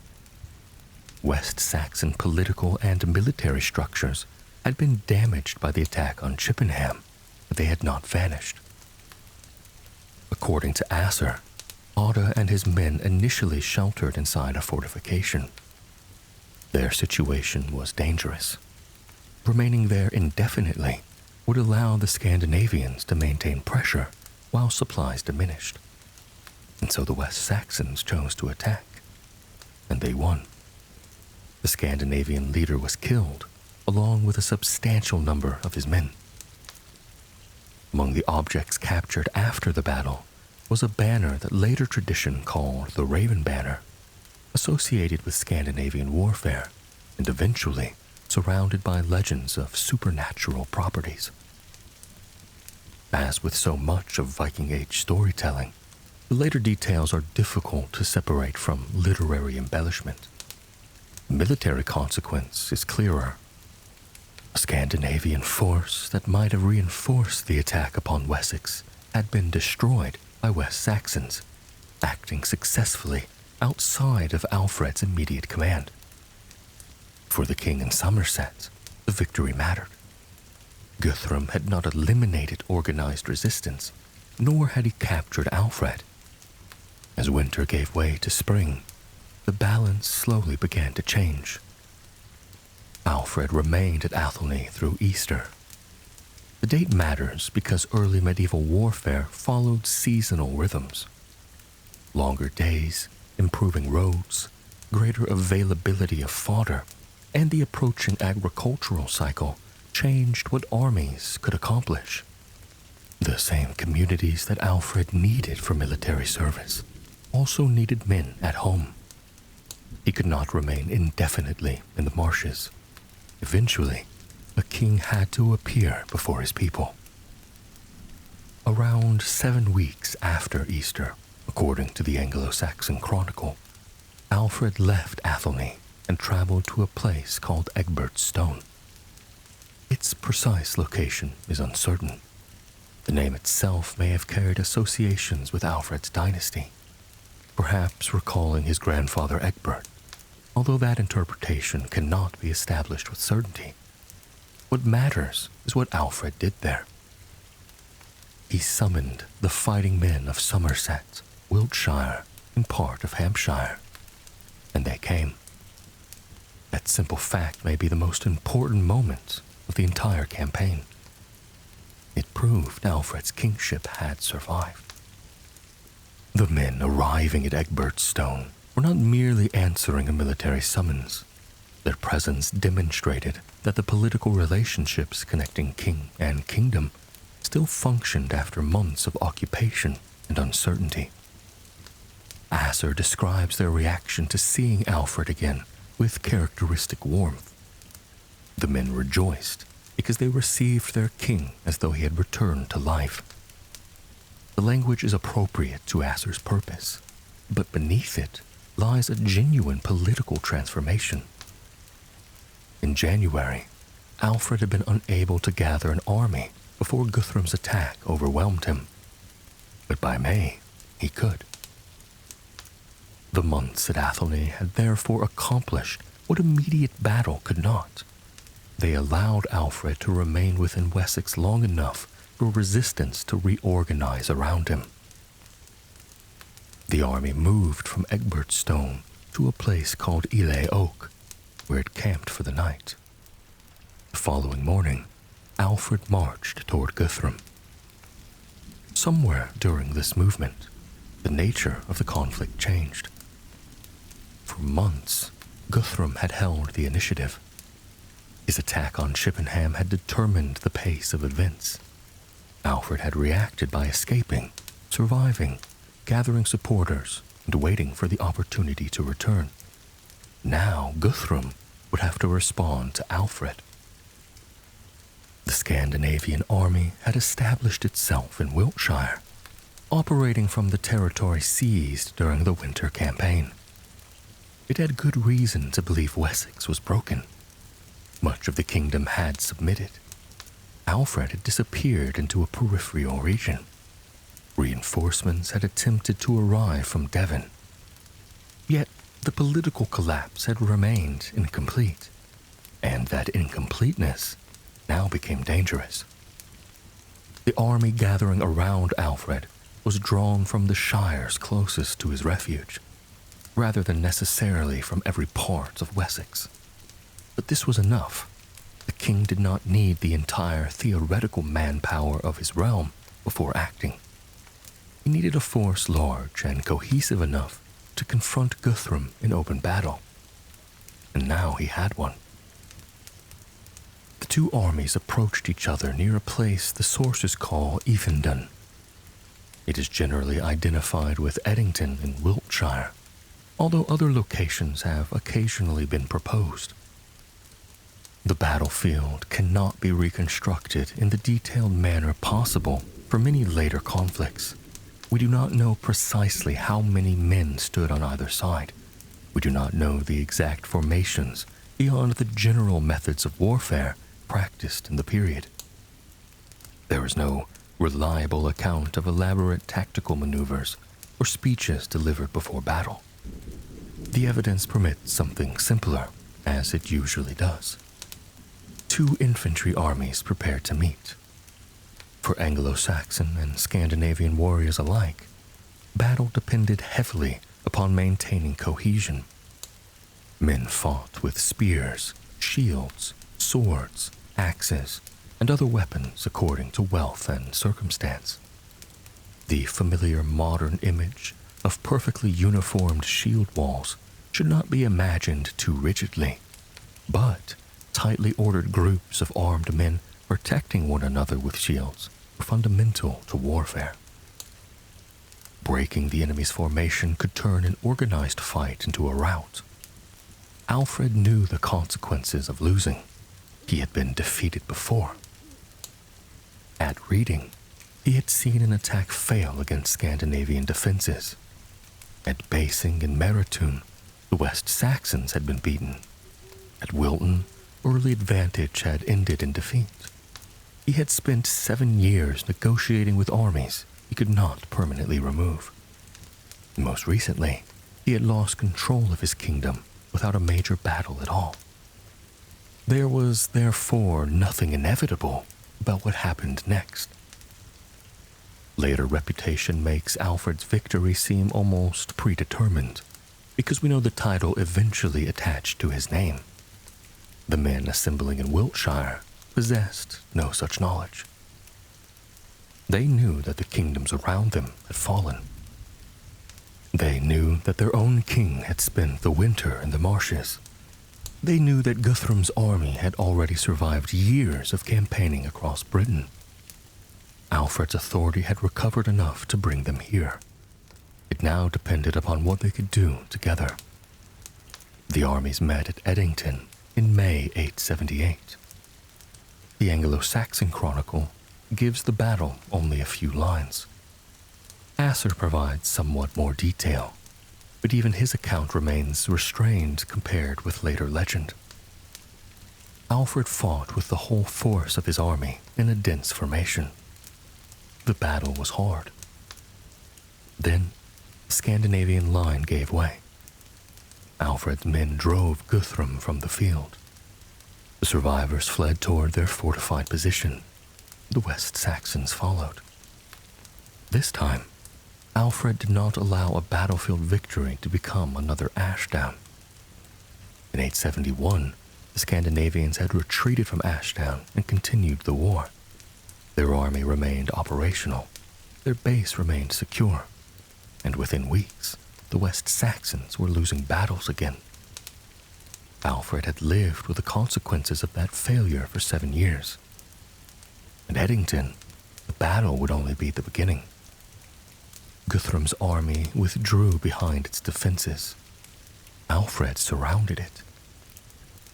West Saxon political and military structures had been damaged by the attack on Chippenham, but they had not vanished. According to Asser, Odda and his men initially sheltered inside a fortification. Their situation was dangerous. Remaining there indefinitely would allow the Scandinavians to maintain pressure while supplies diminished. And so the West Saxons chose to attack, and they won. The Scandinavian leader was killed, along with a substantial number of his men. Among the objects captured after the battle was a banner that later tradition called the Raven Banner, associated with Scandinavian warfare and eventually surrounded by legends of supernatural properties. As with so much of Viking Age storytelling, the later details are difficult to separate from literary embellishment. Military consequence is clearer. A Scandinavian force that might have reinforced the attack upon Wessex had been destroyed by West Saxons, acting successfully outside of Alfred's immediate command. For the king in Somerset, the victory mattered. Guthrum had not eliminated organized resistance, nor had he captured Alfred. As winter gave way to spring, the balance slowly began to change. Alfred remained at Athelney through Easter. The date matters because early medieval warfare followed seasonal rhythms. Longer days, improving roads, greater availability of fodder, and the approaching agricultural cycle changed what armies could accomplish. The same communities that Alfred needed for military service also needed men at home. He could not remain indefinitely in the marshes. Eventually, a king had to appear before his people. Around 7 weeks after Easter, according to the Anglo-Saxon Chronicle, Alfred left Athelney and traveled to a place called Egbert's Stone. Its precise location is uncertain. The name itself may have carried associations with Alfred's dynasty, perhaps recalling his grandfather Egbert, although that interpretation cannot be established with certainty. What matters is what Alfred did there. He summoned the fighting men of Somerset, Wiltshire, and part of Hampshire, and they came. That simple fact may be the most important moment of the entire campaign. It proved Alfred's kingship had survived. The men arriving at Egbert's Stone were not merely answering a military summons. Their presence demonstrated that the political relationships connecting king and kingdom still functioned after months of occupation and uncertainty. Asser describes their reaction to seeing Alfred again with characteristic warmth. The men rejoiced because they received their king as though he had returned to life. The language is appropriate to Asser's purpose, but beneath it lies a genuine political transformation. In January, Alfred had been unable to gather an army before Guthrum's attack overwhelmed him. But by May, he could. The months at Athelney had therefore accomplished what immediate battle could not. They allowed Alfred to remain within Wessex long enough for resistance to reorganize around him. The army moved from Egbert's Stone to a place called Ely Oak, where it camped for the night. The following morning, Alfred marched toward Guthrum. Somewhere during this movement, the nature of the conflict changed. For months, Guthrum had held the initiative. His attack on Chippenham had determined the pace of events. Alfred had reacted by escaping, surviving, gathering supporters, and waiting for the opportunity to return. Now Guthrum would have to respond to Alfred. The Scandinavian army had established itself in Wiltshire, operating from the territory seized during the winter campaign. It had good reason to believe Wessex was broken. Much of the kingdom had submitted. Alfred had disappeared into a peripheral region. Reinforcements had attempted to arrive from Devon. Yet the political collapse had remained incomplete, and that incompleteness now became dangerous. The army gathering around Alfred was drawn from the shires closest to his refuge, rather than necessarily from every part of Wessex. But this was enough. The king did not need the entire theoretical manpower of his realm before acting. He needed a force large and cohesive enough to confront Guthrum in open battle. And now he had one. The two armies approached each other near a place the sources call Edington. It is generally identified with Edington in Wiltshire, although other locations have occasionally been proposed. The battlefield cannot be reconstructed in the detailed manner possible for many later conflicts. We do not know precisely how many men stood on either side. We do not know the exact formations beyond the general methods of warfare practiced in the period. There is no reliable account of elaborate tactical maneuvers or speeches delivered before battle. The evidence permits something simpler, as it usually does. Two infantry armies prepared to meet. For Anglo-Saxon and Scandinavian warriors alike, battle depended heavily upon maintaining cohesion. Men fought with spears, shields, swords, axes, and other weapons according to wealth and circumstance. The familiar modern image of perfectly uniformed shield walls should not be imagined too rigidly, but tightly ordered groups of armed men protecting one another with shields were fundamental to warfare. Breaking the enemy's formation could turn an organized fight into a rout. Alfred knew the consequences of losing. He had been defeated before. At Reading, he had seen an attack fail against Scandinavian defenses. At Basing and Merritun, the West Saxons had been beaten. At Wilton, early advantage had ended in defeat. He had spent 7 years negotiating with armies he could not permanently remove. Most recently, he had lost control of his kingdom without a major battle at all. There was therefore nothing inevitable about what happened next. Later reputation makes Alfred's victory seem almost predetermined, because we know the title eventually attached to his name. The men assembling in Wiltshire possessed no such knowledge. They knew that the kingdoms around them had fallen. They knew that their own king had spent the winter in the marshes. They knew that Guthrum's army had already survived years of campaigning across Britain. Alfred's authority had recovered enough to bring them here. It now depended upon what they could do together. The armies met at Edington in May 878. The Anglo-Saxon Chronicle gives the battle only a few lines. Asser provides somewhat more detail, but even his account remains restrained compared with later legend. Alfred fought with the whole force of his army in a dense formation. The battle was hard. Then, the Scandinavian line gave way. Alfred's men drove Guthrum from the field. The survivors fled toward their fortified position. The West Saxons followed. This time, Alfred did not allow a battlefield victory to become another Ashdown. In 871, the Scandinavians had retreated from Ashdown and continued the war. Their army remained operational, their base remained secure, and within weeks, the West Saxons were losing battles again. Alfred had lived with the consequences of that failure for 7 years. At Edington, the battle would only be the beginning. Guthrum's army withdrew behind its defenses. Alfred surrounded it.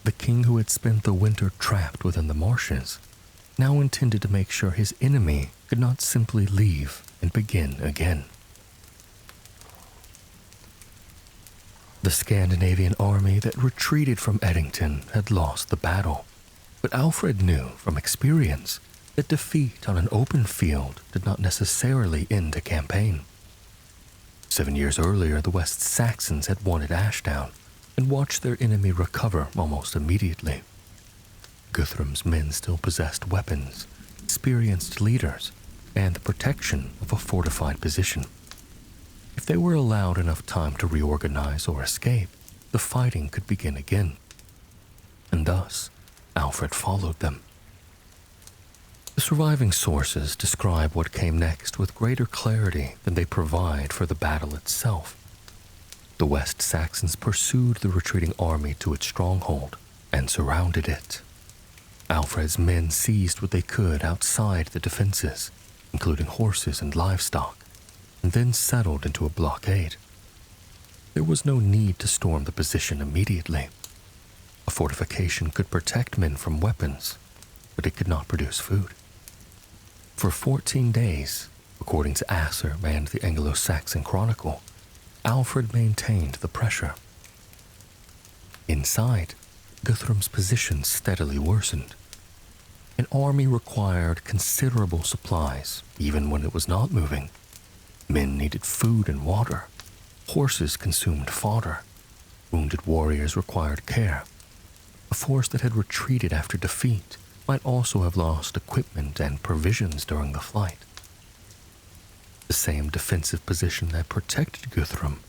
The king who had spent the winter trapped within the marshes now intended to make sure his enemy could not simply leave and begin again. The Scandinavian army that retreated from Edington had lost the battle, but Alfred knew from experience that defeat on an open field did not necessarily end a campaign. 7 years earlier, the West Saxons had won at Ashdown and watched their enemy recover almost immediately. Guthrum's men still possessed weapons, experienced leaders, and the protection of a fortified position. If they were allowed enough time to reorganize or escape, the fighting could begin again. And thus, Alfred followed them. The surviving sources describe what came next with greater clarity than they provide for the battle itself. The West Saxons pursued the retreating army to its stronghold and surrounded it. Alfred's men seized what they could outside the defenses, including horses and livestock, and then settled into a blockade. There was no need to storm the position immediately. A fortification could protect men from weapons, but it could not produce food. For 14 days, according to Asser and the Anglo-Saxon Chronicle, Alfred maintained the pressure. Inside, Guthrum's position steadily worsened. An army required considerable supplies, even when it was not moving. Men needed food and water. Horses consumed fodder. Wounded warriors required care. A force that had retreated after defeat might also have lost equipment and provisions during the flight. The same defensive position that protected Guthrum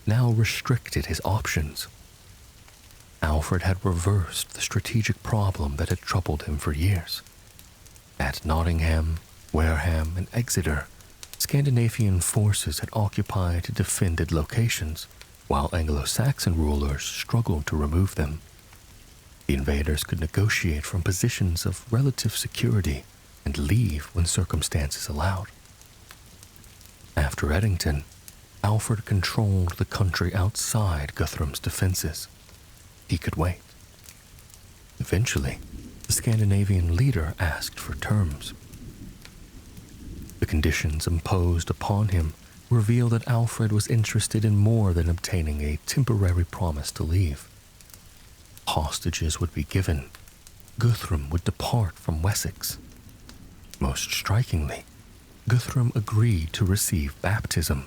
now restricted his options. Alfred had reversed the strategic problem that had troubled him for years. At Nottingham, Wareham, and Exeter, Scandinavian forces had occupied defended locations, while Anglo-Saxon rulers struggled to remove them. The invaders could negotiate from positions of relative security and leave when circumstances allowed. After Edington, Alfred controlled the country outside Guthrum's defenses. He could wait. Eventually, the Scandinavian leader asked for terms. The conditions imposed upon him revealed that Alfred was interested in more than obtaining a temporary promise to leave. Hostages would be given. Guthrum would depart from Wessex. Most strikingly, Guthrum agreed to receive baptism.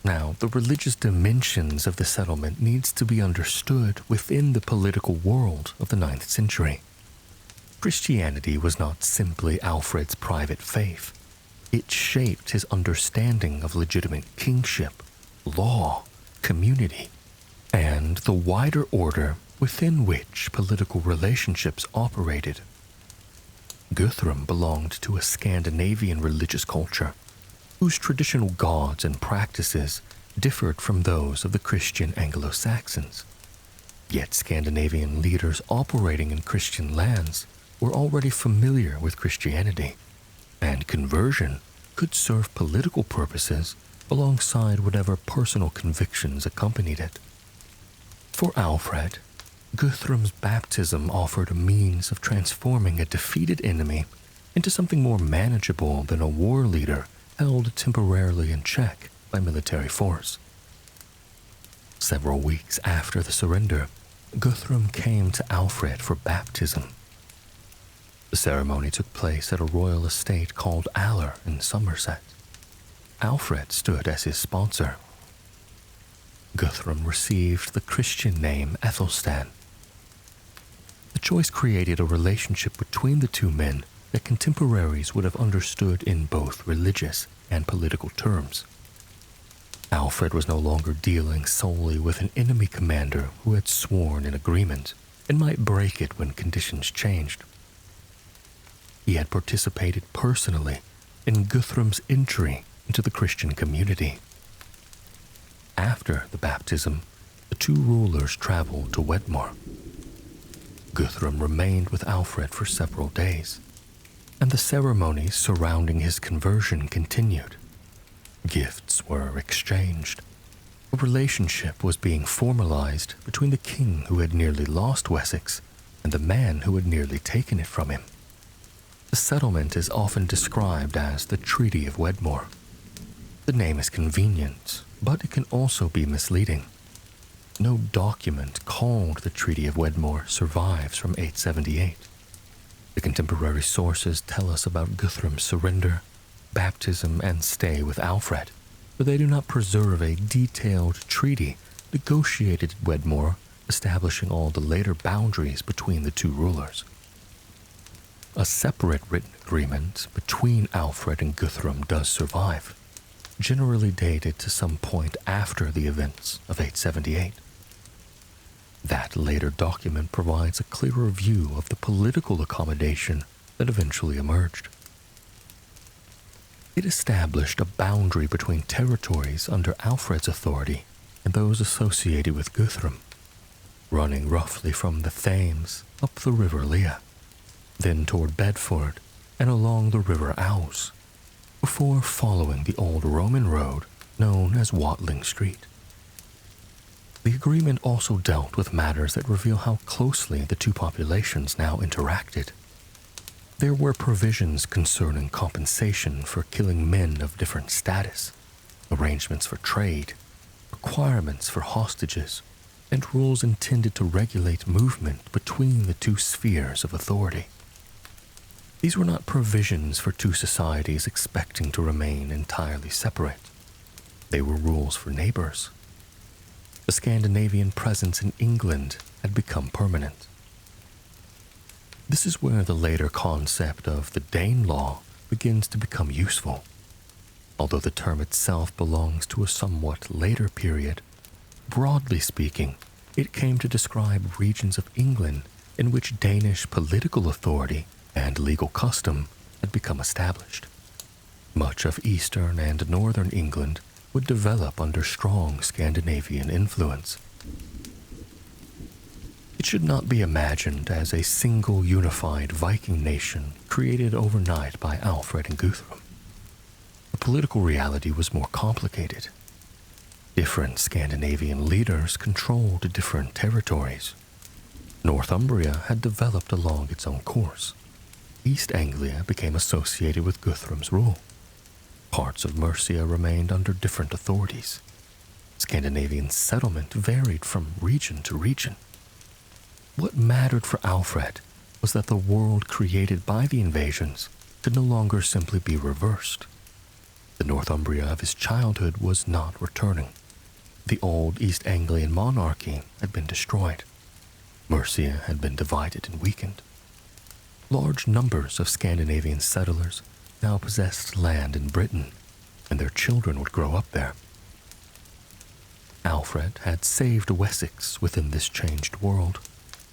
Now, the religious dimensions of the settlement needs to be understood within the political world of the 9th century. Christianity was not simply Alfred's private faith. It shaped his understanding of legitimate kingship, law, community, and the wider order within which political relationships operated. Guthrum belonged to a Scandinavian religious culture, whose traditional gods and practices differed from those of the Christian Anglo-Saxons. Yet Scandinavian leaders operating in Christian lands were already familiar with Christianity, and conversion could serve political purposes alongside whatever personal convictions accompanied it. For Alfred, Guthrum's baptism offered a means of transforming a defeated enemy into something more manageable than a war leader held temporarily in check by military force. Several weeks after the surrender, Guthrum came to Alfred for baptism. The ceremony took place at a royal estate called Aller in Somerset. Alfred stood as his sponsor. Guthrum received the Christian name Ethelstan. The choice created a relationship between the two men that contemporaries would have understood in both religious and political terms. Alfred was no longer dealing solely with an enemy commander who had sworn an agreement and might break it when conditions changed. He had participated personally in Guthrum's entry into the Christian community. After the baptism, the two rulers traveled to Wedmore. Guthrum remained with Alfred for several days, and the ceremonies surrounding his conversion continued. Gifts were exchanged. A relationship was being formalized between the king who had nearly lost Wessex and the man who had nearly taken it from him. The settlement is often described as the Treaty of Wedmore. The name is convenient, but it can also be misleading. No document called the Treaty of Wedmore survives from 878. The contemporary sources tell us about Guthrum's surrender, baptism, and stay with Alfred, but they do not preserve a detailed treaty negotiated at Wedmore, establishing all the later boundaries between the two rulers. A separate written agreement between Alfred and Guthrum does survive, generally dated to some point after the events of 878. That later document provides a clearer view of the political accommodation that eventually emerged. It established a boundary between territories under Alfred's authority and those associated with Guthrum, running roughly from the Thames up the River Lea, then toward Bedford and along the River Ouse, before following the old Roman road known as Watling Street. The agreement also dealt with matters that reveal how closely the two populations now interacted. There were provisions concerning compensation for killing men of different status, arrangements for trade, requirements for hostages, and rules intended to regulate movement between the two spheres of authority. These were not provisions for two societies expecting to remain entirely separate. They were rules for neighbors. The Scandinavian presence in England had become permanent. This is where the later concept of the Danelaw begins to become useful. Although the term itself belongs to a somewhat later period, broadly speaking, It came to describe regions of England in which Danish political authority and legal custom had become established. Much of eastern and northern England would develop under strong Scandinavian influence. It should not be imagined as a single unified Viking nation created overnight by Alfred and Guthrum. The political reality was more complicated. Different Scandinavian leaders controlled different territories. Northumbria had developed along its own course. East Anglia became associated with Guthrum's rule. Parts of Mercia remained under different authorities. Scandinavian settlement varied from region to region. What mattered for Alfred was that the world created by the invasions could no longer simply be reversed. The Northumbria of his childhood was not returning. The old East Anglian monarchy had been destroyed. Mercia had been divided and weakened. Large numbers of Scandinavian settlers now possessed land in Britain, and their children would grow up there. Alfred had saved Wessex within this changed world,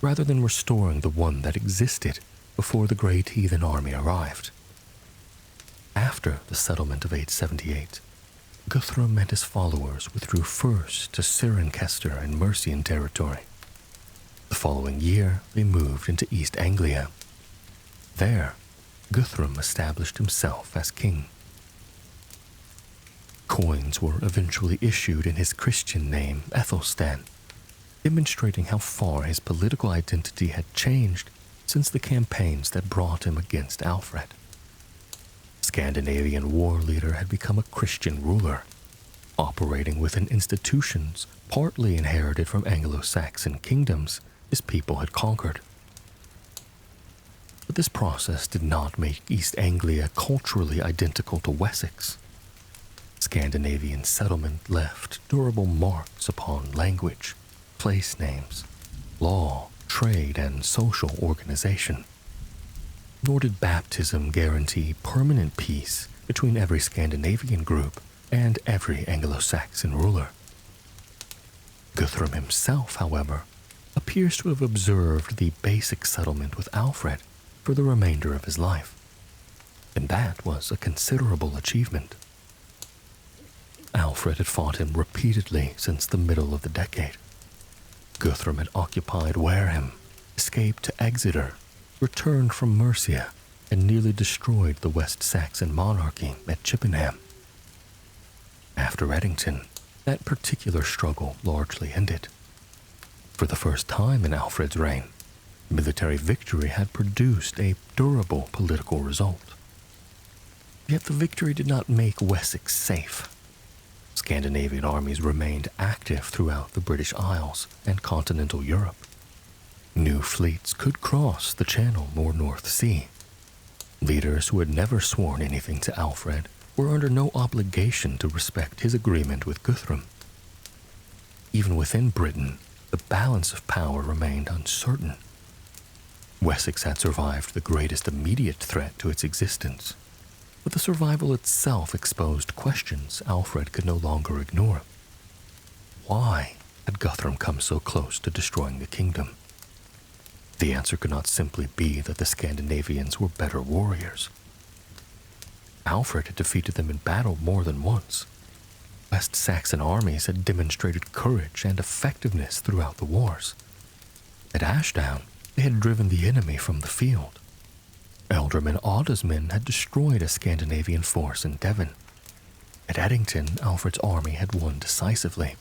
rather than restoring the one that existed before the Great Heathen Army arrived. After the settlement of 878, Guthrum and his followers withdrew first to Cirencester and Mercian territory. The following year, they moved into East Anglia. There, Guthrum established himself as king. Coins were eventually issued in his Christian name, Ethelstan, demonstrating how far his political identity had changed since the campaigns that brought him against Alfred. Scandinavian war leader had become a Christian ruler, operating within institutions partly inherited from Anglo-Saxon kingdoms his people had conquered. But this process did not make East Anglia culturally identical to Wessex. Scandinavian settlement left durable marks upon language, place names, law, trade, and social organization. Nor did baptism guarantee permanent peace between every Scandinavian group and every Anglo-Saxon ruler. Guthrum himself, however, appears to have observed the basic settlement with Alfred for the remainder of his life, and that was a considerable achievement. Alfred had fought him repeatedly since the middle of the decade. Guthrum had occupied Wareham, escaped to Exeter, returned from Mercia, and nearly destroyed the West Saxon monarchy at Chippenham. After Edington, that particular struggle largely ended. For the first time in Alfred's reign, military victory had produced a durable political result. Yet the victory did not make Wessex safe. Scandinavian armies remained active throughout the British Isles and continental Europe. New fleets could cross the Channel or North Sea. Leaders who had never sworn anything to Alfred were under no obligation to respect his agreement with Guthrum. Even within Britain, the balance of power remained uncertain. Wessex had survived the greatest immediate threat to its existence, but the survival itself exposed questions Alfred could no longer ignore. Why had Guthrum come so close to destroying the kingdom? The answer could not simply be that the Scandinavians were better warriors. Alfred had defeated them in battle more than once. West Saxon armies had demonstrated courage and effectiveness throughout the wars. At Ashdown, they had driven the enemy from the field. Ealdorman Odda's men had destroyed a Scandinavian force in Devon. At Edington, Alfred's army had won decisively.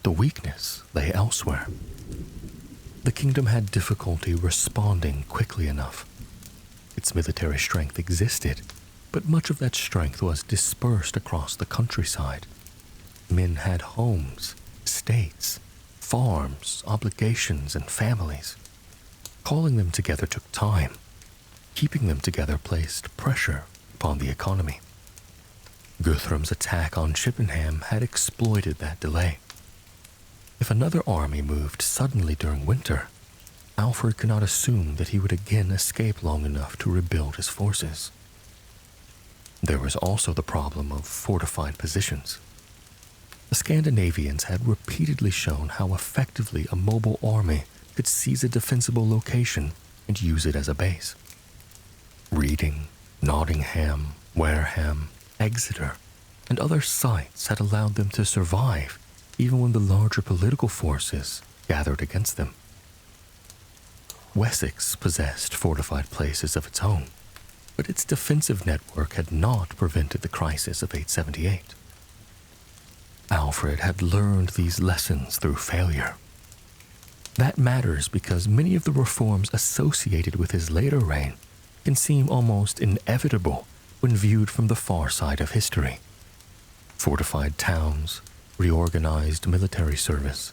The weakness lay elsewhere. The kingdom had difficulty responding quickly enough. Its military strength existed, but much of that strength was dispersed across the countryside. Men had homes, estates, farms, obligations, and families. Calling them together took time. Keeping them together placed pressure upon the economy. Guthrum's attack on Chippenham had exploited that delay. If another army moved suddenly during winter, Alfred could not assume that he would again escape long enough to rebuild his forces. There was also the problem of fortified positions. The Scandinavians had repeatedly shown how effectively a mobile army could seize a defensible location and use it as a base. Reading, Nottingham, Wareham, Exeter, and other sites had allowed them to survive even when the larger political forces gathered against them. Wessex possessed fortified places of its own, but its defensive network had not prevented the crisis of 878. Alfred had learned these lessons through failure. That matters because many of the reforms associated with his later reign can seem almost inevitable when viewed from the far side of history. Fortified towns, reorganized military service,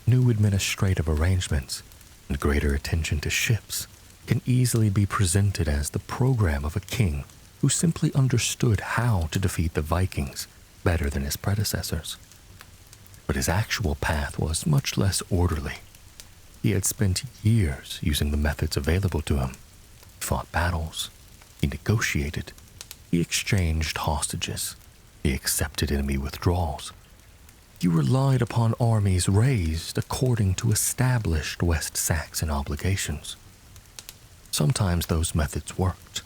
new administrative arrangements, and greater attention to ships can easily be presented as the program of a king who simply understood how to defeat the Vikings better than his predecessors. But his actual path was much less orderly. He had spent years using the methods available to him. He fought battles, he negotiated, he exchanged hostages, he accepted enemy withdrawals. He relied upon armies raised according to established West Saxon obligations. Sometimes those methods worked.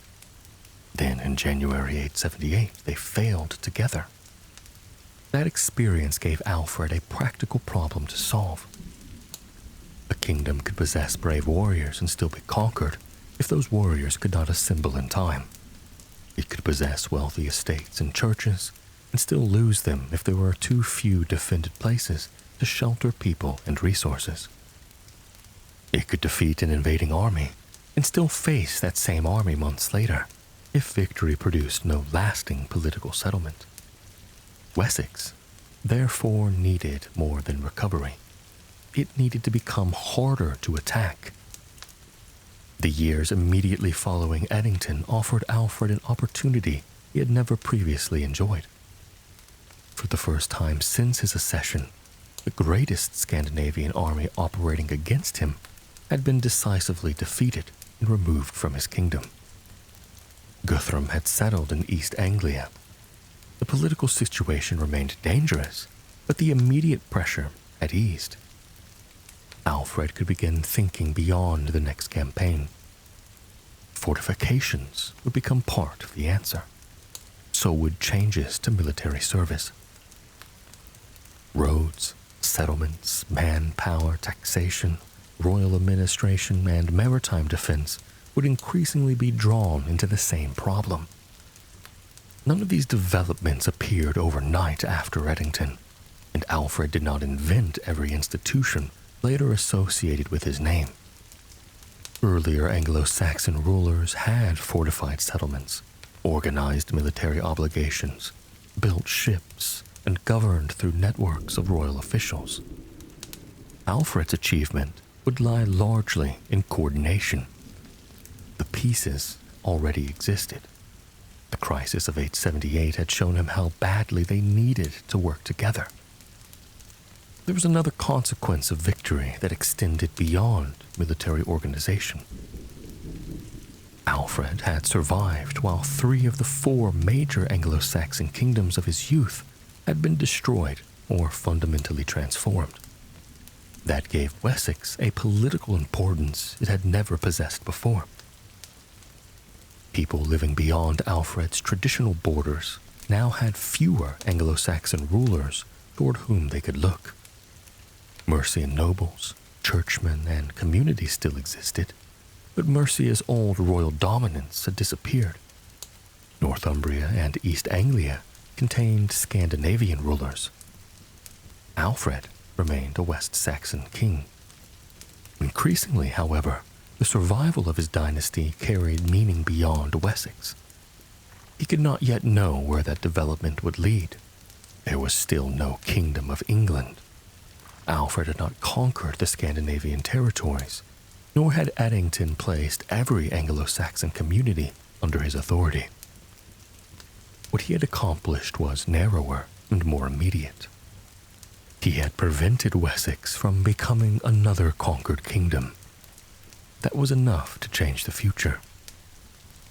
Then in January 878, they failed together. That experience gave Alfred a practical problem to solve. A kingdom could possess brave warriors and still be conquered if those warriors could not assemble in time. It could possess wealthy estates and churches and still lose them if there were too few defended places to shelter people and resources. It could defeat an invading army and still face that same army months later if victory produced no lasting political settlement. Wessex, therefore, needed more than recovery. It needed to become harder to attack. The years immediately following Edington offered Alfred an opportunity he had never previously enjoyed. For the first time since his accession, the greatest Scandinavian army operating against him had been decisively defeated and removed from his kingdom. Guthrum had settled in East Anglia. The political situation remained dangerous, but the immediate pressure had eased. Alfred could begin thinking beyond the next campaign. Fortifications would become part of the answer. So would changes to military service. Roads, settlements, manpower, taxation, royal administration, and maritime defense would increasingly be drawn into the same problem. None of these developments appeared overnight after Edington, and Alfred did not invent every institution later associated with his name. Earlier Anglo-Saxon rulers had fortified settlements, organized military obligations, built ships, and governed through networks of royal officials. Alfred's achievement would lie largely in coordination. The pieces already existed. The crisis of 878 had shown him how badly they needed to work together. There was another consequence of victory that extended beyond military organization. Alfred had survived while 3 of the 4 major Anglo-Saxon kingdoms of his youth had been destroyed or fundamentally transformed. That gave Wessex a political importance it had never possessed before. People living beyond Alfred's traditional borders now had fewer Anglo-Saxon rulers toward whom they could look. Mercian nobles, churchmen, and communities still existed, but Mercia's old royal dominance had disappeared. Northumbria and East Anglia contained Scandinavian rulers. Alfred remained a West Saxon king. Increasingly, however, the survival of his dynasty carried meaning beyond Wessex. He could not yet know where that development would lead. There was still no Kingdom of England. Alfred had not conquered the Scandinavian territories, nor had Edington placed every Anglo-Saxon community under his authority. What he had accomplished was narrower and more immediate. He had prevented Wessex from becoming another conquered kingdom. That was enough to change the future.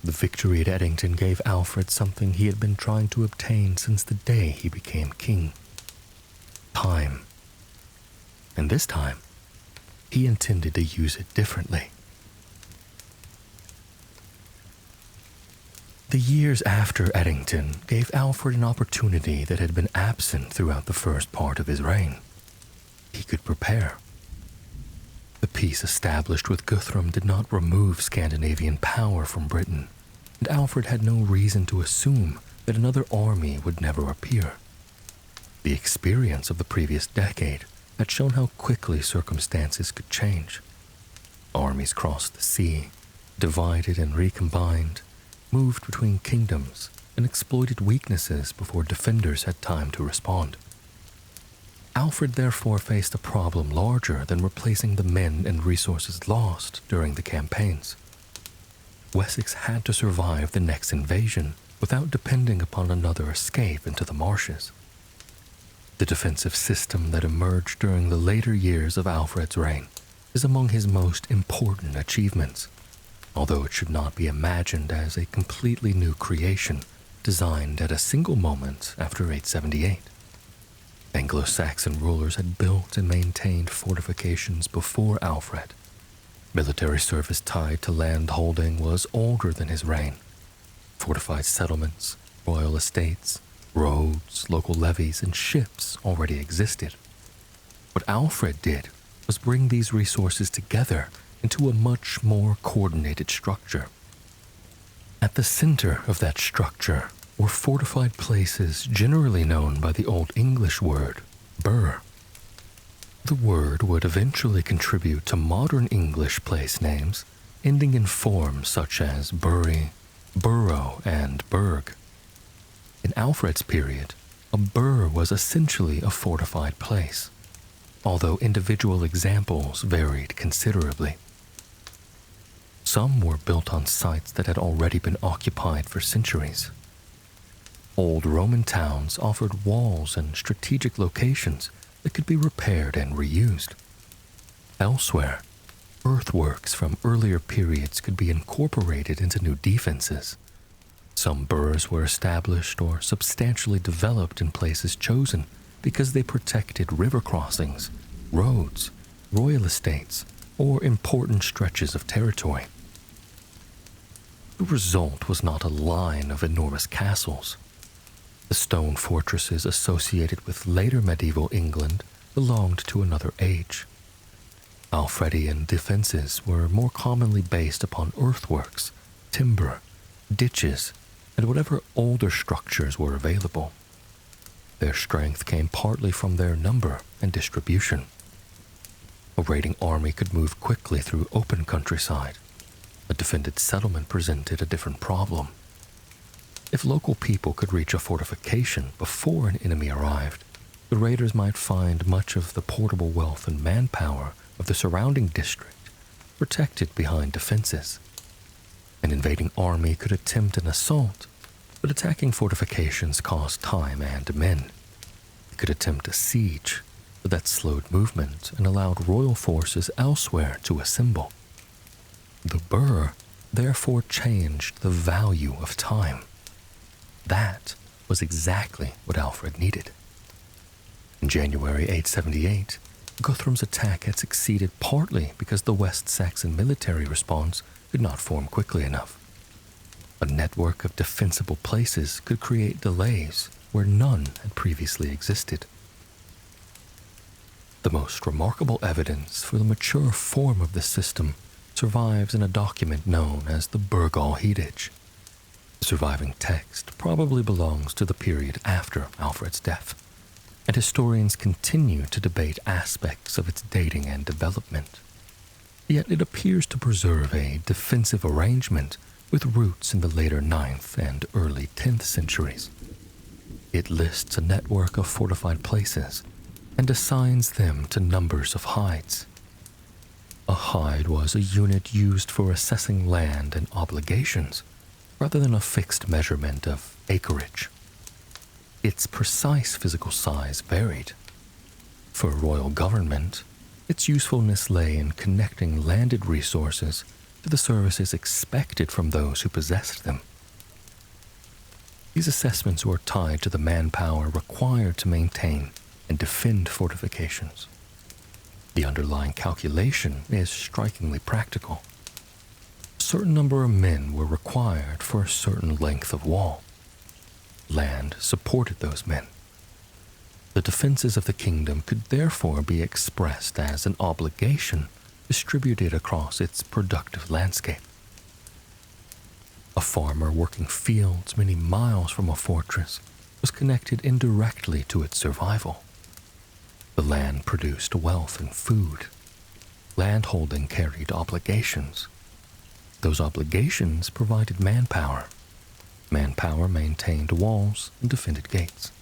The victory at Edington gave Alfred something he had been trying to obtain since the day he became king. time. And this time, he intended to use it differently. The years after Edington gave Alfred an opportunity that had been absent throughout the first part of his reign. He could prepare. The peace established with Guthrum did not remove Scandinavian power from Britain, and Alfred had no reason to assume that another army would never appear. The experience of the previous decade had shown how quickly circumstances could change. Armies crossed the sea, divided and recombined, moved between kingdoms, and exploited weaknesses before defenders had time to respond. Alfred therefore faced a problem larger than replacing the men and resources lost during the campaigns. Wessex had to survive the next invasion without depending upon another escape into the marshes. The defensive system that emerged during the later years of Alfred's reign is among his most important achievements, although it should not be imagined as a completely new creation designed at a single moment after 878. Anglo-Saxon rulers had built and maintained fortifications before Alfred. Military service tied to land holding was older than his reign. Fortified settlements, royal estates, roads, local levies, and ships already existed. What Alfred did was bring these resources together into a much more coordinated structure. At the center of that structure were fortified places generally known by the Old English word, burh. The word would eventually contribute to modern English place names, ending in forms such as bury, borough, and burg. In Alfred's period, a burh was essentially a fortified place, although individual examples varied considerably. Some were built on sites that had already been occupied for centuries. Old Roman towns offered walls and strategic locations that could be repaired and reused. Elsewhere, earthworks from earlier periods could be incorporated into new defenses. Some burhs were established or substantially developed in places chosen because they protected river crossings, roads, royal estates, or important stretches of territory. The result was not a line of enormous castles. The stone fortresses associated with later medieval England belonged to another age. Alfredian defenses were more commonly based upon earthworks, timber, ditches, and whatever older structures were available. Their strength came partly from their number and distribution. A raiding army could move quickly through open countryside. A defended settlement presented a different problem. If local people could reach a fortification before an enemy arrived, the raiders might find much of the portable wealth and manpower of the surrounding district protected behind defenses. An invading army could attempt an assault, but attacking fortifications cost time and men. It could attempt a siege, but that slowed movement and allowed royal forces elsewhere to assemble. The burh therefore changed the value of time. That was exactly what Alfred needed. In January 878, Guthrum's attack had succeeded partly because the West Saxon military response could not form quickly enough. A network of defensible places could create delays where none had previously existed. The most remarkable evidence for the mature form of this system survives in a document known as the Burgal Heatage. The surviving text probably belongs to the period after Alfred's death, and historians continue to debate aspects of its dating and development. Yet it appears to preserve a defensive arrangement with roots in the later 9th and early 10th centuries. It lists a network of fortified places and assigns them to numbers of hides. A hide was a unit used for assessing land and obligations, rather than a fixed measurement of acreage. Its precise physical size varied. For royal government, its usefulness lay in connecting landed resources to the services expected from those who possessed them. These assessments were tied to the manpower required to maintain and defend fortifications. The underlying calculation is strikingly practical. A certain number of men were required for a certain length of wall. Land supported those men. The defenses of the kingdom could therefore be expressed as an obligation distributed across its productive landscape. A farmer working fields many miles from a fortress was connected indirectly to its survival. The land produced wealth and food. Landholding carried obligations. Those obligations provided manpower. Manpower maintained walls and defended gates.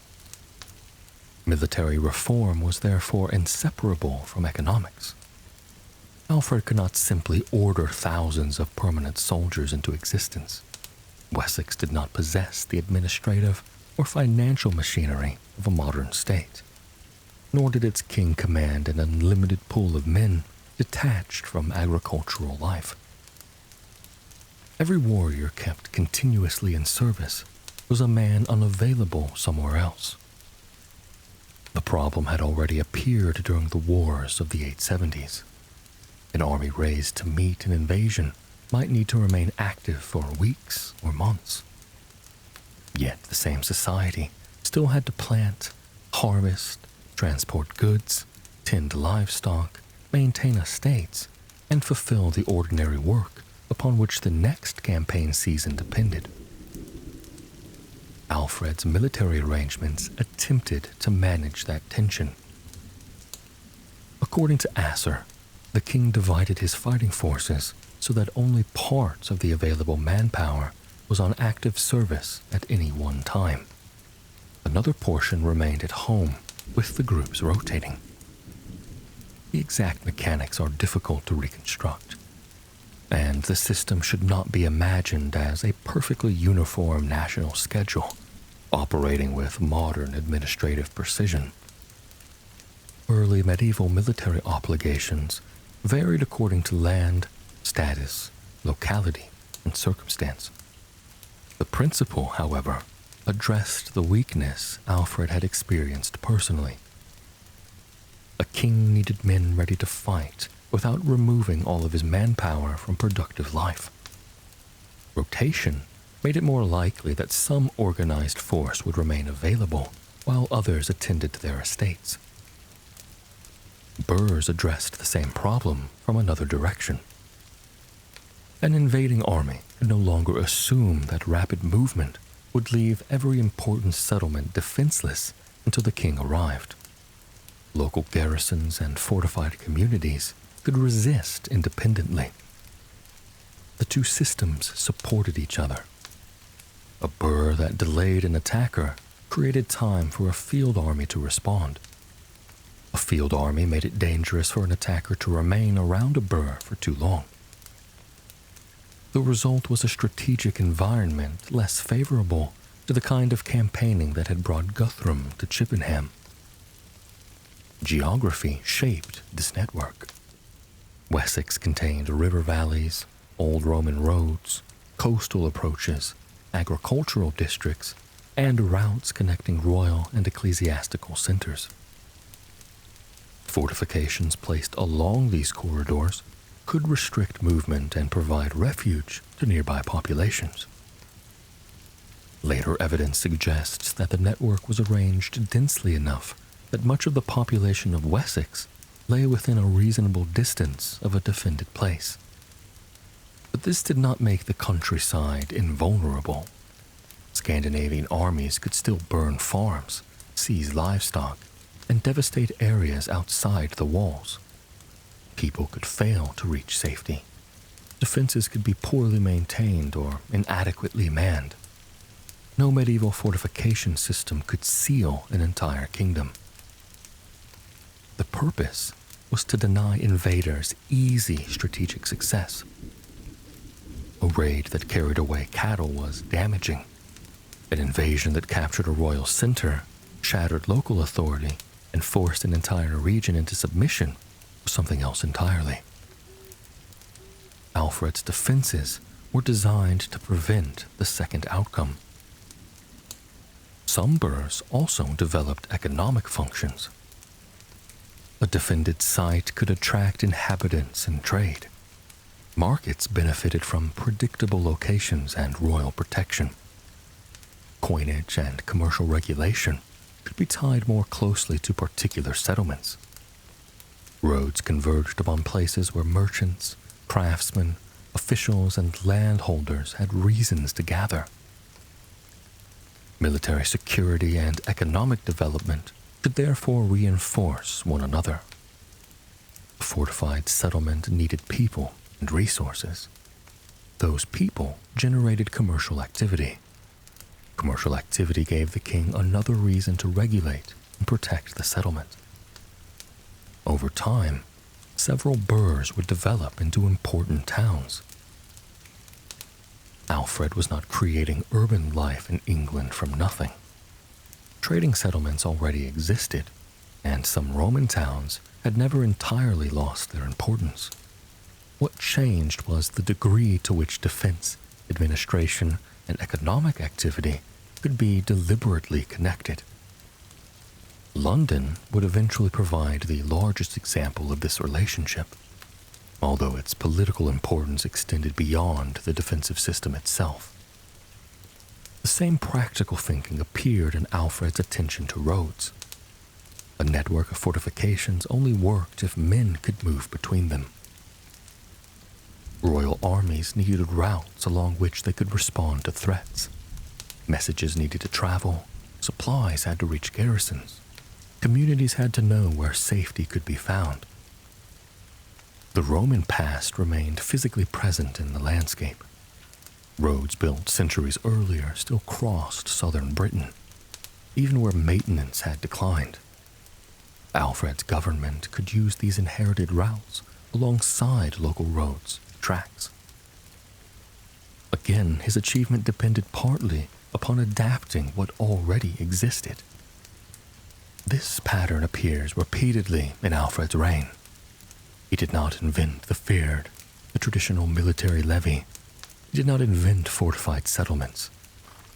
Military reform was therefore inseparable from economics. Alfred could not simply order thousands of permanent soldiers into existence. Wessex did not possess the administrative or financial machinery of a modern state, nor did its king command an unlimited pool of men detached from agricultural life. Every warrior kept continuously in service was a man unavailable somewhere else. The problem had already appeared during the wars of the 870s. An army raised to meet an invasion might need to remain active for weeks or months. Yet the same society still had to plant, harvest, transport goods, tend livestock, maintain estates, and fulfill the ordinary work upon which the next campaign season depended. Alfred's military arrangements attempted to manage that tension. According to Asser, the king divided his fighting forces so that only parts of the available manpower was on active service at any one time. Another portion remained at home, with the groups rotating. The exact mechanics are difficult to reconstruct, and the system should not be imagined as a perfectly uniform national schedule, operating with modern administrative precision. Early medieval military obligations varied according to land, status, locality, and circumstance. The principle, however, addressed the weakness Alfred had experienced personally. A king needed men ready to fight without removing all of his manpower from productive life. Rotation made it more likely that some organized force would remain available while others attended to their estates. Burrs addressed the same problem from another direction. An invading army could no longer assume that rapid movement would leave every important settlement defenseless until the king arrived. Local garrisons and fortified communities could resist independently. The two systems supported each other. A burr that delayed an attacker created time for a field army to respond. A field army made it dangerous for an attacker to remain around a burr for too long. The result was a strategic environment less favorable to the kind of campaigning that had brought Guthrum to Chippenham. Geography shaped this network. Wessex contained river valleys, old Roman roads, coastal approaches, agricultural districts, and routes connecting royal and ecclesiastical centers. Fortifications placed along these corridors could restrict movement and provide refuge to nearby populations. Later evidence suggests that the network was arranged densely enough that much of the population of Wessex lay within a reasonable distance of a defended place. But this did not make the countryside invulnerable. Scandinavian armies could still burn farms, seize livestock, and devastate areas outside the walls. People could fail to reach safety. Defenses could be poorly maintained or inadequately manned. No medieval fortification system could seal an entire kingdom. The purpose was to deny invaders easy strategic success. A raid that carried away cattle was damaging. An invasion that captured a royal center, shattered local authority, and forced an entire region into submission was something else entirely. Alfred's defenses were designed to prevent the second outcome. Some burghs also developed economic functions. A defended site could attract inhabitants and trade. Markets benefited from predictable locations and royal protection. Coinage and commercial regulation could be tied more closely to particular settlements. Roads converged upon places where merchants, craftsmen, officials, and landholders had reasons to gather. Military security and economic development could therefore reinforce one another. A fortified settlement needed people and resources. Those people generated commercial activity. Commercial activity gave the king another reason to regulate and protect the settlement. Over time, several burghs would develop into important towns. Alfred was not creating urban life in England from nothing. Trading settlements already existed, and some Roman towns had never entirely lost their importance. What changed was the degree to which defense, administration, and economic activity could be deliberately connected. London would eventually provide the largest example of this relationship, although its political importance extended beyond the defensive system itself. The same practical thinking appeared in Alfred's attention to roads. A network of fortifications only worked if men could move between them. Royal armies needed routes along which they could respond to threats. Messages needed to travel, supplies had to reach garrisons. Communities had to know where safety could be found. The Roman past remained physically present in the landscape. Roads built centuries earlier still crossed southern Britain, even where maintenance had declined. Alfred's government could use these inherited routes alongside local roads, tracks. Again, his achievement depended partly upon adapting what already existed. This pattern appears repeatedly in Alfred's reign. He did not invent the feared, the traditional military levy. He did not invent fortified settlements.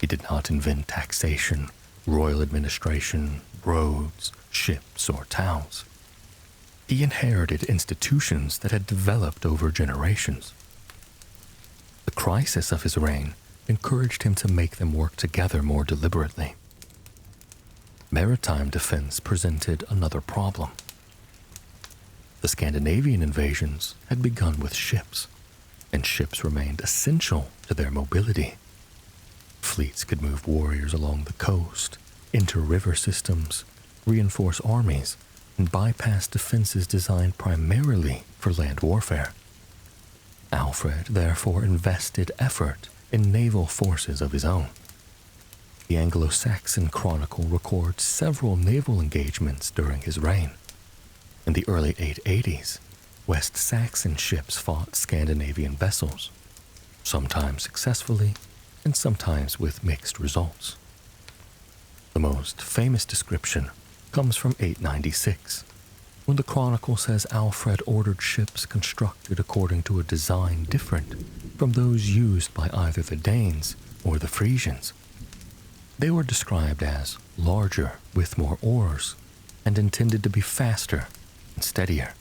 He did not invent taxation, royal administration, roads, ships, or towns. He inherited institutions that had developed over generations. The crisis of his reign encouraged him to make them work together more deliberately. Maritime defense presented another problem. The Scandinavian invasions had begun with ships, and ships remained essential to their mobility. Fleets could move warriors along the coast, enter river systems, reinforce armies, and bypass defenses designed primarily for land warfare. Alfred therefore invested effort in naval forces of his own. The Anglo-Saxon Chronicle records several naval engagements during his reign. In the early 880s, West Saxon ships fought Scandinavian vessels, sometimes successfully and sometimes with mixed results. The most famous description comes from 896, when the Chronicle says Alfred ordered ships constructed according to a design different from those used by either the Danes or the Frisians. They were described as larger with more oars and intended to be faster and steadier.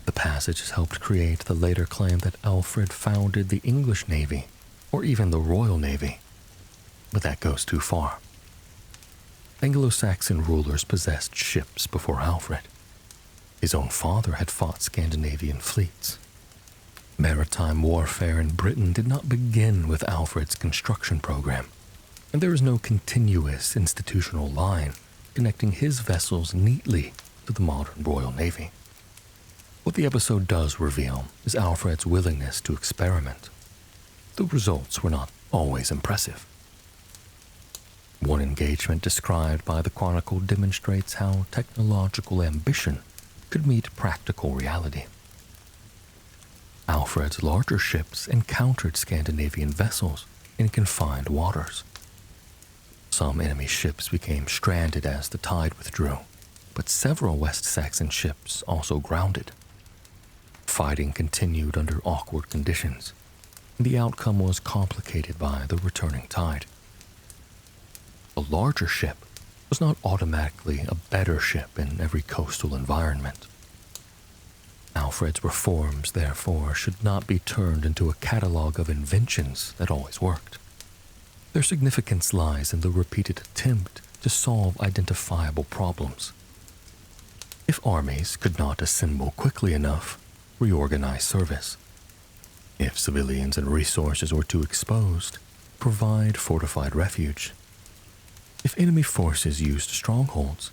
The passages helped create the later claim that Alfred founded the English Navy or even the Royal Navy, but that goes too far. Anglo-Saxon rulers possessed ships before Alfred. His own father had fought Scandinavian fleets. Maritime warfare in Britain did not begin with Alfred's construction program, and there is no continuous institutional line connecting his vessels neatly to the modern Royal Navy. What the episode does reveal is Alfred's willingness to experiment. The results were not always impressive. One engagement described by the Chronicle demonstrates how technological ambition could meet practical reality. Alfred's larger ships encountered Scandinavian vessels in confined waters. Some enemy ships became stranded as the tide withdrew, but several West Saxon ships also grounded. Fighting continued under awkward conditions, and the outcome was complicated by the returning tide. A larger ship was not automatically a better ship in every coastal environment. Alfred's reforms, therefore, should not be turned into a catalogue of inventions that always worked. Their significance lies in the repeated attempt to solve identifiable problems. If armies could not assemble quickly enough, reorganize service. If civilians and resources were too exposed, provide fortified refuge. If enemy forces used strongholds,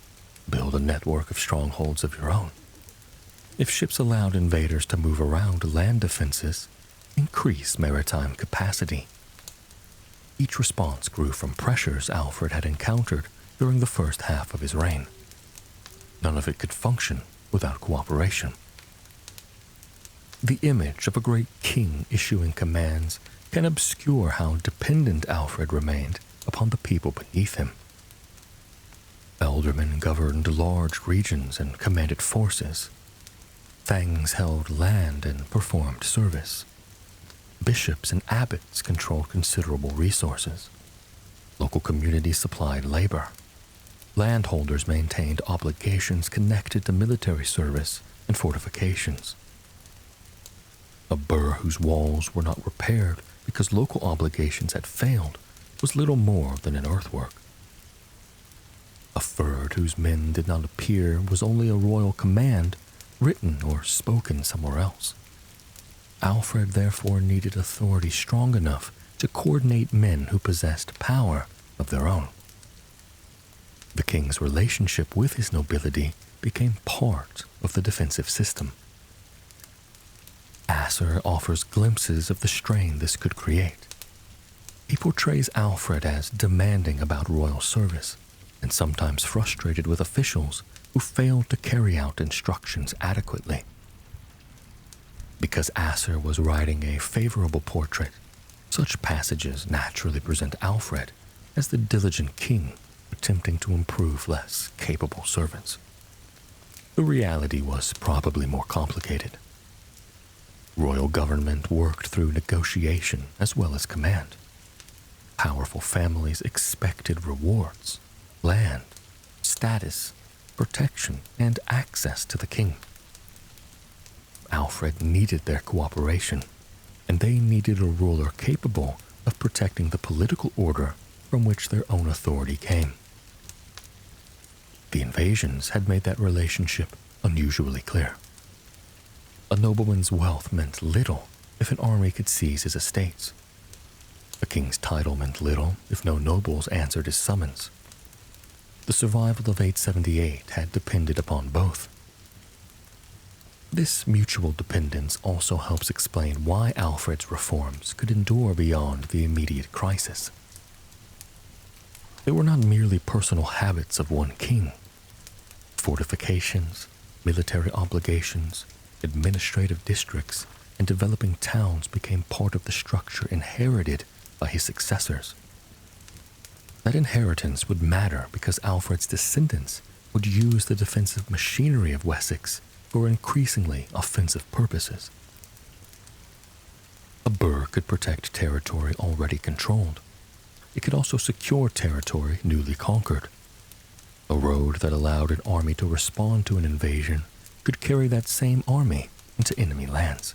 build a network of strongholds of your own. If ships allowed invaders to move around land defenses, increase maritime capacity. Each response grew from pressures Alfred had encountered during the first half of his reign. None of it could function without cooperation. The image of a great king issuing commands can obscure how dependent Alfred remained upon the people beneath him. Ealdormen governed large regions and commanded forces. Thangs held land and performed service. Bishops and abbots controlled considerable resources. Local communities supplied labor. Landholders maintained obligations connected to military service and fortifications. A burh whose walls were not repaired because local obligations had failed was little more than an earthwork. A fyrd whose men did not appear was only a royal command written or spoken somewhere else. Alfred therefore needed authority strong enough to coordinate men who possessed power of their own. The king's relationship with his nobility became part of the defensive system. Asser offers glimpses of the strain this could create. He portrays Alfred as demanding about royal service and sometimes frustrated with officials who failed to carry out instructions adequately. Because Asser was writing a favorable portrait, such passages naturally present Alfred as the diligent king attempting to improve less capable servants. The reality was probably more complicated. Royal government worked through negotiation as well as command. Powerful families expected rewards, land, status, protection, and access to the king. Alfred needed their cooperation, and they needed a ruler capable of protecting the political order from which their own authority came. The invasions had made that relationship unusually clear. A nobleman's wealth meant little if an army could seize his estates. A king's title meant little if no nobles answered his summons. The survival of 878 had depended upon both. This mutual dependence also helps explain why Alfred's reforms could endure beyond the immediate crisis. They were not merely personal habits of one king. Fortifications, military obligations, administrative districts, and developing towns became part of the structure inherited by his successors. That inheritance would matter because Alfred's descendants would use the defensive machinery of Wessex for increasingly offensive purposes. A burh could protect territory already controlled. It could also secure territory newly conquered. A road that allowed an army to respond to an invasion could carry that same army into enemy lands.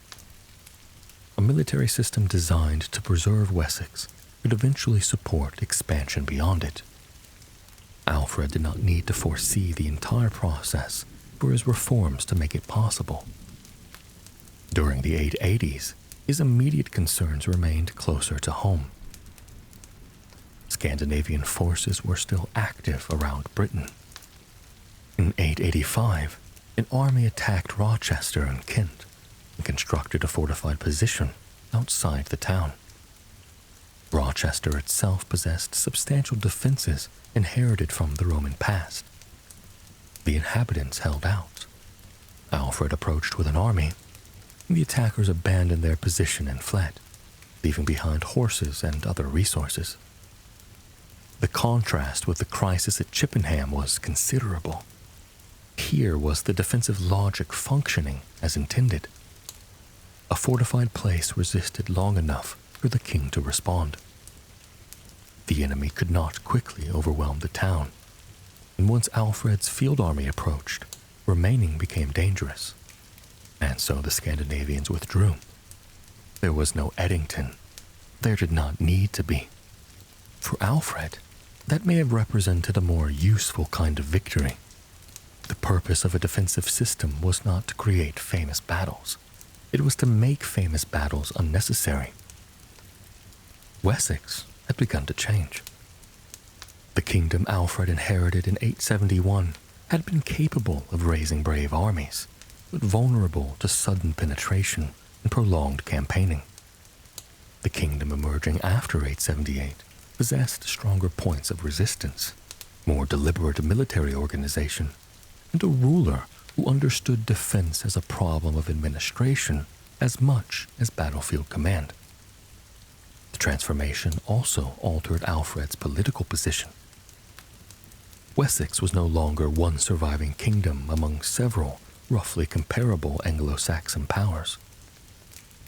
A military system designed to preserve Wessex could eventually support expansion beyond it. Alfred did not need to foresee the entire process for his reforms to make it possible. During the 880s, his immediate concerns remained closer to home. Scandinavian forces were still active around Britain. In 885, an army attacked Rochester and Kent and constructed a fortified position outside the town. Rochester itself possessed substantial defenses inherited from the Roman past. The inhabitants held out. Alfred approached with an army, and the attackers abandoned their position and fled, leaving behind horses and other resources. The contrast with the crisis at Chippenham was considerable. Here was the defensive logic functioning as intended. A fortified place resisted long enough for the king to respond. The enemy could not quickly overwhelm the town. and once Alfred's field army approached, remaining became dangerous, and so the Scandinavians withdrew. There was no Edington. There did not need to be. For Alfred, that may have represented a more useful kind of victory. The purpose of a defensive system was not to create famous battles. It was to make famous battles unnecessary. Wessex had begun to change. The kingdom Alfred inherited in 871 had been capable of raising brave armies, but vulnerable to sudden penetration and prolonged campaigning. The kingdom emerging after 878 possessed stronger points of resistance, more deliberate military organization, and a ruler who understood defense as a problem of administration as much as battlefield command. The transformation also altered Alfred's political position. Wessex was no longer one surviving kingdom among several roughly comparable Anglo-Saxon powers.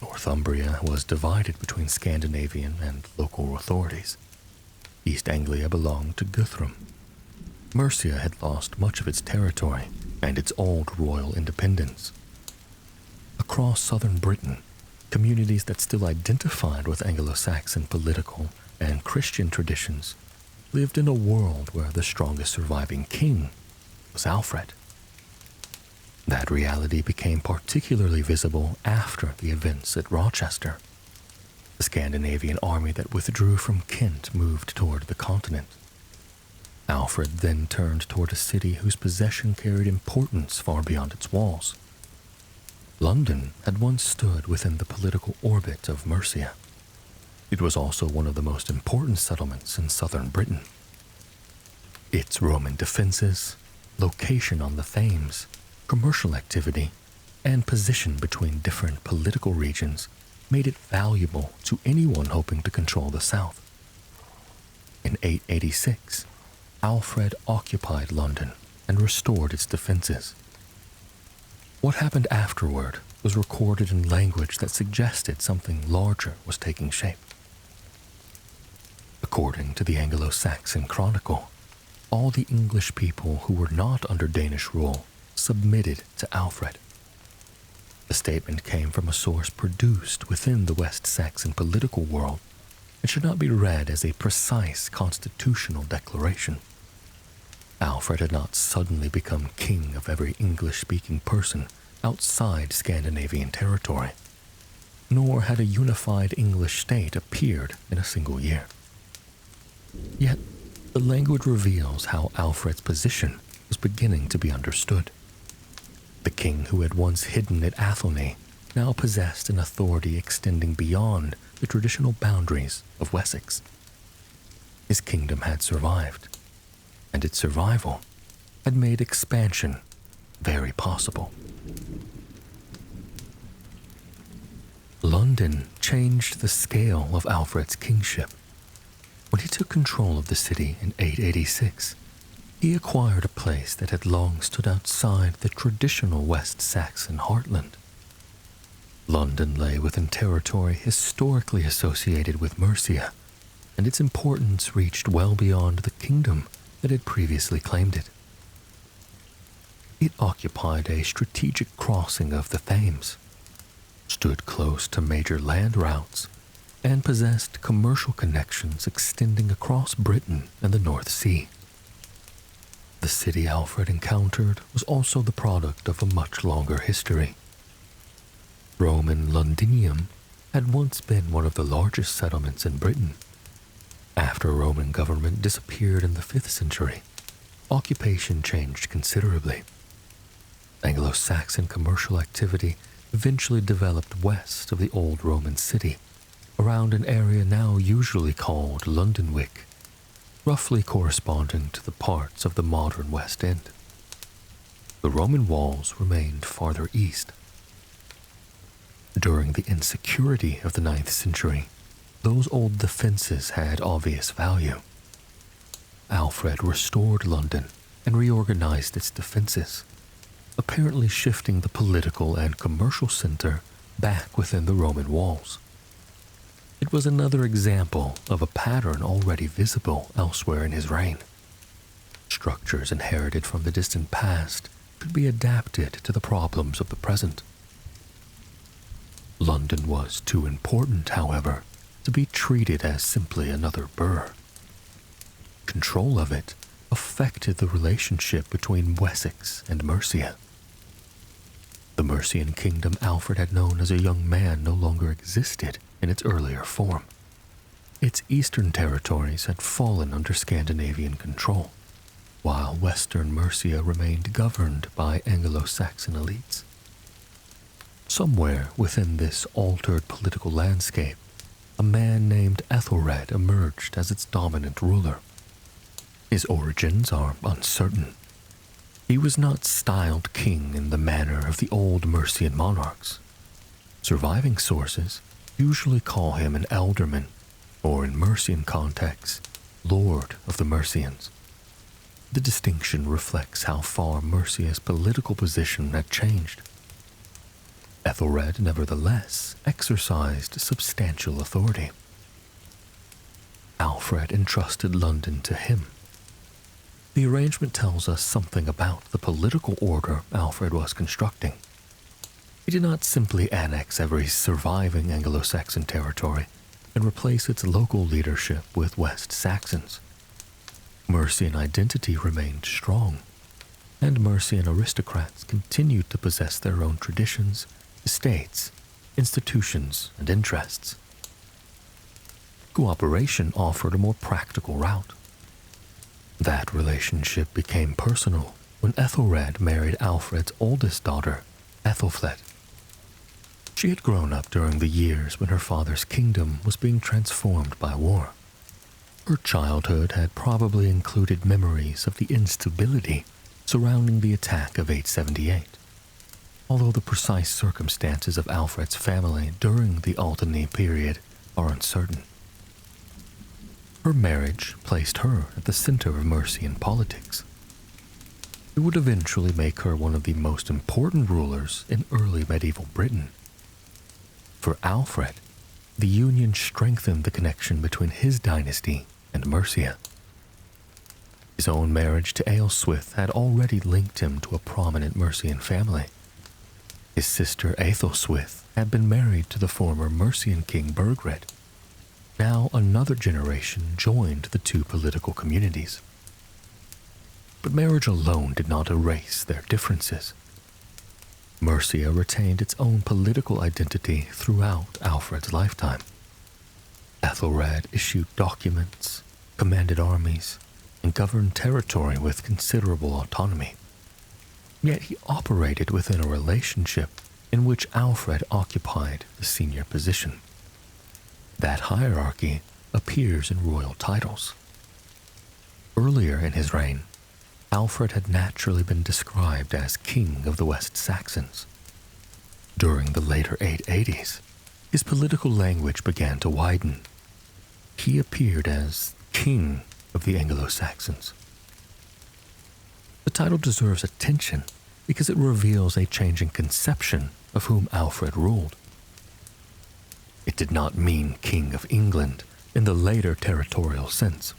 Northumbria was divided between Scandinavian and local authorities. East Anglia belonged to Guthrum. Mercia had lost much of its territory and its old royal independence. Across southern Britain, communities that still identified with Anglo-Saxon political and Christian traditions lived in a world where the strongest surviving king was Alfred. That reality became particularly visible after the events at Rochester. The Scandinavian army that withdrew from Kent moved toward the continent. Alfred then turned toward a city whose possession carried importance far beyond its walls. London had once stood within the political orbit of Mercia. It was also one of the most important settlements in southern Britain. Its Roman defenses, location on the Thames, commercial activity, and position between different political regions made it valuable to anyone hoping to control the south. In 886, Alfred occupied London and restored its defenses. What happened afterward was recorded in language that suggested something larger was taking shape. According to the Anglo-Saxon Chronicle, all the English people who were not under Danish rule submitted to Alfred. The statement came from a source produced within the West Saxon political world and should not be read as a precise constitutional declaration. Alfred had not suddenly become king of every English-speaking person outside Scandinavian territory, nor had a unified English state appeared in a single year. Yet, the language reveals how Alfred's position was beginning to be understood. The king who had once hidden at Athelney now possessed an authority extending beyond the traditional boundaries of Wessex. His kingdom had survived, and its survival had made expansion very possible. London changed the scale of Alfred's kingship. When he took control of the city in 886, he acquired a place that had long stood outside the traditional West Saxon heartland. London lay within territory historically associated with Mercia, and its importance reached well beyond the kingdom that had previously claimed it. It occupied a strategic crossing of the Thames, stood close to major land routes, and possessed commercial connections extending across Britain and the North Sea. The city Alfred encountered was also the product of a much longer history. Roman Londinium had once been one of the largest settlements in Britain. After Roman government disappeared in the 5th century, occupation changed considerably. Anglo-Saxon commercial activity eventually developed west of the old Roman city, around an area now usually called Londonwick, roughly corresponding to the parts of the modern West End. The Roman walls remained farther east. During the insecurity of the 9th century, those old defenses had obvious value. Alfred restored London and reorganized its defenses, apparently shifting the political and commercial center back within the Roman walls. It was another example of a pattern already visible elsewhere in his reign. Structures inherited from the distant past could be adapted to the problems of the present. London was too important, however, to be treated as simply another burh. Control of it affected the relationship between Wessex and Mercia. The Mercian kingdom Alfred had known as a young man no longer existed in its earlier form. Its eastern territories had fallen under Scandinavian control, while western Mercia remained governed by Anglo-Saxon elites. Somewhere within this altered political landscape, a man named Ethelred emerged as its dominant ruler. His origins are uncertain. He was not styled king in the manner of the old Mercian monarchs. Surviving sources usually call him an ealdorman, or in Mercian contexts, Lord of the Mercians. The distinction reflects how far Mercia's political position had changed. Ethelred, nevertheless, exercised substantial authority. Alfred entrusted London to him. The arrangement tells us something about the political order Alfred was constructing. He did not simply annex every surviving Anglo-Saxon territory and replace its local leadership with West Saxons. Mercian identity remained strong, and Mercian aristocrats continued to possess their own traditions, estates, institutions, and interests. Cooperation offered a more practical route. That relationship became personal when Ethelred married Alfred's oldest daughter, Ethelfled. She had grown up during the years when her father's kingdom was being transformed by war. Her childhood had probably included memories of the instability surrounding the attack of 878, although the precise circumstances of Alfred's family during the Alderney period are uncertain. Her marriage placed her at the center of Mercian politics. It would eventually make her one of the most important rulers in early medieval Britain. For Alfred, the union strengthened the connection between his dynasty and Mercia. His own marriage to Ealhswith had already linked him to a prominent Mercian family. His sister Aethelswith had been married to the former Mercian king Burgred. Now another generation joined the two political communities. But marriage alone did not erase their differences. Mercia retained its own political identity throughout Alfred's lifetime. Ethelred issued documents, commanded armies, and governed territory with considerable autonomy. Yet he operated within a relationship in which Alfred occupied the senior position. That hierarchy appears in royal titles. Earlier in his reign, Alfred had naturally been described as King of the West Saxons. During the later 880s, his political language began to widen. He appeared as King of the Anglo-Saxons. The title deserves attention because it reveals a changing conception of whom Alfred ruled. It did not mean King of England in the later territorial sense.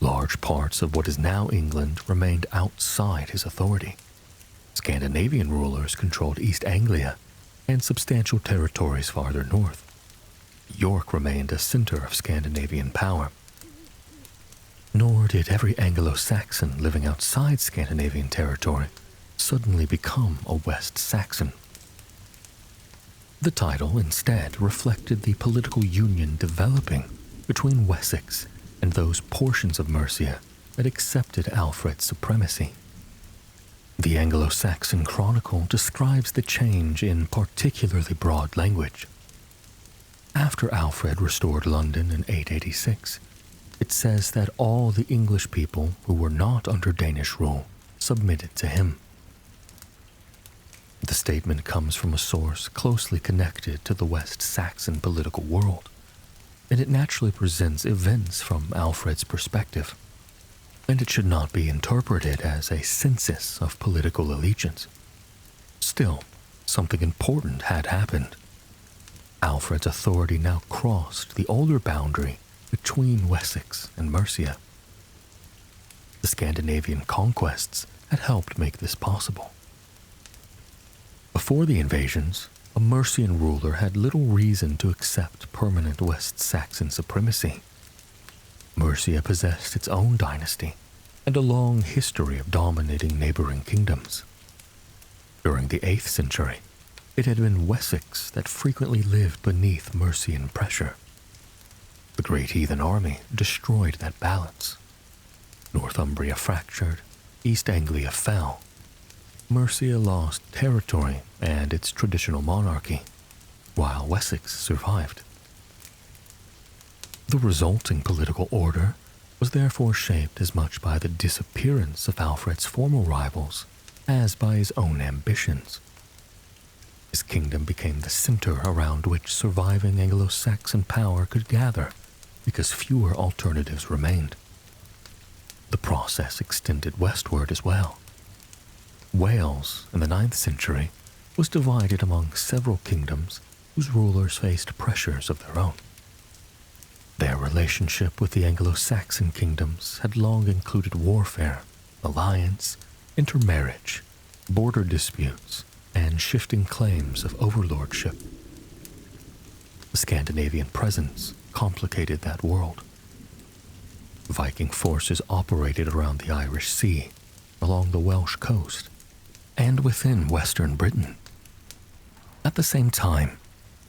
Large parts of what is now England remained outside his authority. Scandinavian rulers controlled East Anglia and substantial territories farther north. York remained a center of Scandinavian power. Nor did every Anglo-Saxon living outside Scandinavian territory suddenly become a West Saxon. The title instead reflected the political union developing between Wessex and those portions of Mercia that accepted Alfred's supremacy. The Anglo-Saxon Chronicle describes the change in particularly broad language. After Alfred restored London in 886, it says that all the English people who were not under Danish rule submitted to him. The statement comes from a source closely connected to the West Saxon political world, and it naturally presents events from Alfred's perspective, and it should not be interpreted as a census of political allegiance. Still, something important had happened. Alfred's authority now crossed the older boundary between Wessex and Mercia. The Scandinavian conquests had helped make this possible. Before the invasions, a Mercian ruler had little reason to accept permanent West Saxon supremacy. Mercia possessed its own dynasty and a long history of dominating neighboring kingdoms. During the 8th century, it had been Wessex that frequently lived beneath Mercian pressure. The Great Heathen Army destroyed that balance. Northumbria fractured, East Anglia fell. Mercia lost territory and its traditional monarchy, while Wessex survived. The resulting political order was therefore shaped as much by the disappearance of Alfred's former rivals as by his own ambitions. His kingdom became the center around which surviving Anglo-Saxon power could gather because fewer alternatives remained. The process extended westward as well. Wales, in the 9th century, was divided among several kingdoms whose rulers faced pressures of their own. Their relationship with the Anglo-Saxon kingdoms had long included warfare, alliance, intermarriage, border disputes, and shifting claims of overlordship. The Scandinavian presence complicated that world. Viking forces operated around the Irish Sea, along the Welsh coast, and within western Britain. At the same time,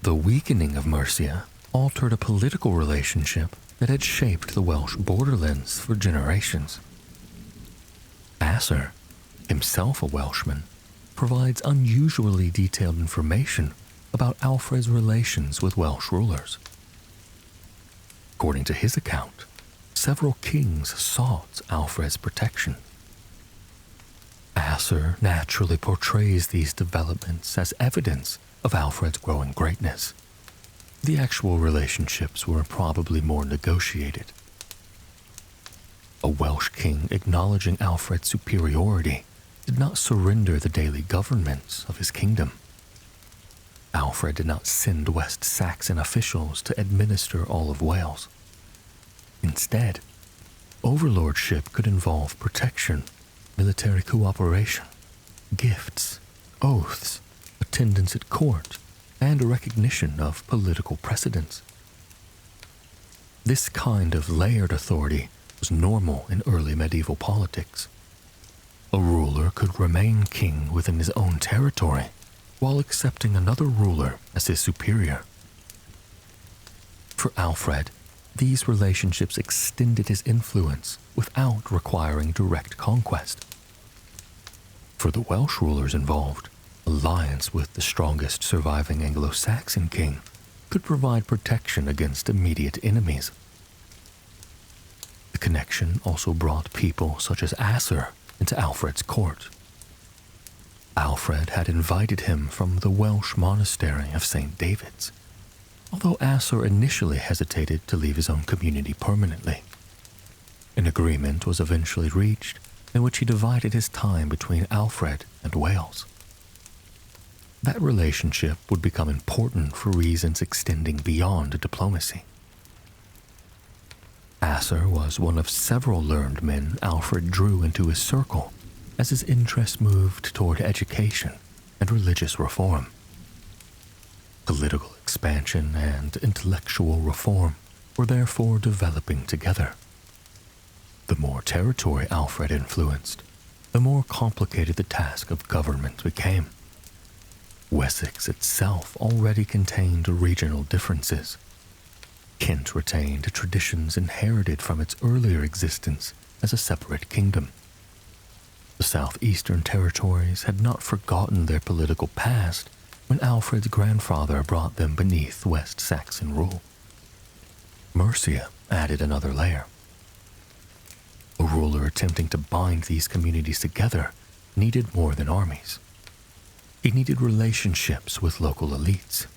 the weakening of Mercia altered a political relationship that had shaped the Welsh borderlands for generations. Asser, himself a Welshman, provides unusually detailed information about Alfred's relations with Welsh rulers. According to his account, several kings sought Alfred's protection. Asser naturally portrays these developments as evidence of Alfred's growing greatness. The actual relationships were probably more negotiated. A Welsh king acknowledging Alfred's superiority did not surrender the daily governments of his kingdom. Alfred did not send West Saxon officials to administer all of Wales. Instead, overlordship could involve protection, military cooperation, gifts, oaths, attendance at court, and a recognition of political precedents. This kind of layered authority was normal in early medieval politics. A ruler could remain king within his own territory while accepting another ruler as his superior. For Alfred, these relationships extended his influence without requiring direct conquest. For the Welsh rulers involved, alliance with the strongest surviving Anglo-Saxon king could provide protection against immediate enemies. The connection also brought people such as Asser into Alfred's court. Alfred had invited him from the Welsh monastery of St. David's, although Asser initially hesitated to leave his own community permanently. An agreement was eventually reached in which he divided his time between Alfred and Wales. That relationship would become important for reasons extending beyond diplomacy. Asser was one of several learned men Alfred drew into his circle as his interest moved toward education and religious reform. Political expansion and intellectual reform were therefore developing together. The more territory Alfred influenced, the more complicated the task of government became. Wessex itself already contained regional differences. Kent retained traditions inherited from its earlier existence as a separate kingdom. The southeastern territories had not forgotten their political past when Alfred's grandfather brought them beneath West Saxon rule. Mercia added another layer. A ruler attempting to bind these communities together needed more than armies. He needed relationships with local elites.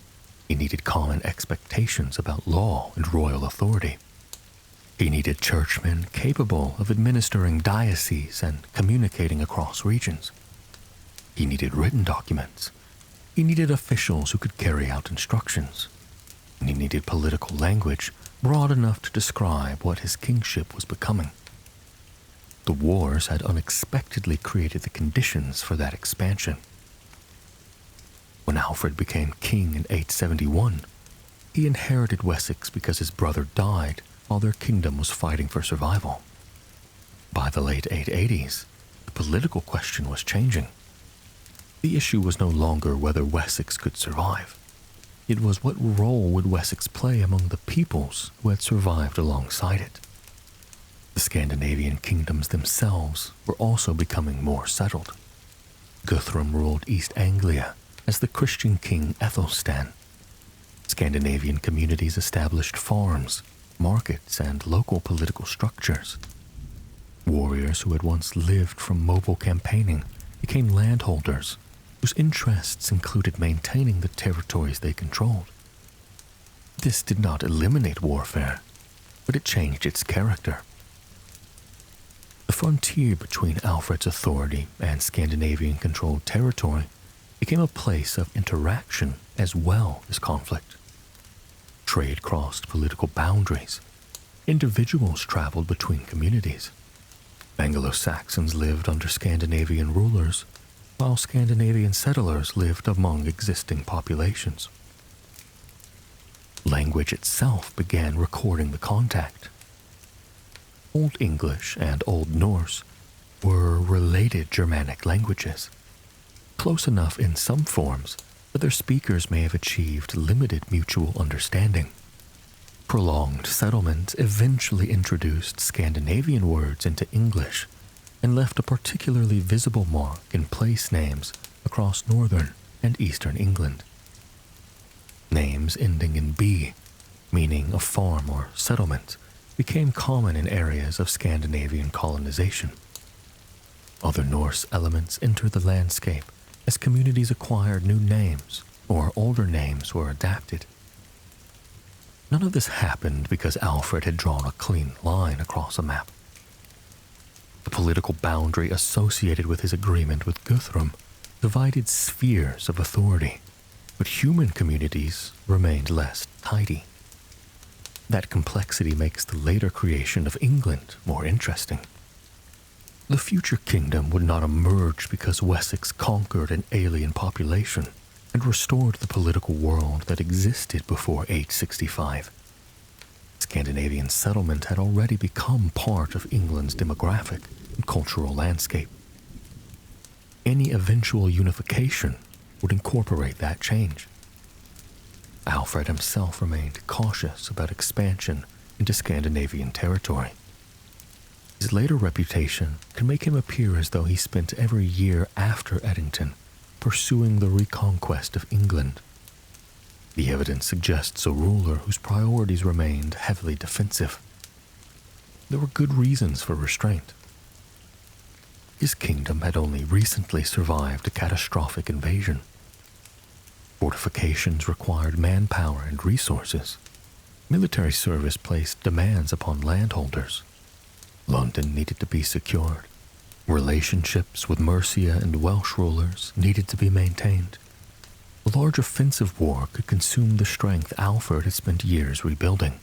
He needed common expectations about law and royal authority. He needed churchmen capable of administering dioceses and communicating across regions. He needed written documents. He needed officials who could carry out instructions. And he needed political language broad enough to describe what his kingship was becoming. The wars had unexpectedly created the conditions for that expansion. When Alfred became king in 871, he inherited Wessex because his brother died while their kingdom was fighting for survival. By the late 880s, the political question was changing. The issue was no longer whether Wessex could survive. It was what role would Wessex play among the peoples who had survived alongside it. The Scandinavian kingdoms themselves were also becoming more settled. Guthrum ruled East Anglia as the Christian king Ethelstan. Scandinavian communities established farms, markets, and local political structures. Warriors who had once lived from mobile campaigning became landholders whose interests included maintaining the territories they controlled. This did not eliminate warfare, but it changed its character. The frontier between Alfred's authority and Scandinavian-controlled territory became a place of interaction as well as conflict. Trade crossed political boundaries. Individuals traveled between communities. Anglo-Saxons lived under Scandinavian rulers, while Scandinavian settlers lived among existing populations. Language itself began recording the contact. Old English and Old Norse were related Germanic languages, close enough in some forms that their speakers may have achieved limited mutual understanding. Prolonged settlement eventually introduced Scandinavian words into English and left a particularly visible mark in place names across northern and eastern England. Names ending in B, meaning a farm or settlement, became common in areas of Scandinavian colonization. Other Norse elements entered the landscape as communities acquired new names or older names were adapted. None of this happened because Alfred had drawn a clean line across a map. The political boundary associated with his agreement with Guthrum divided spheres of authority, but human communities remained less tidy. That complexity makes the later creation of England more interesting. The future kingdom would not emerge because Wessex conquered an alien population and restored the political world that existed before 865. Scandinavian settlement had already become part of England's demographic and cultural landscape. Any eventual unification would incorporate that change. Alfred himself remained cautious about expansion into Scandinavian territory. His later reputation can make him appear as though he spent every year after Edington pursuing the reconquest of England. The evidence suggests a ruler whose priorities remained heavily defensive. There were good reasons for restraint. His kingdom had only recently survived a catastrophic invasion. Fortifications required manpower and resources. Military service placed demands upon landholders. London needed to be secured. Relationships with Mercia and Welsh rulers needed to be maintained. A large offensive war could consume the strength Alfred had spent years rebuilding.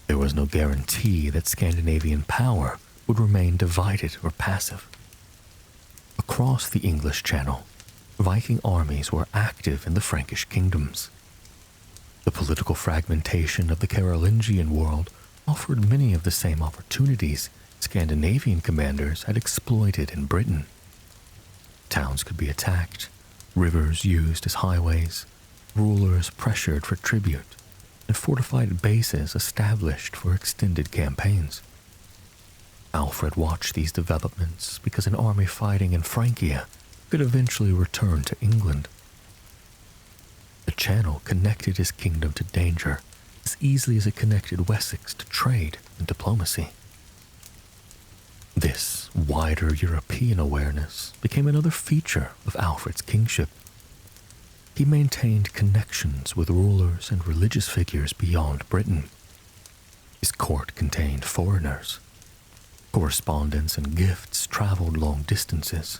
There was no guarantee that Scandinavian power would remain divided or passive. Across the English Channel, Viking armies were active in the Frankish kingdoms. The political fragmentation of the Carolingian world offered many of the same opportunities Scandinavian commanders had exploited in Britain. Towns could be attacked, rivers used as highways, rulers pressured for tribute, and fortified bases established for extended campaigns. Alfred watched these developments because an army fighting in Francia could eventually return to England. The Channel connected his kingdom to danger as easily as it connected Wessex to trade and diplomacy. This wider European awareness became another feature of Alfred's kingship. He maintained connections with rulers and religious figures beyond Britain. His court contained foreigners. Correspondence and gifts traveled long distances.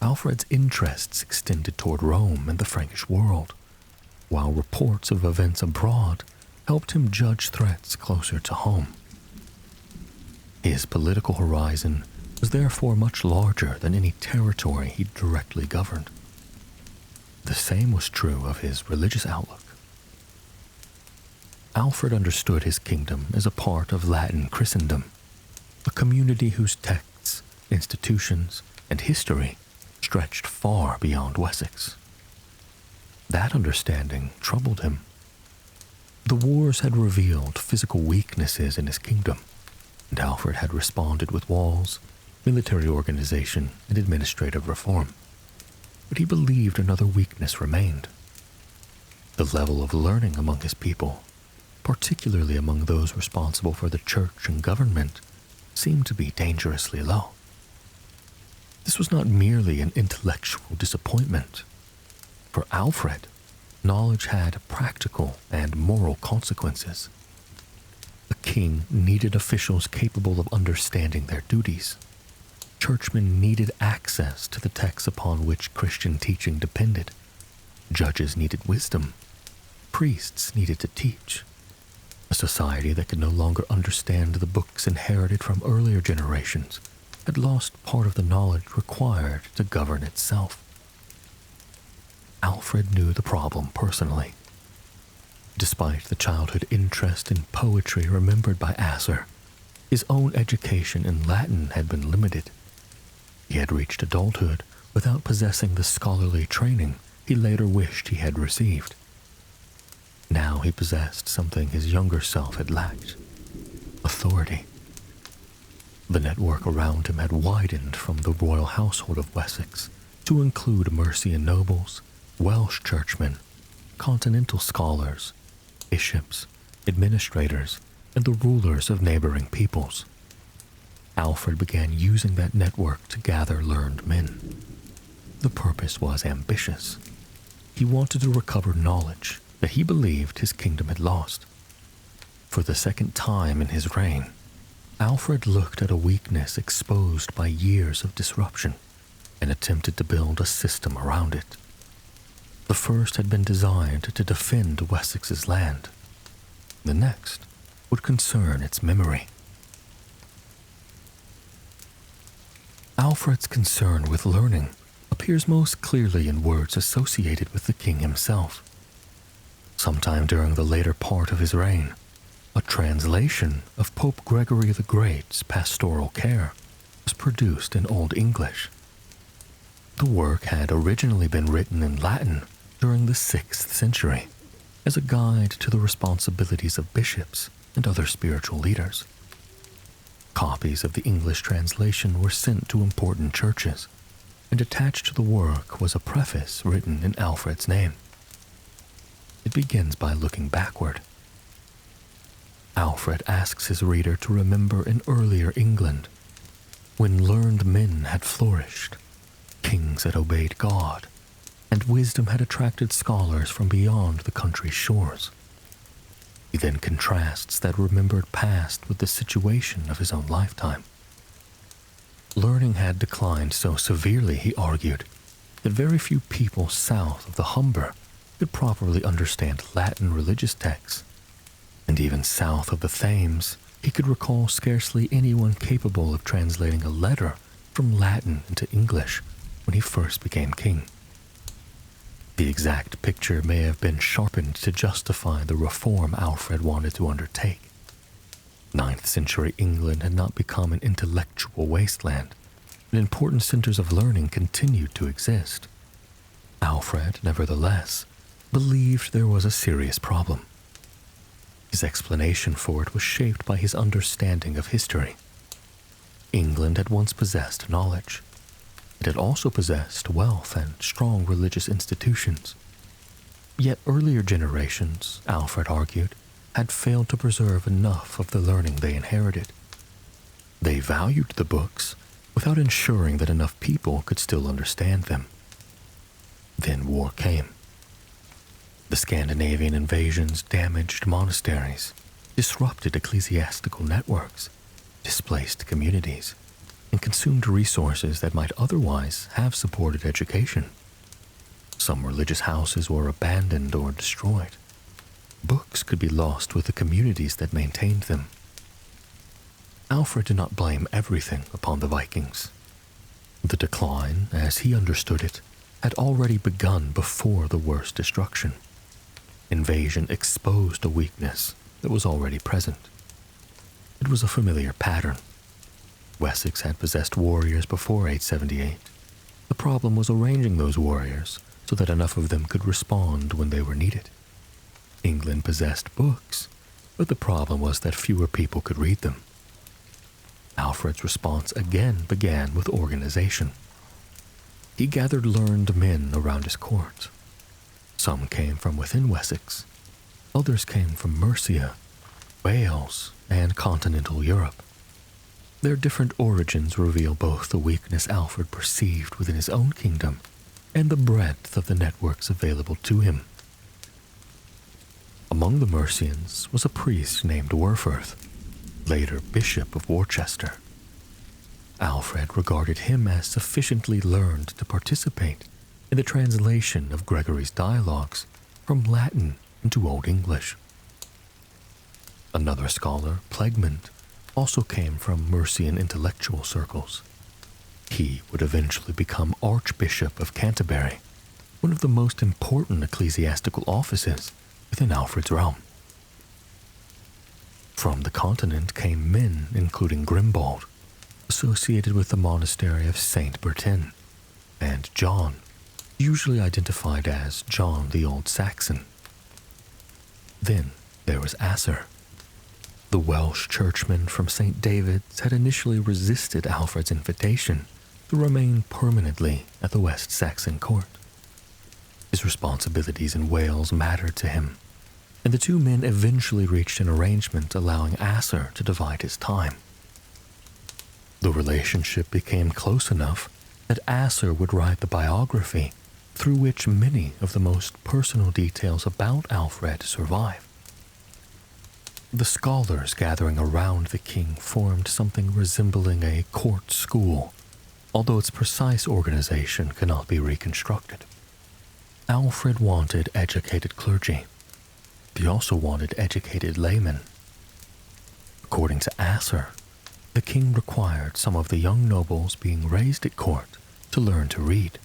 Alfred's interests extended toward Rome and the Frankish world, while reports of events abroad helped him judge threats closer to home. His political horizon was therefore much larger than any territory he directly governed. The same was true of his religious outlook. Alfred understood his kingdom as a part of Latin Christendom, a community whose texts, institutions, and history stretched far beyond Wessex. That understanding troubled him. The wars had revealed physical weaknesses in his kingdom, and Alfred had responded with walls, military organization, and administrative reform. But he believed another weakness remained. The level of learning among his people, particularly among those responsible for the church and government, seemed to be dangerously low. This was not merely an intellectual disappointment. For Alfred, knowledge had practical and moral consequences. A king needed officials capable of understanding their duties. Churchmen needed access to the texts upon which Christian teaching depended. Judges needed wisdom. Priests needed to teach. A society that could no longer understand the books inherited from earlier generations had lost part of the knowledge required to govern itself. Alfred knew the problem personally. Despite the childhood interest in poetry remembered by Asser, his own education in Latin had been limited. He had reached adulthood without possessing the scholarly training he later wished he had received. Now he possessed something his younger self had lacked: authority. The network around him had widened from the royal household of Wessex to include Mercian nobles, Welsh churchmen, continental scholars, bishops, administrators, and the rulers of neighboring peoples. Alfred began using that network to gather learned men. The purpose was ambitious. He wanted to recover knowledge that he believed his kingdom had lost. For the second time in his reign, Alfred looked at a weakness exposed by years of disruption and attempted to build a system around it. The first had been designed to defend Wessex's land. The next would concern its memory. Alfred's concern with learning appears most clearly in words associated with the king himself. Sometime during the later part of his reign, a translation of Pope Gregory the Great's Pastoral Care was produced in Old English. The work had originally been written in Latin during the 6th century as a guide to the responsibilities of bishops and other spiritual leaders. Copies of the English translation were sent to important churches, and attached to the work was a preface written in Alfred's name. It begins by looking backward. Alfred asks his reader to remember in earlier England, when learned men had flourished, kings had obeyed God, and wisdom had attracted scholars from beyond the country's shores. He then contrasts that remembered past with the situation of his own lifetime. Learning had declined so severely, he argued, that very few people south of the Humber could properly understand Latin religious texts, and even south of the Thames, he could recall scarcely anyone capable of translating a letter from Latin into English when he first became king. The exact picture may have been sharpened to justify the reform Alfred wanted to undertake. 9th century England had not become an intellectual wasteland, and important centers of learning continued to exist. Alfred, nevertheless, believed there was a serious problem. His explanation for it was shaped by his understanding of history. England had once possessed knowledge. It had also possessed wealth and strong religious institutions. Yet earlier generations, Alfred argued, had failed to preserve enough of the learning they inherited. They valued the books without ensuring that enough people could still understand them. Then war came. The Scandinavian invasions damaged monasteries, disrupted ecclesiastical networks, displaced communities, and consumed resources that might otherwise have supported education. Some religious houses were abandoned or destroyed. Books could be lost with the communities that maintained them. Alfred did not blame everything upon the Vikings. The decline, as he understood it, had already begun before the worst destruction. Invasion exposed a weakness that was already present. It was a familiar pattern. Wessex had possessed warriors before 878. The problem was arranging those warriors so that enough of them could respond when they were needed. England possessed books, but the problem was that fewer people could read them. Alfred's response again began with organization. He gathered learned men around his court. Some came from within Wessex, others came from Mercia, Wales, and continental Europe. Their different origins reveal both the weakness Alfred perceived within his own kingdom and the breadth of the networks available to him. Among the Mercians was a priest named Werfurth, later Bishop of Worcester. Alfred regarded him as sufficiently learned to participate in the translation of Gregory's dialogues from Latin into Old English. Another scholar, Plegmont, also came from Mercian intellectual circles. He would eventually become Archbishop of Canterbury, one of the most important ecclesiastical offices within Alfred's realm. From the continent came men including Grimbald, associated with the monastery of Saint Bertin, and John, usually identified as John the Old Saxon. Then there was Asser. The Welsh churchman from St. David's had initially resisted Alfred's invitation to remain permanently at the West Saxon court. His responsibilities in Wales mattered to him, and the two men eventually reached an arrangement allowing Asser to divide his time. The relationship became close enough that Asser would write the biography through which many of the most personal details about Alfred survive. The scholars gathering around the king formed something resembling a court school, although its precise organization cannot be reconstructed. Alfred wanted educated clergy. He also wanted educated laymen. According to Asser, the king required some of the young nobles being raised at court to learn to read.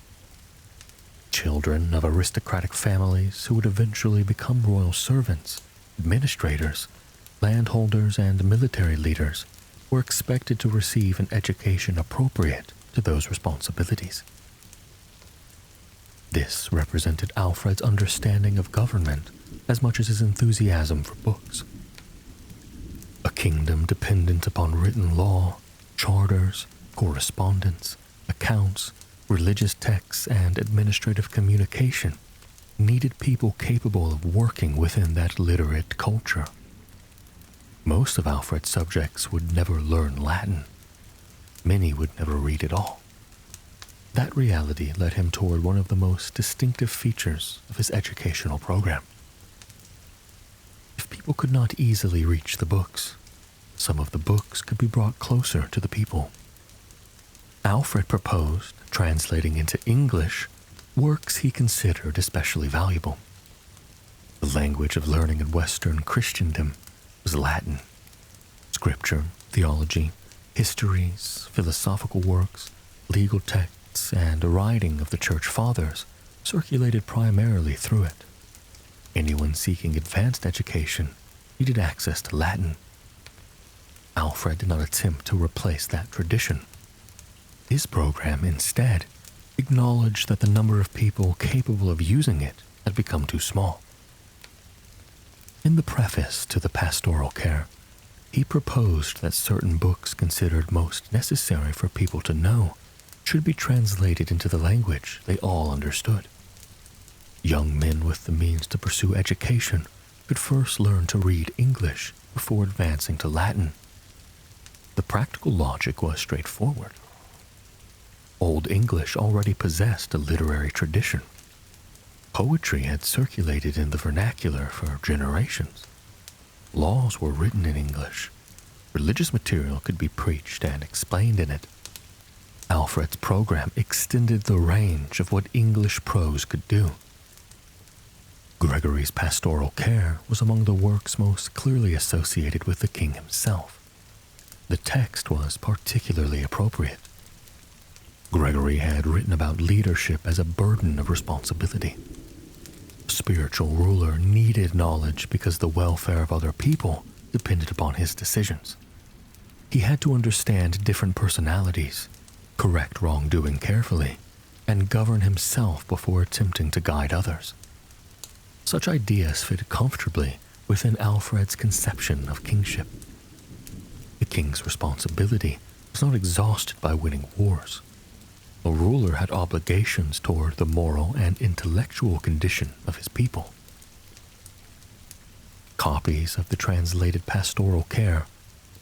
Children of aristocratic families who would eventually become royal servants, administrators, landholders, and military leaders were expected to receive an education appropriate to those responsibilities. This represented Alfred's understanding of government as much as his enthusiasm for books. A kingdom dependent upon written law, charters, correspondence, accounts, religious texts, and administrative communication needed people capable of working within that literate culture. Most of Alfred's subjects would never learn Latin. Many would never read at all. That reality led him toward one of the most distinctive features of his educational program. If people could not easily reach the books, some of the books could be brought closer to the people. Alfred proposed translating into English works he considered especially valuable. The language of learning in Western Christendom was Latin. Scripture, theology, histories, philosophical works, legal texts, and writing of the Church Fathers circulated primarily through it. Anyone seeking advanced education needed access to Latin. Alfred did not attempt to replace that tradition. His program instead acknowledged that the number of people capable of using it had become too small. In the preface to the Pastoral Care, he proposed that certain books considered most necessary for people to know should be translated into the language they all understood. Young men with the means to pursue education could first learn to read English before advancing to Latin. The practical logic was straightforward. Old English already possessed a literary tradition. Poetry had circulated in the vernacular for generations. Laws were written in English. Religious material could be preached and explained in it. Alfred's program extended the range of what English prose could do. Gregory's Pastoral Care was among the works most clearly associated with the king himself. The text was particularly appropriate. Gregory had written about leadership as a burden of responsibility. A spiritual ruler needed knowledge because the welfare of other people depended upon his decisions. He had to understand different personalities, correct wrongdoing carefully, and govern himself before attempting to guide others. Such ideas fit comfortably within Alfred's conception of kingship. The king's responsibility was not exhausted by winning wars. A ruler had obligations toward the moral and intellectual condition of his people. Copies of the translated Pastoral Care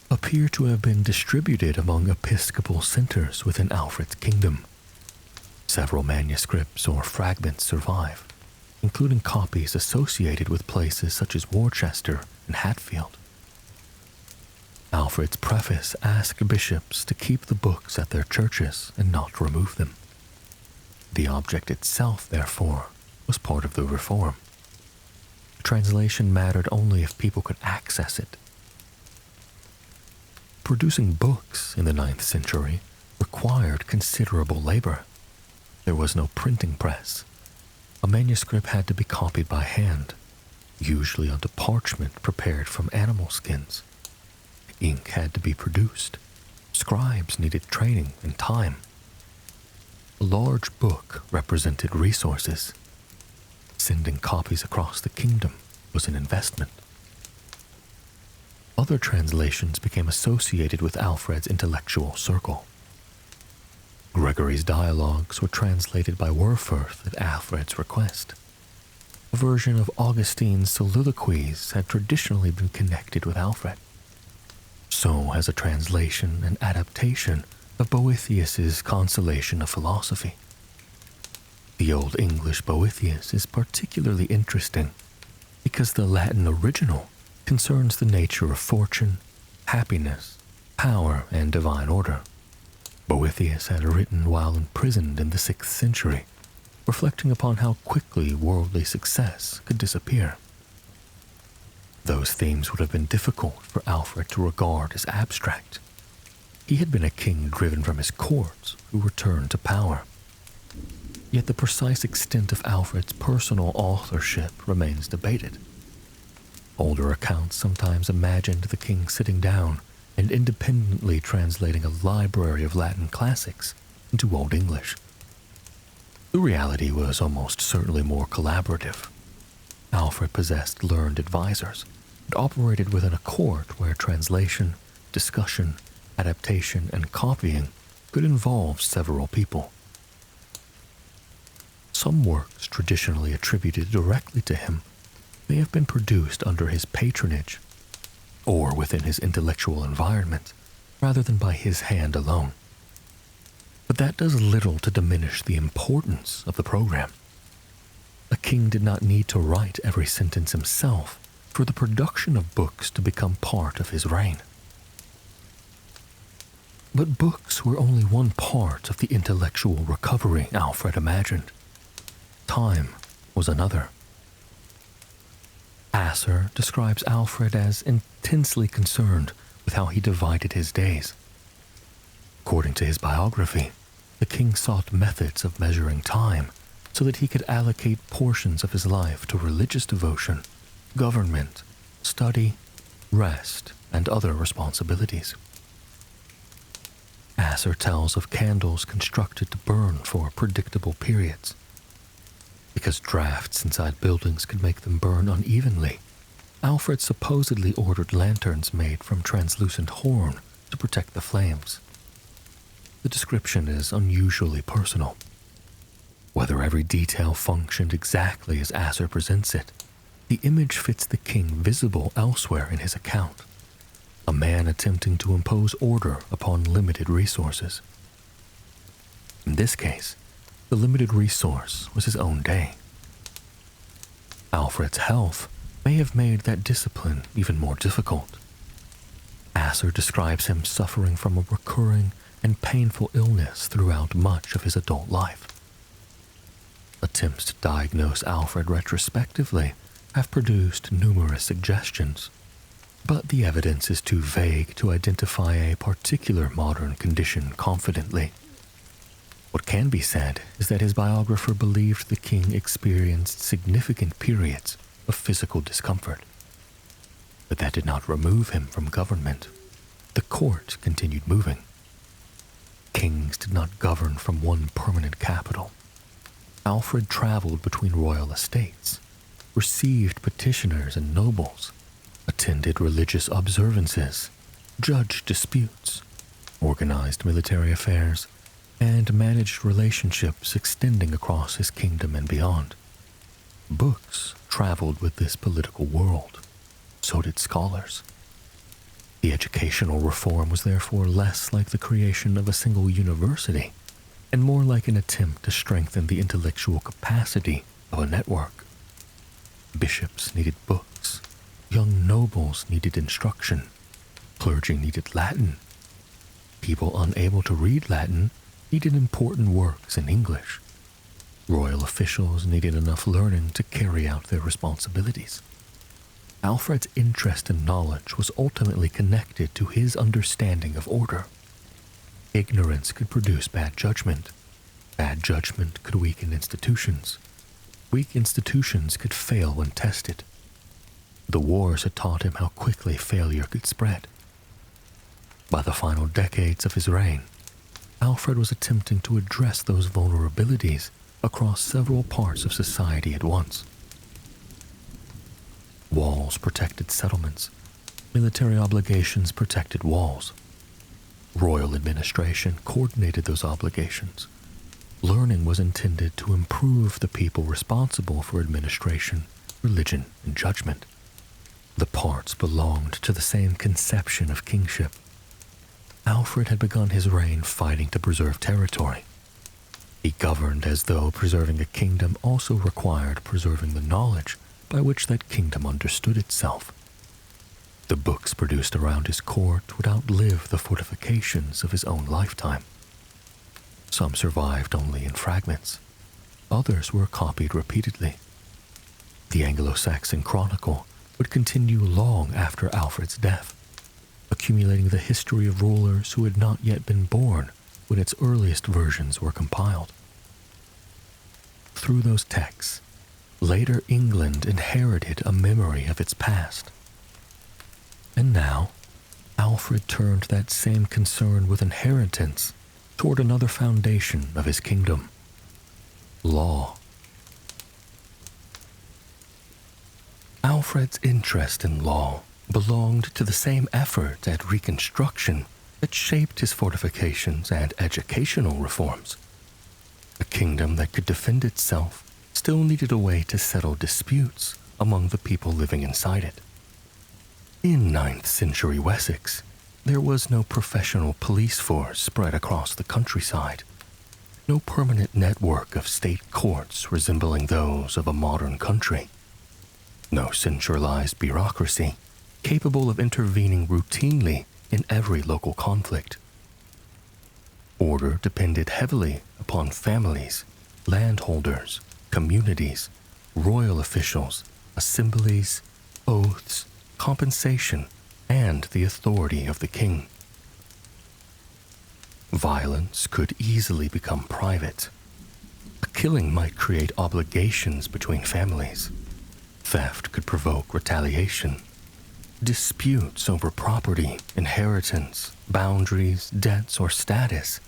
appear to have been distributed among episcopal centers within Alfred's kingdom. Several manuscripts or fragments survive, including copies associated with places such as Worcester and Hatfield. Alfred's preface asked bishops to keep the books at their churches and not remove them. The object itself, therefore, was part of the reform. Translation mattered only if people could access it. Producing books in the 9th century required considerable labor. There was no printing press. A manuscript had to be copied by hand, usually onto parchment prepared from animal skins. Ink had to be produced. Scribes needed training and time. A large book represented resources. Sending copies across the kingdom was an investment. Other translations became associated with Alfred's intellectual circle. Gregory's dialogues were translated by Werfurth at Alfred's request. A version of Augustine's soliloquies had traditionally been connected with Alfred. So has a translation and adaptation of Boethius's Consolation of Philosophy. The Old English Boethius is particularly interesting because the Latin original concerns the nature of fortune, happiness, power, and divine order. Boethius had written while imprisoned in the 6th century, reflecting upon how quickly worldly success could disappear. Those themes would have been difficult for Alfred to regard as abstract. He had been a king driven from his courts who returned to power. Yet the precise extent of Alfred's personal authorship remains debated. Older accounts sometimes imagined the king sitting down and independently translating a library of Latin classics into Old English. The reality was almost certainly more collaborative. Alfred possessed learned advisors and operated within a court where translation, discussion, adaptation, and copying could involve several people. Some works traditionally attributed directly to him may have been produced under his patronage or within his intellectual environment rather than by his hand alone. But that does little to diminish the importance of the program. A king did not need to write every sentence himself for the production of books to become part of his reign. But books were only one part of the intellectual recovery Alfred imagined. Time was another. Asser describes Alfred as intensely concerned with how he divided his days. According to his biography, the king sought methods of measuring time so that he could allocate portions of his life to religious devotion, government, study, rest, and other responsibilities. Asser tells of candles constructed to burn for predictable periods. Because drafts inside buildings could make them burn unevenly, Alfred supposedly ordered lanterns made from translucent horn to protect the flames. The description is unusually personal. Whether every detail functioned exactly as Asser presents it, the image fits the king visible elsewhere in his account, a man attempting to impose order upon limited resources. In this case, the limited resource was his own day. Alfred's health may have made that discipline even more difficult. Asser describes him suffering from a recurring and painful illness throughout much of his adult life. Attempts to diagnose Alfred retrospectively have produced numerous suggestions, but the evidence is too vague to identify a particular modern condition confidently. What can be said is that his biographer believed the king experienced significant periods of physical discomfort, but that did not remove him from government. The court continued moving. Kings did not govern from one permanent capital. Alfred traveled between royal estates, received petitioners and nobles, attended religious observances, judged disputes, organized military affairs, and managed relationships extending across his kingdom and beyond. Books traveled with this political world. So did scholars. The educational reform was therefore less like the creation of a single university and more like an attempt to strengthen the intellectual capacity of a network. Bishops needed books. Young nobles needed instruction. Clergy needed Latin. People unable to read Latin needed important works in English. Royal officials needed enough learning to carry out their responsibilities. Alfred's interest in knowledge was ultimately connected to his understanding of order. Ignorance could produce bad judgment. Bad judgment could weaken institutions. Weak institutions could fail when tested. The wars had taught him how quickly failure could spread. By the final decades of his reign, Alfred was attempting to address those vulnerabilities across several parts of society at once. Walls protected settlements. Military obligations protected walls. Royal administration coordinated those obligations. Learning was intended to improve the people responsible for administration, religion, and judgment. The parts belonged to the same conception of kingship. Alfred had begun his reign fighting to preserve territory. He governed as though preserving a kingdom also required preserving the knowledge by which that kingdom understood itself. The books produced around his court would outlive the fortifications of his own lifetime. Some survived only in fragments. Others were copied repeatedly. The Anglo-Saxon Chronicle would continue long after Alfred's death, accumulating the history of rulers who had not yet been born when its earliest versions were compiled. Through those texts, later England inherited a memory of its past. And now, Alfred turned that same concern with inheritance toward another foundation of his kingdom: law. Alfred's interest in law belonged to the same effort at reconstruction that shaped his fortifications and educational reforms. A kingdom that could defend itself still needed a way to settle disputes among the people living inside it. In 9th century Wessex, there was no professional police force spread across the countryside, no permanent network of state courts resembling those of a modern country, no centralized bureaucracy capable of intervening routinely in every local conflict. Order depended heavily upon families, landholders, communities, royal officials, assemblies, oaths, compensation, and the authority of the king. Violence could easily become private. A killing might create obligations between families. Theft could provoke retaliation. Disputes over property, inheritance, boundaries, debts, or status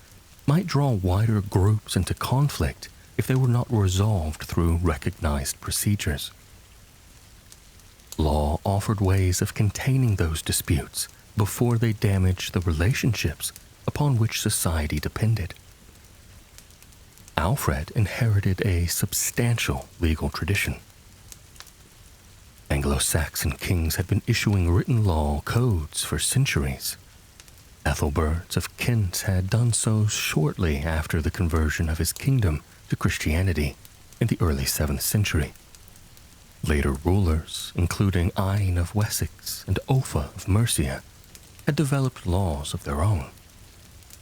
might draw wider groups into conflict if they were not resolved through recognized procedures. Law offered ways of containing those disputes before they damaged the relationships upon which society depended. Alfred inherited a substantial legal tradition. Anglo-Saxon kings had been issuing written law codes for centuries. Ethelbert of Kent had done so shortly after the conversion of his kingdom to Christianity in the early 7th century. Later rulers, including Ine of Wessex and Offa of Mercia, had developed laws of their own.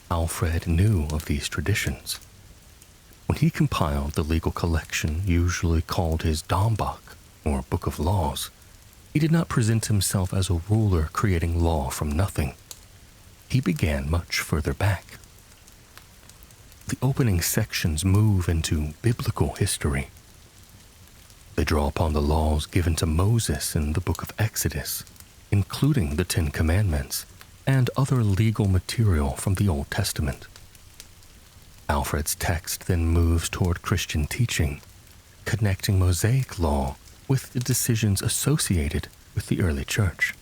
Alfred knew of these traditions. When he compiled the legal collection usually called his Domboc, or Book of Laws, He did not present himself as a ruler creating law from nothing. He began much further back. The opening sections move into biblical history. They draw upon the laws given to Moses in the book of Exodus, including the Ten Commandments and other legal material from the Old Testament. Alfred's text then moves toward Christian teaching, connecting Mosaic law with the decisions associated with the early church.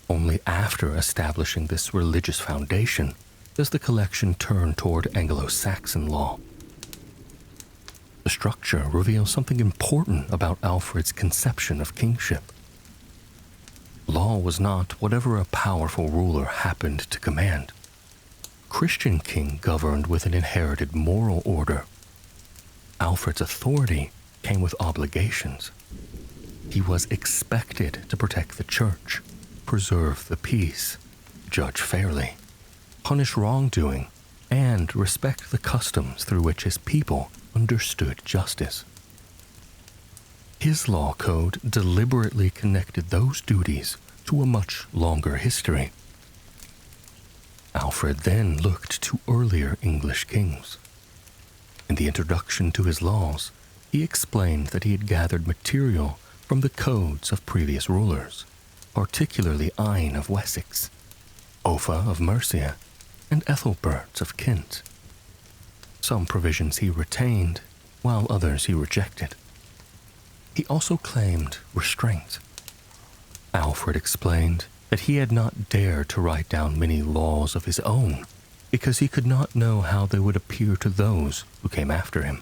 Only after establishing this religious foundation does the collection turn toward Anglo-Saxon law. The structure reveals something important about Alfred's conception of kingship. Law was not whatever a powerful ruler happened to command. Christian king governed with an inherited moral order. Alfred's authority came with obligations. He was expected to protect the church, preserve the peace, judge fairly, punish wrongdoing, and respect the customs through which his people understood justice. His law code deliberately connected those duties to a much longer history. Alfred then looked to earlier English kings. In the introduction to his laws, he explained that he had gathered material from the codes of previous rulers, particularly Ine of Wessex, Offa of Mercia, and Ethelbert of Kent. Some provisions he retained, while others he rejected. He also claimed restraint. Alfred explained that he had not dared to write down many laws of his own because he could not know how they would appear to those who came after him.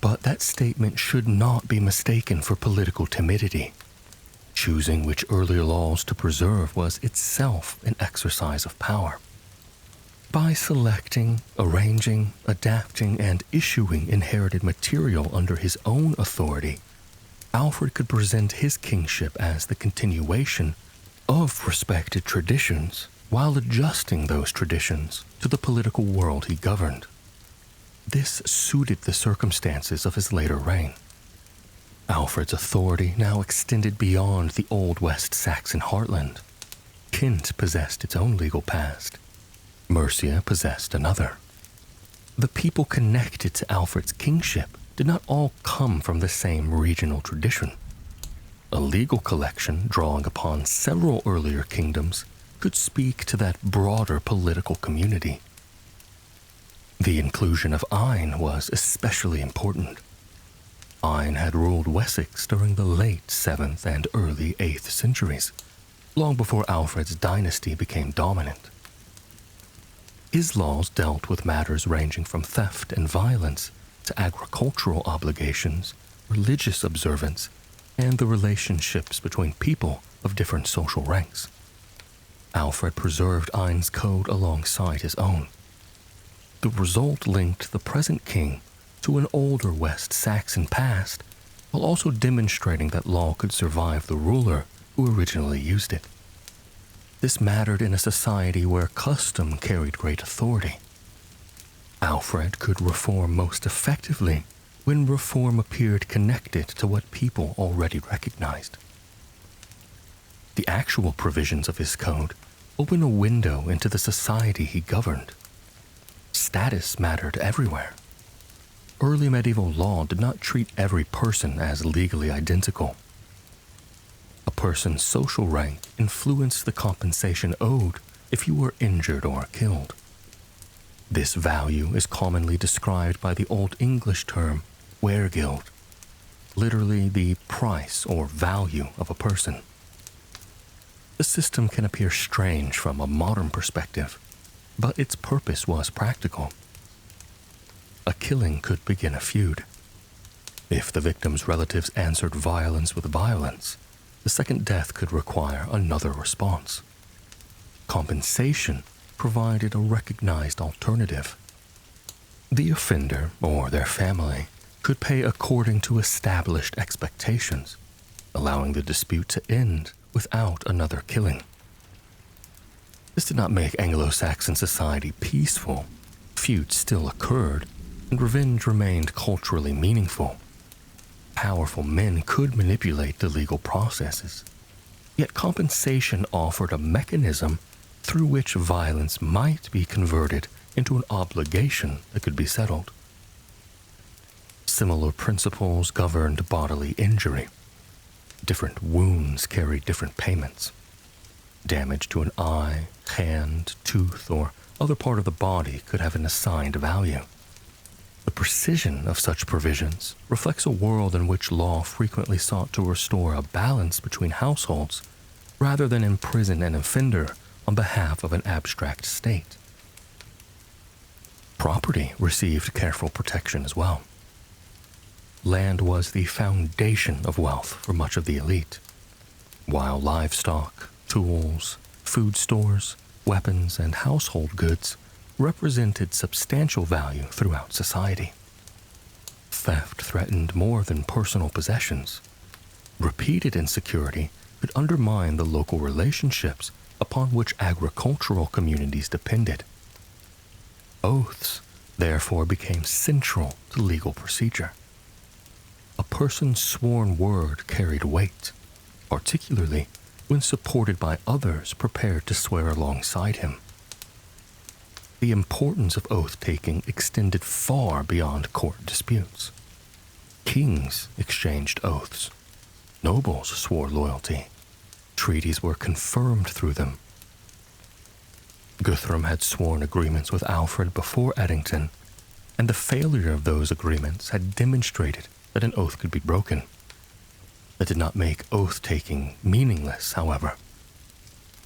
But that statement should not be mistaken for political timidity. Choosing which earlier laws to preserve was itself an exercise of power. By selecting, arranging, adapting, and issuing inherited material under his own authority, Alfred could present his kingship as the continuation of respected traditions while adjusting those traditions to the political world he governed. This suited the circumstances of his later reign. Alfred's authority now extended beyond the old West Saxon heartland. Kent possessed its own legal past. Mercia possessed another. The people connected to Alfred's kingship did not all come from the same regional tradition. A legal collection drawing upon several earlier kingdoms could speak to that broader political community. The inclusion of Ine was especially important. Ine had ruled Wessex during the late 7th and early 8th centuries, long before Alfred's dynasty became dominant. His laws dealt with matters ranging from theft and violence to agricultural obligations, religious observance, and the relationships between people of different social ranks. Alfred preserved Ine's code alongside his own. The result linked the present king to an older West Saxon past, while also demonstrating that law could survive the ruler who originally used it. This mattered in a society where custom carried great authority. Alfred could reform most effectively when reform appeared connected to what people already recognized. The actual provisions of his code open a window into the society he governed. Status mattered everywhere. Early medieval law did not treat every person as legally identical. A person's social rank influenced the compensation owed if you were injured or killed. This value is commonly described by the Old English term weregild, literally the price or value of a person. The system can appear strange from a modern perspective, but its purpose was practical. A killing could begin a feud. If the victim's relatives answered violence with violence, the second death could require another response. Compensation provided a recognized alternative. The offender, or their family, could pay according to established expectations, allowing the dispute to end without another killing. This did not make Anglo-Saxon society peaceful. Feuds still occurred, and revenge remained culturally meaningful. Powerful men could manipulate the legal processes, yet compensation offered a mechanism through which violence might be converted into an obligation that could be settled. Similar principles governed bodily injury. Different wounds carried different payments. Damage to an eye, hand, tooth, or other part of the body could have an assigned value. The precision of such provisions reflects a world in which law frequently sought to restore a balance between households rather than imprison an offender on behalf of an abstract state. Property received careful protection as well. Land was the foundation of wealth for much of the elite, while livestock, tools, food stores, weapons, and household goods represented substantial value throughout society. Theft threatened more than personal possessions. Repeated insecurity could undermine the local relationships upon which agricultural communities depended. Oaths, therefore, became central to legal procedure. A person's sworn word carried weight, particularly when supported by others prepared to swear alongside him. The importance of oath-taking extended far beyond court disputes. Kings exchanged oaths. Nobles swore loyalty. Treaties were confirmed through them. Guthrum had sworn agreements with Alfred before Edington, and the failure of those agreements had demonstrated that an oath could be broken. That did not make oath-taking meaningless, however.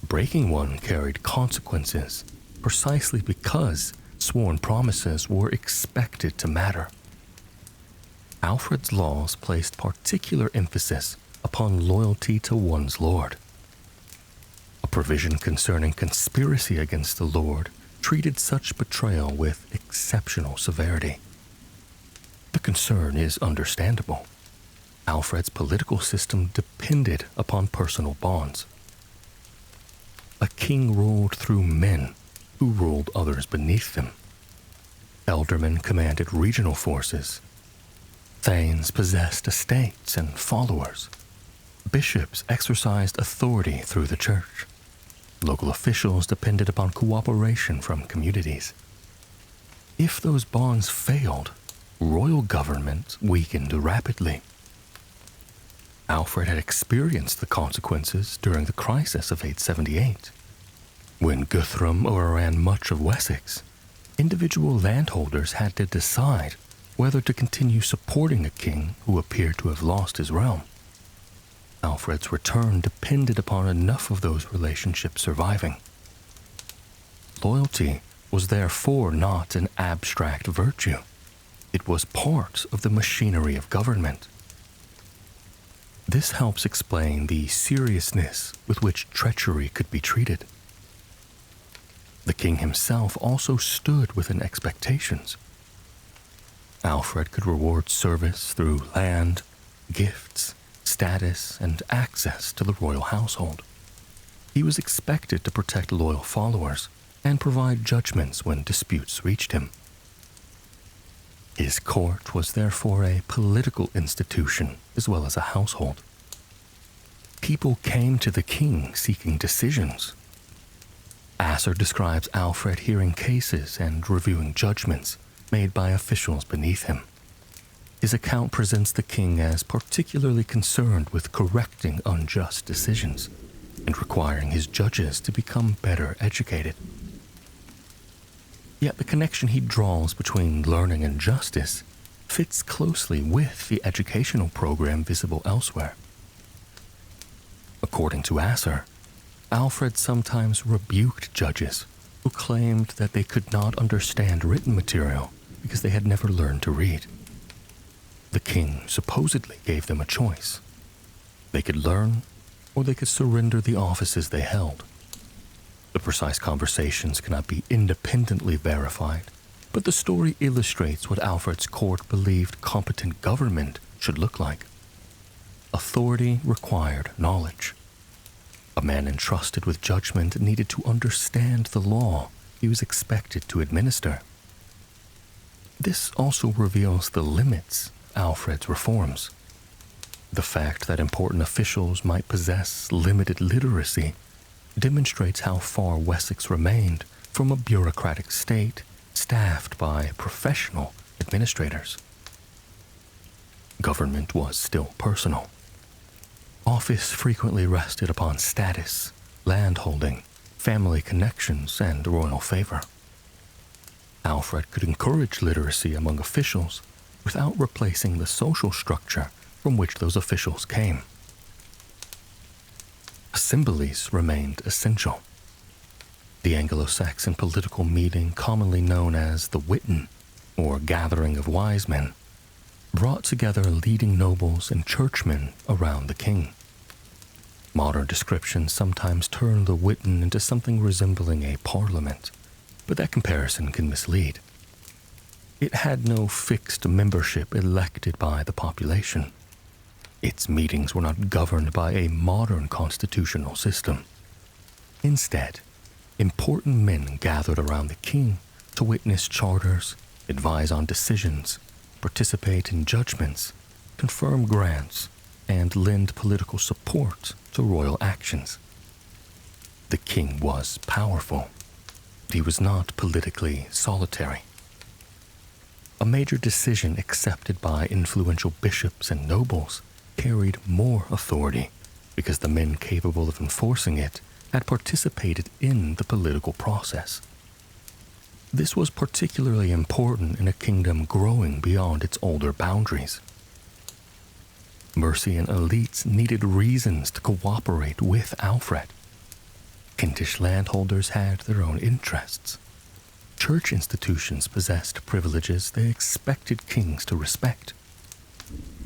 Breaking one carried consequences precisely because sworn promises were expected to matter. Alfred's laws placed particular emphasis upon loyalty to one's lord. A provision concerning conspiracy against the lord treated such betrayal with exceptional severity. The concern is understandable. Alfred's political system depended upon personal bonds. A king ruled through men who ruled others beneath them. Ealdormen commanded regional forces. Thanes possessed estates and followers. Bishops exercised authority through the church. Local officials depended upon cooperation from communities. If those bonds failed, royal government weakened rapidly. Alfred had experienced the consequences during the crisis of 878. When Guthrum overran much of Wessex, individual landholders had to decide whether to continue supporting a king who appeared to have lost his realm. Alfred's return depended upon enough of those relationships surviving. Loyalty was therefore not an abstract virtue. It was part of the machinery of government. This helps explain the seriousness with which treachery could be treated. The king himself also stood within expectations. Alfred could reward service through land, gifts, status, and access to the royal household. He was expected to protect loyal followers and provide judgments when disputes reached him. His court was therefore a political institution as well as a household. People came to the king seeking decisions. Asser describes Alfred hearing cases and reviewing judgments made by officials beneath him. His account presents the king as particularly concerned with correcting unjust decisions and requiring his judges to become better educated. Yet the connection he draws between learning and justice fits closely with the educational program visible elsewhere. According to Asser, Alfred sometimes rebuked judges who claimed that they could not understand written material because they had never learned to read. The king supposedly gave them a choice. They could learn, or they could surrender the offices they held. The precise conversations cannot be independently verified, but the story illustrates what Alfred's court believed competent government should look like. Authority required knowledge. A man entrusted with judgment needed to understand the law he was expected to administer. This also reveals the limits of Alfred's reforms. The fact that important officials might possess limited literacy demonstrates how far Wessex remained from a bureaucratic state staffed by professional administrators. Government was still personal. Office frequently rested upon status, landholding, family connections, and royal favor. Alfred could encourage literacy among officials without replacing the social structure from which those officials came. Assemblies remained essential. The Anglo-Saxon political meeting, commonly known as the Witan, or gathering of wise men, brought together leading nobles and churchmen around the king. Modern descriptions sometimes turn the Witan into something resembling a parliament, but that comparison can mislead. It had no fixed membership elected by the population. Its meetings were not governed by a modern constitutional system. Instead, important men gathered around the king to witness charters, advise on decisions, participate in judgments, confirm grants, and lend political support to royal actions. The king was powerful, but he was not politically solitary. A major decision accepted by influential bishops and nobles carried more authority because the men capable of enforcing it had participated in the political process. This was particularly important in a kingdom growing beyond its older boundaries. Mercian elites needed reasons to cooperate with Alfred. Kentish landholders had their own interests. Church institutions possessed privileges they expected kings to respect.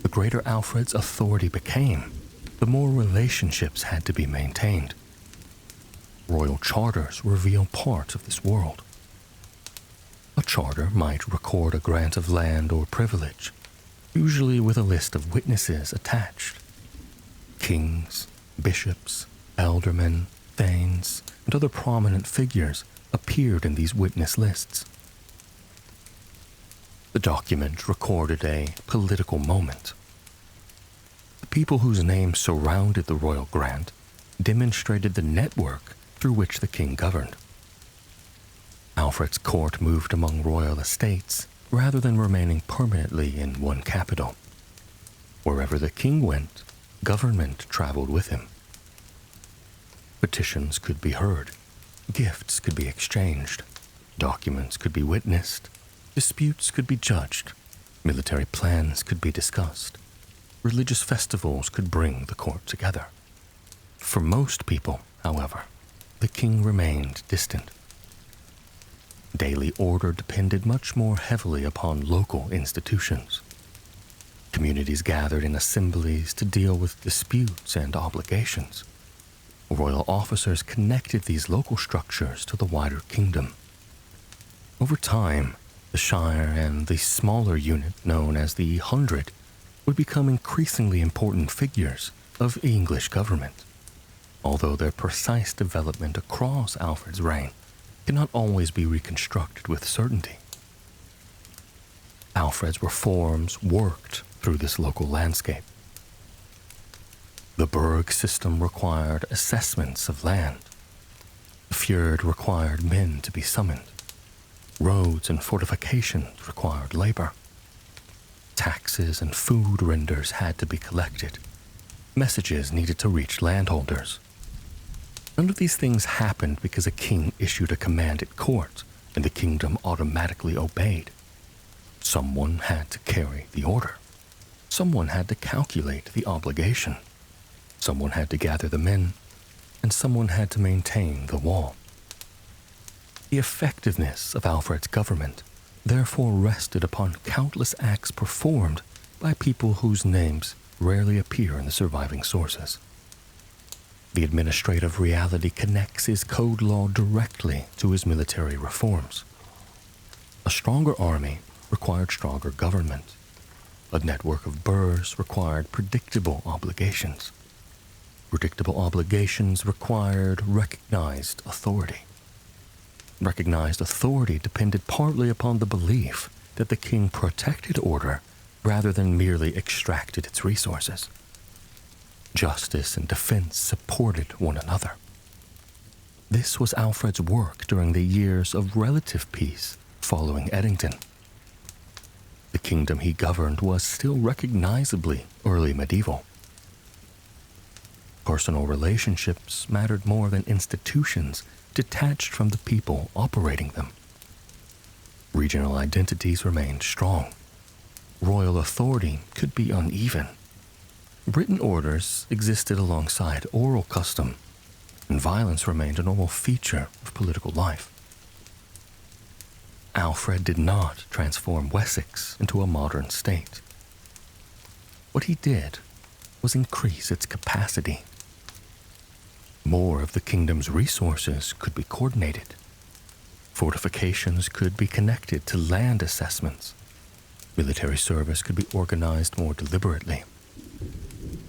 The greater Alfred's authority became, the more relationships had to be maintained. Royal charters reveal parts of this world. A charter might record a grant of land or privilege, usually with a list of witnesses attached. Kings, bishops, aldermen, thanes, and other prominent figures appeared in these witness lists. The document recorded a political moment. The people whose names surrounded the royal grant demonstrated the network through which the king governed. Alfred's court moved among royal estates rather than remaining permanently in one capital. Wherever the king went, government traveled with him. Petitions could be heard, gifts could be exchanged, documents could be witnessed, disputes could be judged, military plans could be discussed, religious festivals could bring the court together. For most people, however, the king remained distant. Daily order depended much more heavily upon local institutions. Communities gathered in assemblies to deal with disputes and obligations. Royal officers connected these local structures to the wider kingdom. Over time, the shire and the smaller unit known as the hundred would become increasingly important figures of English government, although their precise development across Alfred's reign cannot always be reconstructed with certainty. Alfred's reforms worked through this local landscape. The burgh system required assessments of land. The fjord required men to be summoned. Roads and fortifications required labor. Taxes and food renders had to be collected. Messages needed to reach landholders. None of these things happened because a king issued a command at court and the kingdom automatically obeyed. Someone had to carry the order. Someone had to calculate the obligation. Someone had to gather the men, and someone had to maintain the wall. The effectiveness of Alfred's government therefore rested upon countless acts performed by people whose names rarely appear in the surviving sources. The administrative reality connects his code law directly to his military reforms. A stronger army required stronger government. A network of burghs required predictable obligations. Predictable obligations required recognized authority. Recognized authority depended partly upon the belief that the king protected order rather than merely extracted its resources. Justice and defense supported one another. This was Alfred's work during the years of relative peace following Edington. The kingdom he governed was still recognizably early medieval. Personal relationships mattered more than institutions detached from the people operating them. Regional identities remained strong. Royal authority could be uneven. Written orders existed alongside oral custom, and violence remained a normal feature of political life. Alfred did not transform Wessex into a modern state. What he did was increase its capacity. More of the kingdom's resources could be coordinated. Fortifications could be connected to land assessments. Military service could be organized more deliberately.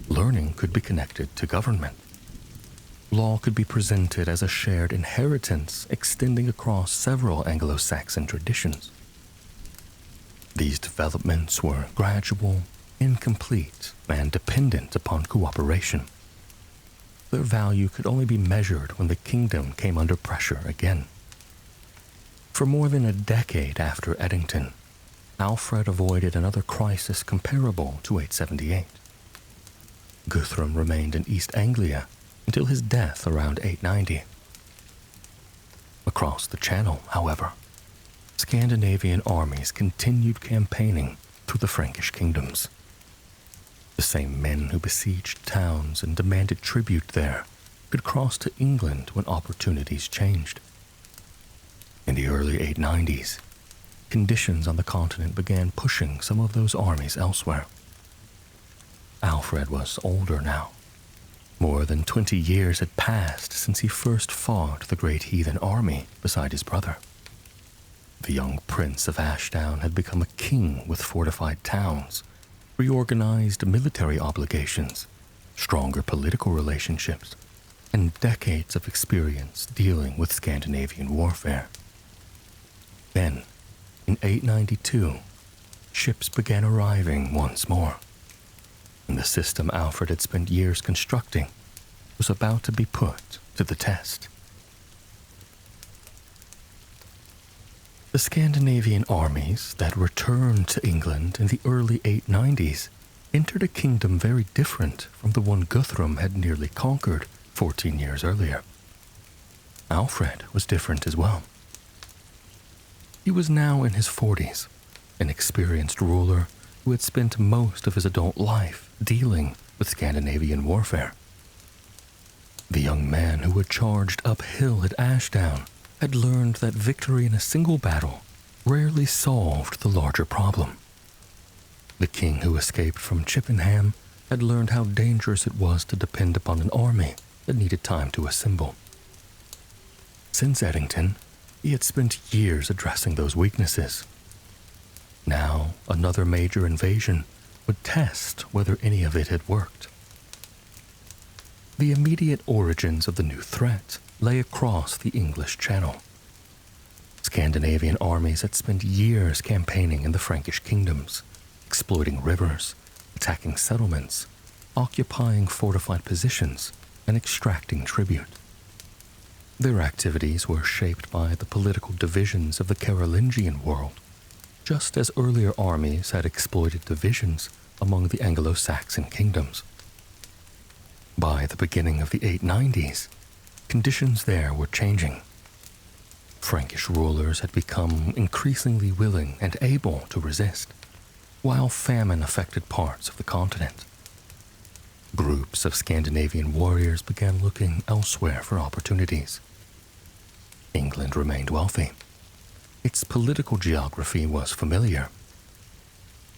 Learning could be connected to government. Law could be presented as a shared inheritance extending across several Anglo-Saxon traditions. These developments were gradual, incomplete, and dependent upon cooperation. Their value could only be measured when the kingdom came under pressure again. For more than a decade after Edington, Alfred avoided another crisis comparable to 878. Guthrum remained in East Anglia until his death around 890. Across the Channel, however, Scandinavian armies continued campaigning through the Frankish kingdoms. The same men who besieged towns and demanded tribute there could cross to England when opportunities changed. In the early 890s, conditions on the continent began pushing some of those armies elsewhere. Alfred was older now. More than 20 years had passed since he first fought the Great Heathen Army beside his brother. The young Prince of Ashdown had become a king with fortified towns, reorganized military obligations, stronger political relationships, and decades of experience dealing with Scandinavian warfare. Then, in 892, ships began arriving once more, and the system Alfred had spent years constructing was about to be put to the test. The Scandinavian armies that returned to England in the early 890s entered a kingdom very different from the one Guthrum had nearly conquered 14 years earlier. Alfred was different as well. He was now in his 40s, an experienced ruler who had spent most of his adult life dealing with Scandinavian warfare. The young man who had charged uphill at Ashdown had learned that victory in a single battle rarely solved the larger problem. The king who escaped from Chippenham had learned how dangerous it was to depend upon an army that needed time to assemble. Since Edington, he had spent years addressing those weaknesses. Now, another major invasion would test whether any of it had worked. The immediate origins of the new threat lay across the English Channel. Scandinavian armies had spent years campaigning in the Frankish kingdoms, exploiting rivers, attacking settlements, occupying fortified positions, and extracting tribute. Their activities were shaped by the political divisions of the Carolingian world, just as earlier armies had exploited divisions among the Anglo-Saxon kingdoms. By the beginning of the 890s, conditions there were changing. Frankish rulers had become increasingly willing and able to resist, while famine affected parts of the continent. Groups of Scandinavian warriors began looking elsewhere for opportunities. England remained wealthy. Its political geography was familiar.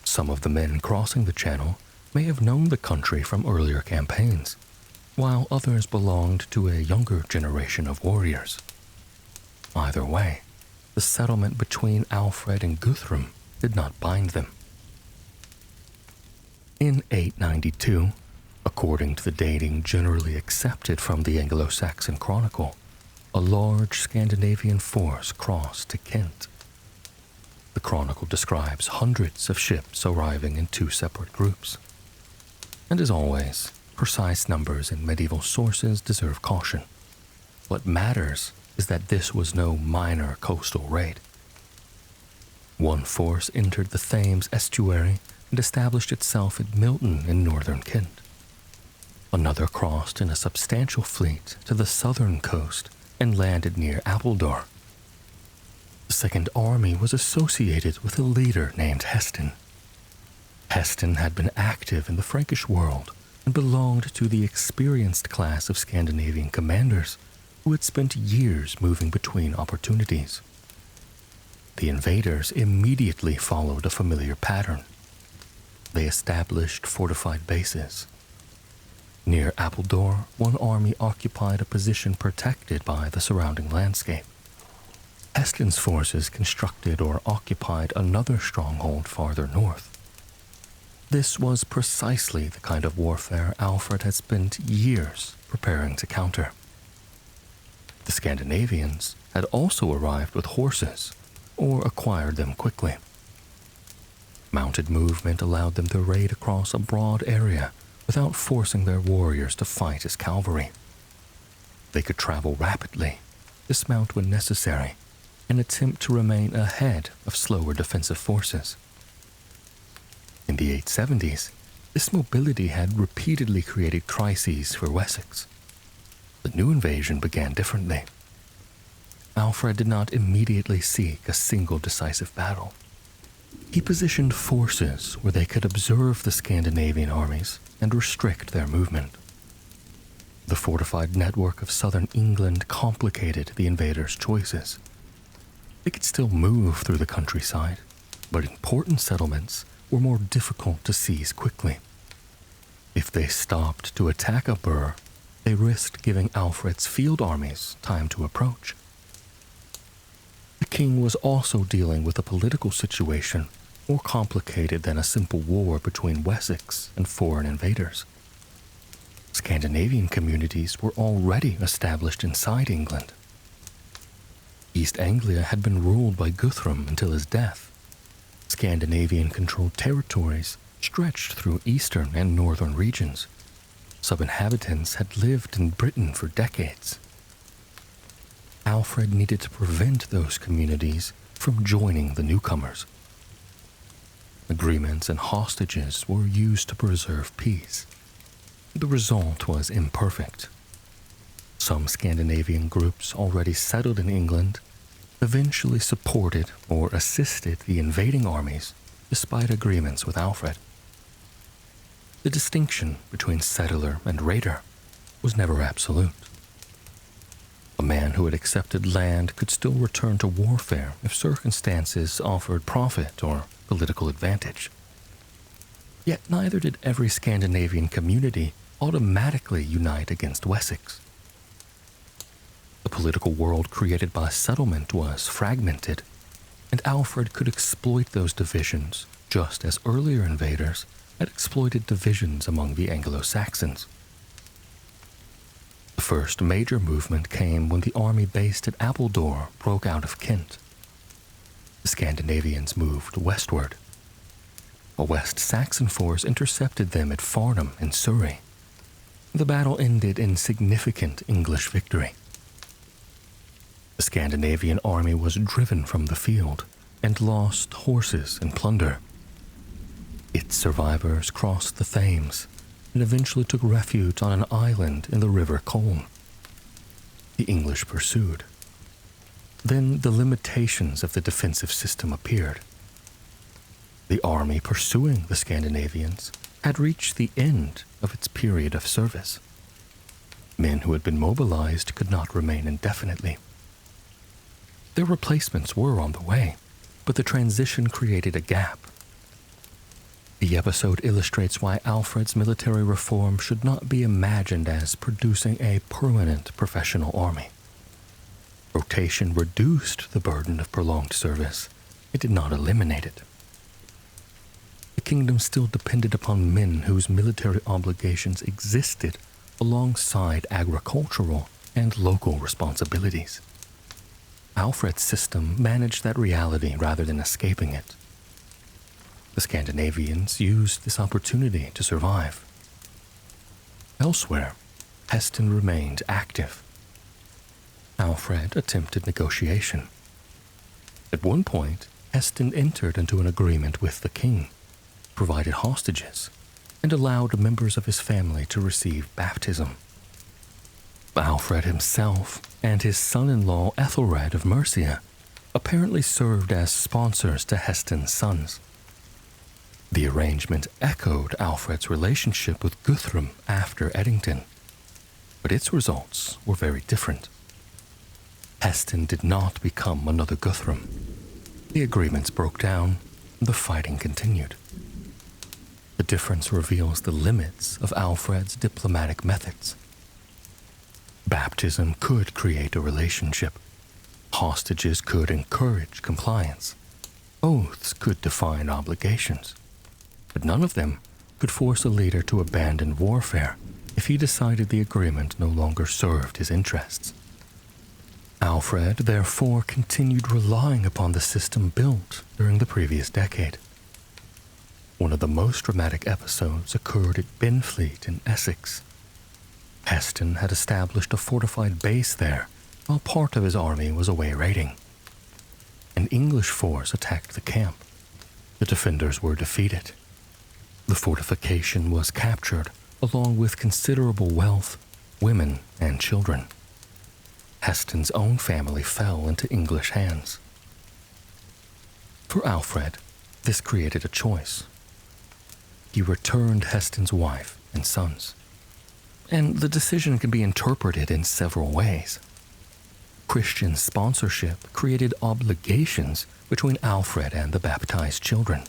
Some of the men crossing the Channel may have known the country from earlier campaigns, while others belonged to a younger generation of warriors. Either way, the settlement between Alfred and Guthrum did not bind them. In 892, according to the dating generally accepted from the Anglo-Saxon Chronicle, a large Scandinavian force crossed to Kent. The Chronicle describes hundreds of ships arriving in two separate groups. And as always, Precise numbers in medieval sources deserve caution. What matters is that this was no minor coastal raid. One force entered the Thames estuary and established itself at Milton in northern Kent. Another crossed in a substantial fleet to the southern coast and landed near Appledore. The Second Army was associated with a leader named Heston. Heston had been active in the Frankish world and belonged to the experienced class of Scandinavian commanders who had spent years moving between opportunities. The invaders immediately followed a familiar pattern. They established fortified bases. Near Appledore, one army occupied a position protected by the surrounding landscape. Heston's forces constructed or occupied another stronghold farther north. This was precisely the kind of warfare Alfred had spent years preparing to counter. The Scandinavians had also arrived with horses, or acquired them quickly. Mounted movement allowed them to raid across a broad area without forcing their warriors to fight as cavalry. They could travel rapidly, dismount when necessary, and attempt to remain ahead of slower defensive forces. In the 870s, this mobility had repeatedly created crises for Wessex. The new invasion began differently. Alfred did not immediately seek a single decisive battle. He positioned forces where they could observe the Scandinavian armies and restrict their movement. The fortified network of southern England complicated the invaders' choices. They could still move through the countryside, but important settlements were more difficult to seize quickly. If they stopped to attack a burh, they risked giving Alfred's field armies time to approach. The king was also dealing with a political situation more complicated than a simple war between Wessex and foreign invaders. Scandinavian communities were already established inside England. East Anglia had been ruled by Guthrum until his death. Scandinavian-controlled territories stretched through eastern and northern regions. Sub-inhabitants had lived in Britain for decades. Alfred needed to prevent those communities from joining the newcomers. Agreements and hostages were used to preserve peace. The result was imperfect. Some Scandinavian groups already settled in England eventually supported or assisted the invading armies despite agreements with Alfred. The distinction between settler and raider was never absolute. A man who had accepted land could still return to warfare if circumstances offered profit or political advantage. Yet neither did every Scandinavian community automatically unite against Wessex. The political world created by settlement was fragmented, and Alfred could exploit those divisions just as earlier invaders had exploited divisions among the Anglo-Saxons. The first major movement came when the army based at Appledore broke out of Kent. The Scandinavians moved westward. A West Saxon force intercepted them at Farnham in Surrey. The battle ended in significant English victory. The Scandinavian army was driven from the field and lost horses and plunder. Its survivors crossed the Thames and eventually took refuge on an island in the River Colne. The English pursued. Then the limitations of the defensive system appeared. The army pursuing the Scandinavians had reached the end of its period of service. Men who had been mobilized could not remain indefinitely. Their replacements were on the way, but the transition created a gap. The episode illustrates why Alfred's military reform should not be imagined as producing a permanent professional army. Rotation reduced the burden of prolonged service. It did not eliminate it. The kingdom still depended upon men whose military obligations existed alongside agricultural and local responsibilities. Alfred's system managed that reality rather than escaping it. The Scandinavians used this opportunity to survive. Elsewhere, Heston remained active. Alfred attempted negotiation. At one point, Heston entered into an agreement with the king, provided hostages, and allowed members of his family to receive baptism. Alfred himself and his son-in-law Ethelred of Mercia apparently served as sponsors to Heston's sons. The arrangement echoed Alfred's relationship with Guthrum after Edington, but its results were very different. Heston did not become another Guthrum. The agreements broke down, and the fighting continued. The difference reveals the limits of Alfred's diplomatic methods. Baptism could create a relationship. Hostages could encourage compliance. Oaths could define obligations. But none of them could force a leader to abandon warfare if he decided the agreement no longer served his interests. Alfred, therefore, continued relying upon the system built during the previous decade. One of the most dramatic episodes occurred at Benfleet in Essex. Heston had established a fortified base there while part of his army was away raiding. An English force attacked the camp. The defenders were defeated. The fortification was captured, along with considerable wealth, women, and children. Heston's own family fell into English hands. For Alfred, this created a choice. He returned Heston's wife and sons. And the decision can be interpreted in several ways. Christian sponsorship created obligations between Alfred and the baptized children.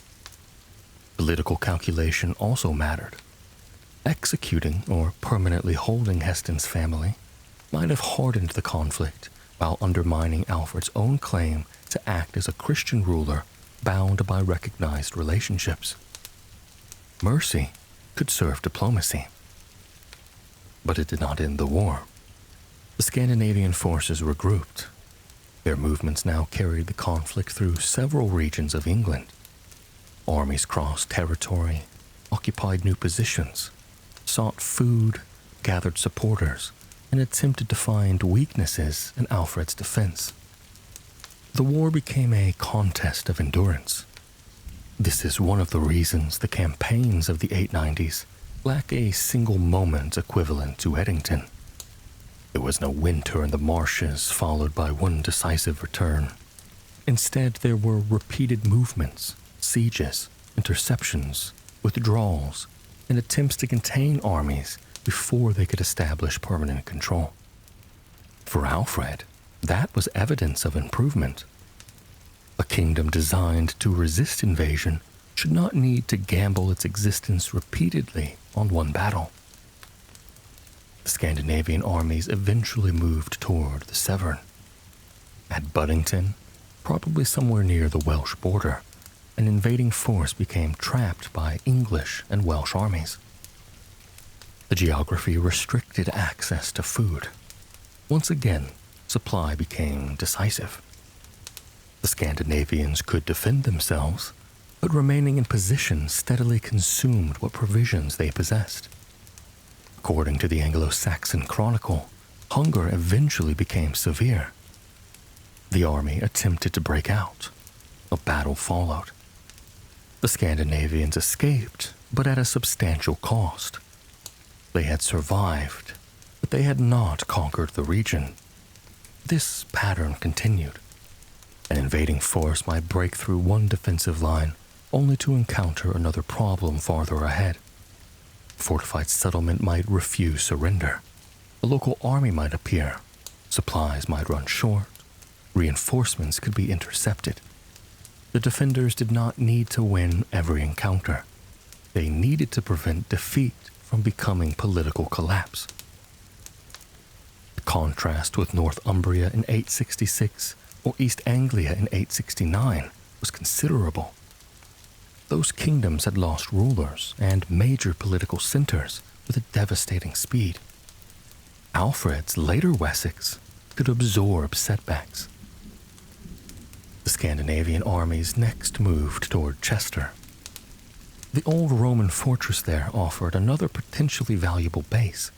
Political calculation also mattered. Executing or permanently holding Heston's family might have hardened the conflict while undermining Alfred's own claim to act as a Christian ruler bound by recognized relationships. Mercy could serve diplomacy. But it did not end the war. The Scandinavian forces regrouped. Their movements now carried the conflict through several regions of England. Armies crossed territory, occupied new positions, sought food, gathered supporters, and attempted to find weaknesses in Alfred's defense. The war became a contest of endurance. This is one of the reasons the campaigns of the 890s lack a single moment equivalent to Edington. There was no winter in the marshes followed by one decisive return. Instead, there were repeated movements, sieges, interceptions, withdrawals, and attempts to contain armies before they could establish permanent control. For Alfred, that was evidence of improvement. A kingdom designed to resist invasion should not need to gamble its existence repeatedly on one battle. The Scandinavian armies eventually moved toward the Severn. At Buddington, probably somewhere near the Welsh border, an invading force became trapped by English and Welsh armies. The geography restricted access to food. Once again, supply became decisive. The Scandinavians could defend themselves, but remaining in position steadily consumed what provisions they possessed. According to the Anglo-Saxon Chronicle, hunger eventually became severe. The army attempted to break out. A battle followed. The Scandinavians escaped, but at a substantial cost. They had survived, but they had not conquered the region. This pattern continued. An invading force might break through one defensive line, only to encounter another problem farther ahead. A fortified settlement might refuse surrender. A local army might appear. Supplies might run short. Reinforcements could be intercepted. The defenders did not need to win every encounter. They needed to prevent defeat from becoming political collapse. The contrast with Northumbria in 866 or East Anglia in 869 was considerable. Those kingdoms had lost rulers and major political centers with a devastating speed. Alfred's later Wessex could absorb setbacks. The Scandinavian armies next moved toward Chester. The old Roman fortress there offered another potentially valuable base.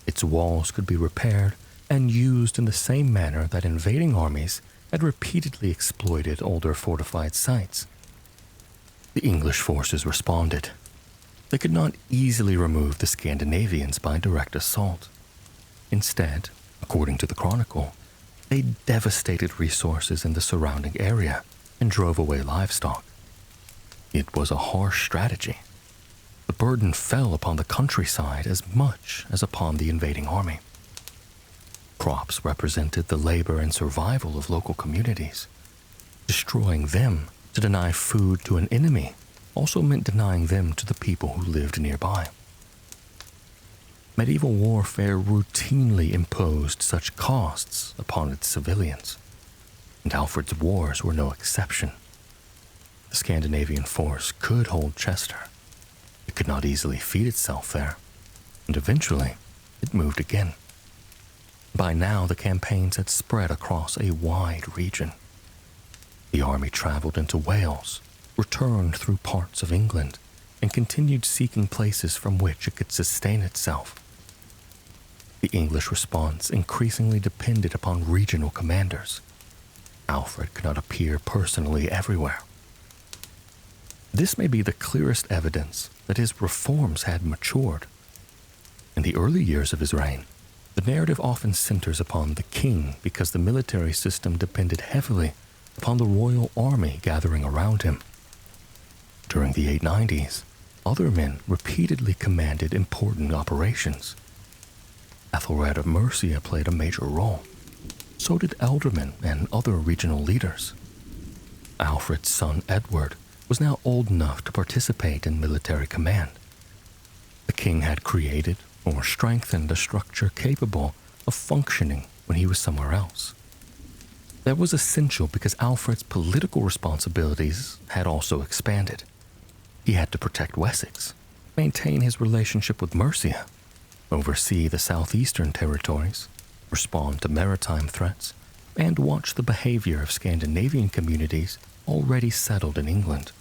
Its walls could be repaired and used in the same manner that invading armies had repeatedly exploited older fortified sites. The English forces responded. They could not easily remove the Scandinavians by direct assault. Instead, according to the Chronicle, they devastated resources in the surrounding area and drove away livestock. It was a harsh strategy. The burden fell upon the countryside as much as upon the invading army. Crops represented the labor and survival of local communities. Destroying them to deny food to an enemy also meant denying them to the people who lived nearby. Medieval warfare routinely imposed such costs upon its civilians, and Alfred's wars were no exception. The Scandinavian force could hold Chester. It could not easily feed itself there, and eventually it moved again. By now, the campaigns had spread across a wide region. The army traveled into Wales, returned through parts of England, and continued seeking places from which it could sustain itself. The English response increasingly depended upon regional commanders. Alfred could not appear personally everywhere. This may be the clearest evidence that his reforms had matured. In the early years of his reign, the narrative often centers upon the king because the military system depended heavily upon the royal army gathering around him. During the 890s, other men repeatedly commanded important operations. Ethelred of Mercia played a major role. So did ealdormen and other regional leaders. Alfred's son Edward was now old enough to participate in military command. The king had created or strengthened a structure capable of functioning when he was somewhere else. That was essential because Alfred's political responsibilities had also expanded. He had to protect Wessex, maintain his relationship with Mercia, oversee the southeastern territories, respond to maritime threats, and watch the behavior of Scandinavian communities already settled in England.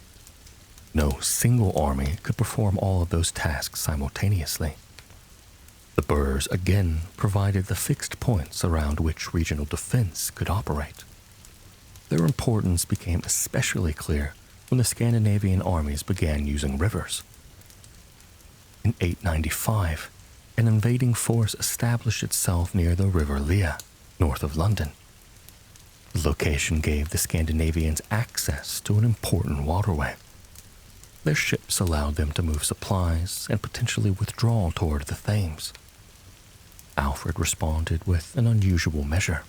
No single army could perform all of those tasks simultaneously. The burhs again provided the fixed points around which regional defense could operate. Their importance became especially clear when the Scandinavian armies began using rivers. In 895, an invading force established itself near the River Lea, north of London. The location gave the Scandinavians access to an important waterway. Their ships allowed them to move supplies and potentially withdraw toward the Thames. Alfred responded with an unusual measure.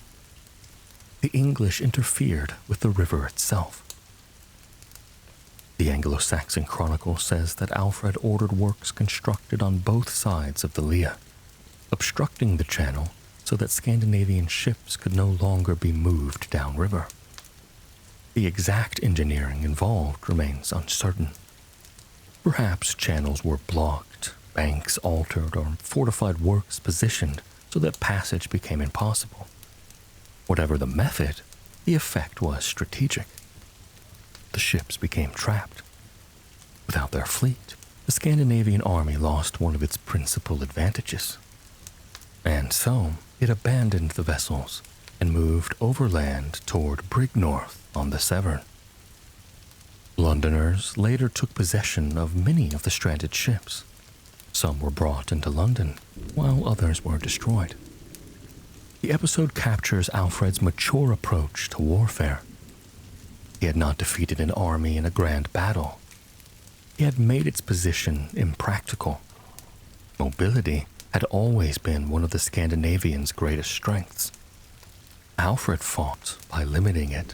The English interfered with the river itself. The Anglo-Saxon Chronicle says that Alfred ordered works constructed on both sides of the Lea, obstructing the channel so that Scandinavian ships could no longer be moved downriver. The exact engineering involved remains uncertain. Perhaps channels were blocked, banks altered, or fortified works positioned so that passage became impossible. Whatever the method, the effect was strategic. The ships became trapped. Without their fleet, the Scandinavian army lost one of its principal advantages. And so, it abandoned the vessels and moved overland toward Brignorth on the Severn. Londoners later took possession of many of the stranded ships. Some were brought into London, while others were destroyed. The episode captures Alfred's mature approach to warfare. He had not defeated an army in a grand battle. He had made its position impractical. Mobility had always been one of the Scandinavians' greatest strengths. Alfred fought by limiting it.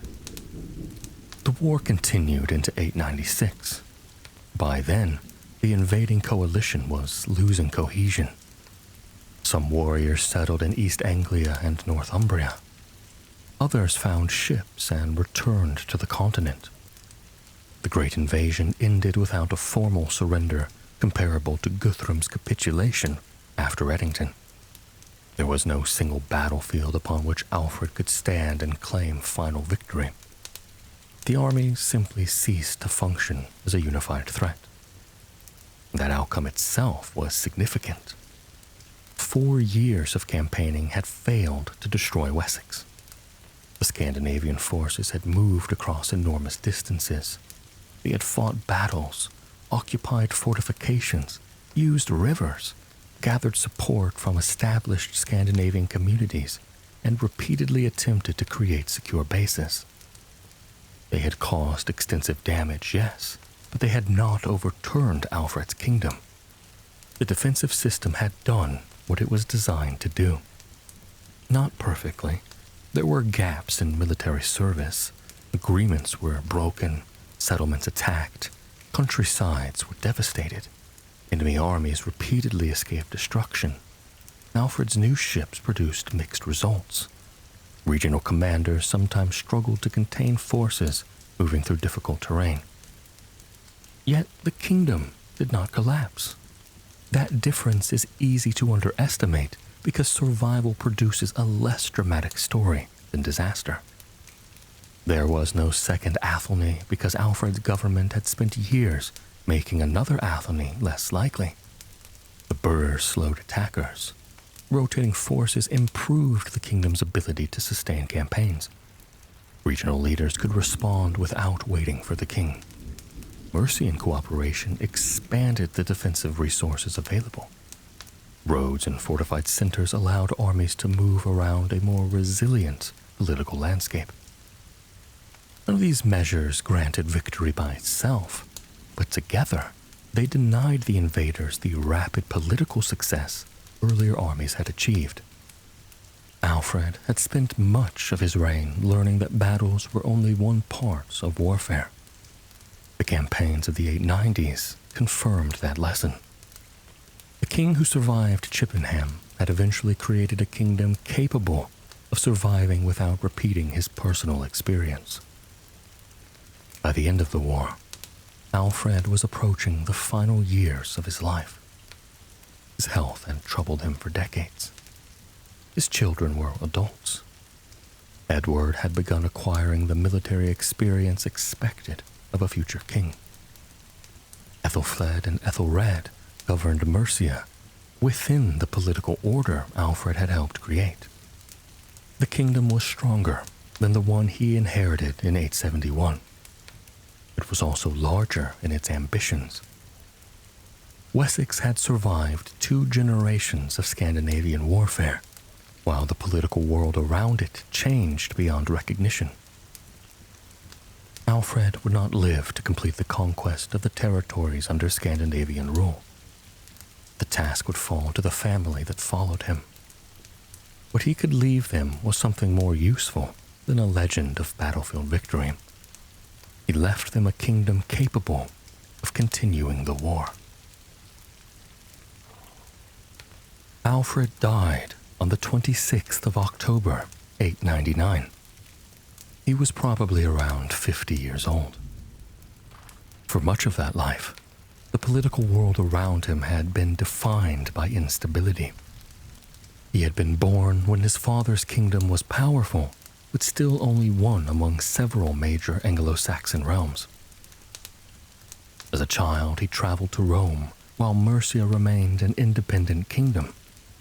The war continued into 896. By then, the invading coalition was losing cohesion. Some warriors settled in East Anglia and Northumbria. Others found ships and returned to the continent. The Great Invasion ended without a formal surrender comparable to Guthrum's capitulation after Edington. There was no single battlefield upon which Alfred could stand and claim final victory. The army simply ceased to function as a unified threat. That outcome itself was significant. 4 years of campaigning had failed to destroy Wessex. The Scandinavian forces had moved across enormous distances. They had fought battles, occupied fortifications, used rivers, gathered support from established Scandinavian communities, and repeatedly attempted to create secure bases. They had caused extensive damage, yes, but they had not overturned Alfred's kingdom. The defensive system had done what it was designed to do. Not perfectly. There were gaps in military service. Agreements were broken, settlements attacked, countrysides were devastated. Enemy armies repeatedly escaped destruction. Alfred's new ships produced mixed results. Regional commanders sometimes struggled to contain forces moving through difficult terrain. Yet the kingdom did not collapse. That difference is easy to underestimate because survival produces a less dramatic story than disaster. There was no second Athelney because Alfred's government had spent years making another Athelney less likely. The Burrs slowed attackers. Rotating forces improved the kingdom's ability to sustain campaigns. Regional leaders could respond without waiting for the king. Mercy and cooperation expanded the defensive resources available. Roads and fortified centers allowed armies to move around a more resilient political landscape. None of these measures granted victory by itself, but together they denied the invaders the rapid political success earlier armies had achieved. Alfred had spent much of his reign learning that battles were only one part of warfare. The campaigns of the 890s confirmed that lesson. The king who survived Chippenham had eventually created a kingdom capable of surviving without repeating his personal experience. By the end of the war, Alfred was approaching the final years of his life. His health had troubled him for decades. His children were adults. Edward had begun acquiring the military experience expected of a future king. Ethelfled and Ethelred governed Mercia within the political order Alfred had helped create. The kingdom was stronger than the one he inherited in 871. It was also larger in its ambitions. Wessex had survived 2 generations of Scandinavian warfare, while the political world around it changed beyond recognition. Alfred would not live to complete the conquest of the territories under Scandinavian rule. The task would fall to the family that followed him. What he could leave them was something more useful than a legend of battlefield victory. He left them a kingdom capable of continuing the war. Alfred died on the 26th of October, 899. He was probably around 50 years old. For much of that life, the political world around him had been defined by instability. He had been born when his father's kingdom was powerful, but still only one among several major Anglo-Saxon realms. As a child, he traveled to Rome, while Mercia remained an independent kingdom,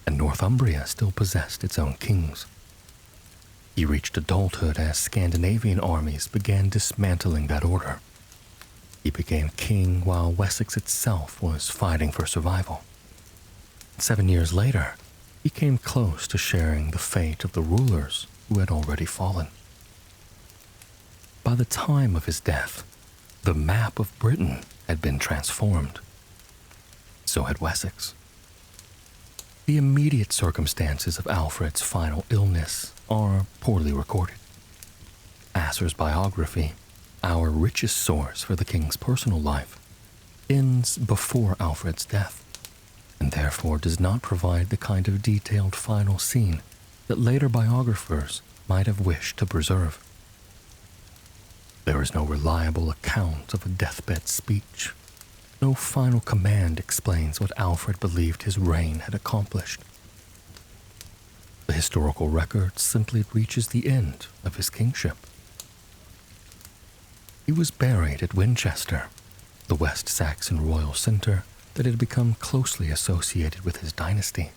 and Northumbria still possessed its own kings. He reached adulthood as Scandinavian armies began dismantling that order. He became king while Wessex itself was fighting for survival. 7 years later, he came close to sharing the fate of the rulers who had already fallen. By the time of his death, the map of Britain had been transformed. So had Wessex. The immediate circumstances of Alfred's final illness are poorly recorded. Asser's biography, our richest source for the king's personal life, ends before Alfred's death, and therefore does not provide the kind of detailed final scene that later biographers might have wished to preserve. There is no reliable account of a deathbed speech. No final command explains what Alfred believed his reign had accomplished. The historical record simply reaches the end of his kingship. He was buried at Winchester, the West Saxon royal center, that had become closely associated with his dynasty.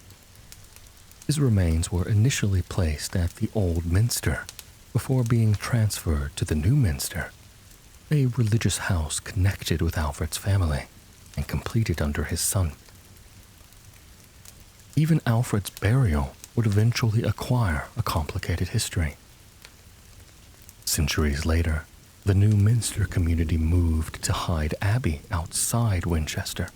His remains were initially placed at the Old Minster before being transferred to the New Minster, a religious house connected with Alfred's family and completed under his son. Even Alfred's burial would eventually acquire a complicated history. Centuries later, the New Minster community moved to Hyde Abbey outside Winchester.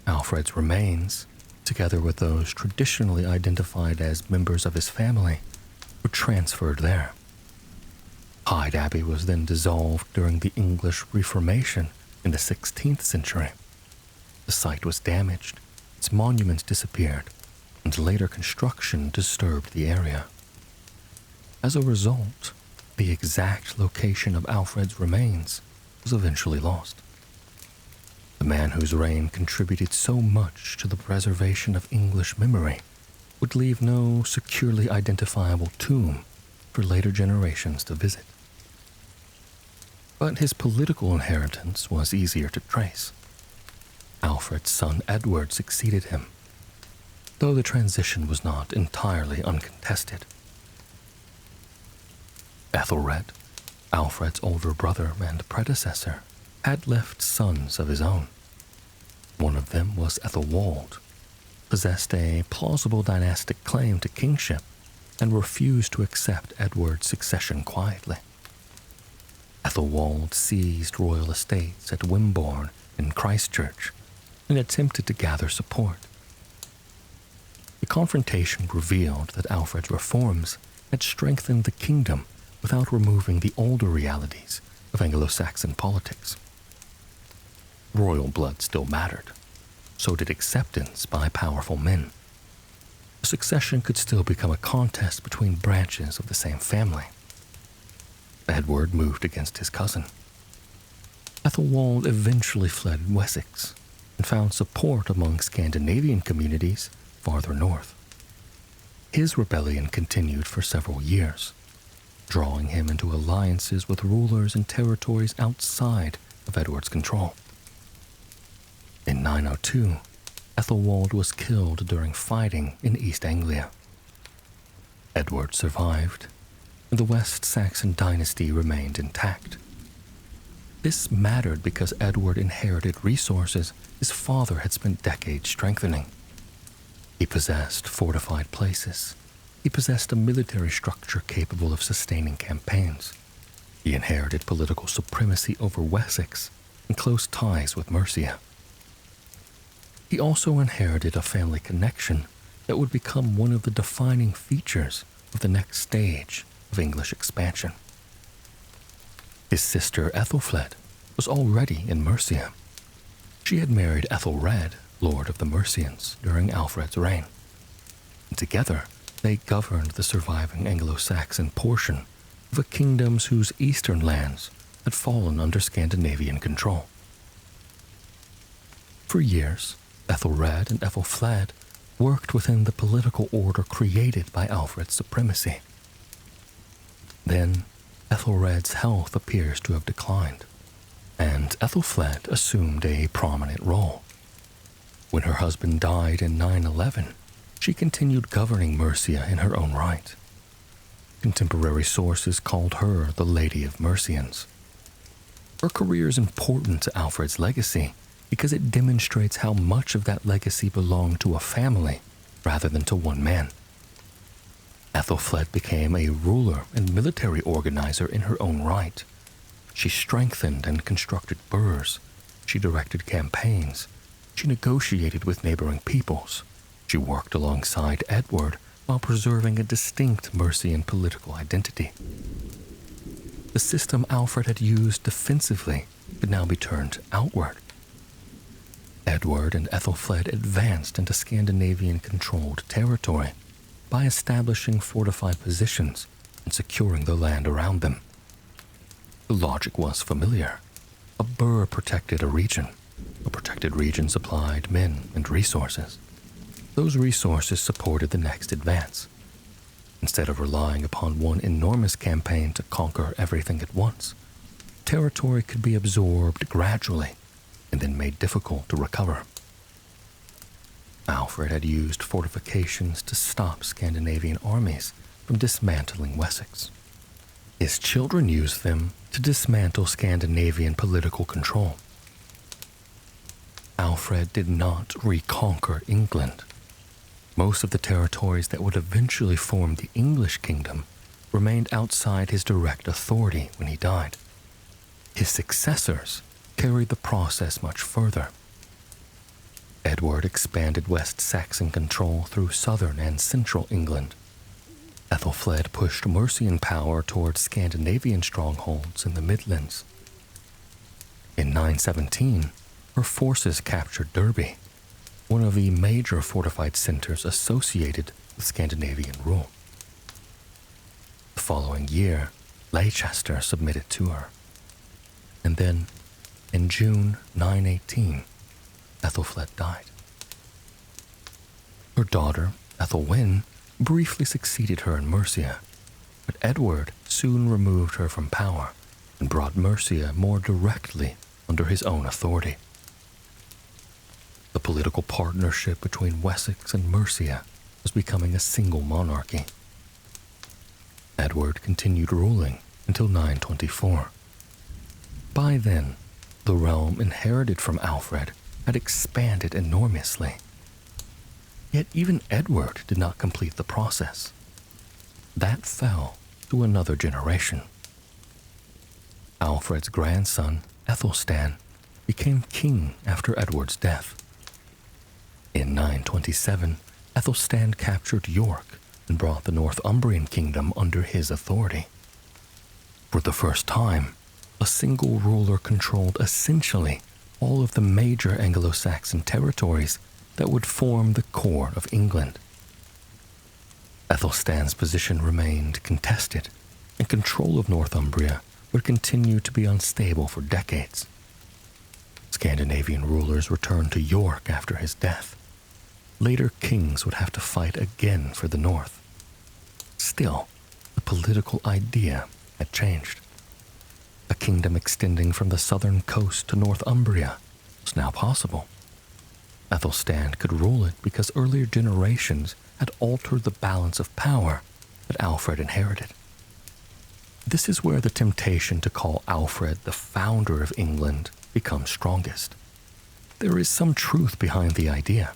Alfred's remains, together with those traditionally identified as members of his family, were transferred there. Hyde Abbey was then dissolved during the English Reformation in the 16th century. The site was damaged, its monuments disappeared, and later construction disturbed the area. As a result, the exact location of Alfred's remains was eventually lost. The man whose reign contributed so much to the preservation of English memory would leave no securely identifiable tomb for later generations to visit. But his political inheritance was easier to trace. Alfred's son Edward succeeded him, though the transition was not entirely uncontested. Ethelred, Alfred's older brother and predecessor, had left sons of his own. One of them was Ethelwald, possessed a plausible dynastic claim to kingship, and refused to accept Edward's succession quietly. Ethelwald seized royal estates at Wimborne and Christchurch and attempted to gather support. The confrontation revealed that Alfred's reforms had strengthened the kingdom without removing the older realities of Anglo-Saxon politics. Royal blood still mattered. So did acceptance by powerful men. The succession could still become a contest between branches of the same family. Edward moved against his cousin. Ethelwald eventually fled Wessex and found support among Scandinavian communities farther north. His rebellion continued for several years, drawing him into alliances with rulers in territories outside of Edward's control. In 902, Ethelwald was killed during fighting in East Anglia. Edward survived, and the West Saxon dynasty remained intact. This mattered because Edward inherited resources his father had spent decades strengthening. He possessed fortified places. He possessed a military structure capable of sustaining campaigns. He inherited political supremacy over Wessex and close ties with Mercia. He also inherited a family connection that would become one of the defining features of the next stage of English expansion. His sister Ethelfled was already in Mercia. She had married Ethelred, Lord of the Mercians, during Alfred's reign. And together, they governed the surviving Anglo-Saxon portion of a kingdom whose eastern lands had fallen under Scandinavian control. For years, Ethelred and Ethelfled worked within the political order created by Alfred's supremacy. Then, Ethelred's health appears to have declined, and Ethelfled assumed a prominent role. When her husband died in 911, she continued governing Mercia in her own right. Contemporary sources called her the Lady of Mercians. Her career is important to Alfred's legacy because it demonstrates how much of that legacy belonged to a family rather than to one man. Ethelfled became a ruler and military organizer in her own right. She strengthened and constructed burhs. She directed campaigns. She negotiated with neighboring peoples. She worked alongside Edward while preserving a distinct Mercian political identity. The system Alfred had used defensively could now be turned outward. Edward and Ethelfled advanced into Scandinavian-controlled territory by establishing fortified positions and securing the land around them. The logic was familiar. A burh protected a region. A protected region supplied men and resources. Those resources supported the next advance. Instead of relying upon one enormous campaign to conquer everything at once, territory could be absorbed gradually, and then made difficult to recover. Alfred had used fortifications to stop Scandinavian armies from dismantling Wessex. His children used them to dismantle Scandinavian political control. Alfred did not reconquer England. Most of the territories that would eventually form the English kingdom remained outside his direct authority when he died. His successors carried the process much further. Edward expanded West Saxon control through southern and central England. Ethelfled pushed Mercian power towards Scandinavian strongholds in the Midlands. In 917, her forces captured Derby, one of the major fortified centers associated with Scandinavian rule. The following year, Leicester submitted to her. And then, in June 918, Ethelfled died. Her daughter, Ethelwyn, briefly succeeded her in Mercia, but Edward soon removed her from power and brought Mercia more directly under his own authority. The political partnership between Wessex and Mercia was becoming a single monarchy. Edward continued ruling until 924. By then, the realm inherited from Alfred had expanded enormously. Yet even Edward did not complete the process. That fell to another generation. Alfred's grandson, Aethelstan, became king after Edward's death. In 927, Aethelstan captured York and brought the Northumbrian kingdom under his authority. For the first time, a single ruler controlled essentially all of the major Anglo-Saxon territories that would form the core of England. Aethelstan's position remained contested, and control of Northumbria would continue to be unstable for decades. Scandinavian rulers returned to York after his death. Later kings would have to fight again for the north. Still, the political idea had changed. A kingdom extending from the southern coast to Northumbria was now possible. Aethelstan could rule it because earlier generations had altered the balance of power that Alfred inherited. This is where the temptation to call Alfred the founder of England becomes strongest. There is some truth behind the idea.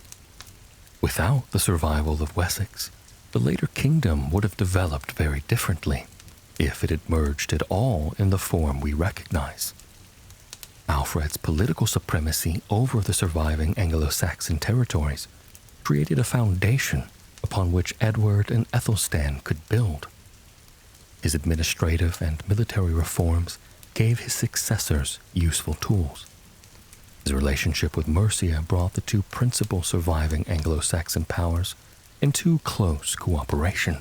Without the survival of Wessex, the later kingdom would have developed very differently, if it had merged at all in the form we recognize. Alfred's political supremacy over the surviving Anglo-Saxon territories created a foundation upon which Edward and Aethelstan could build. His administrative and military reforms gave his successors useful tools. His relationship with Mercia brought the two principal surviving Anglo-Saxon powers into close cooperation.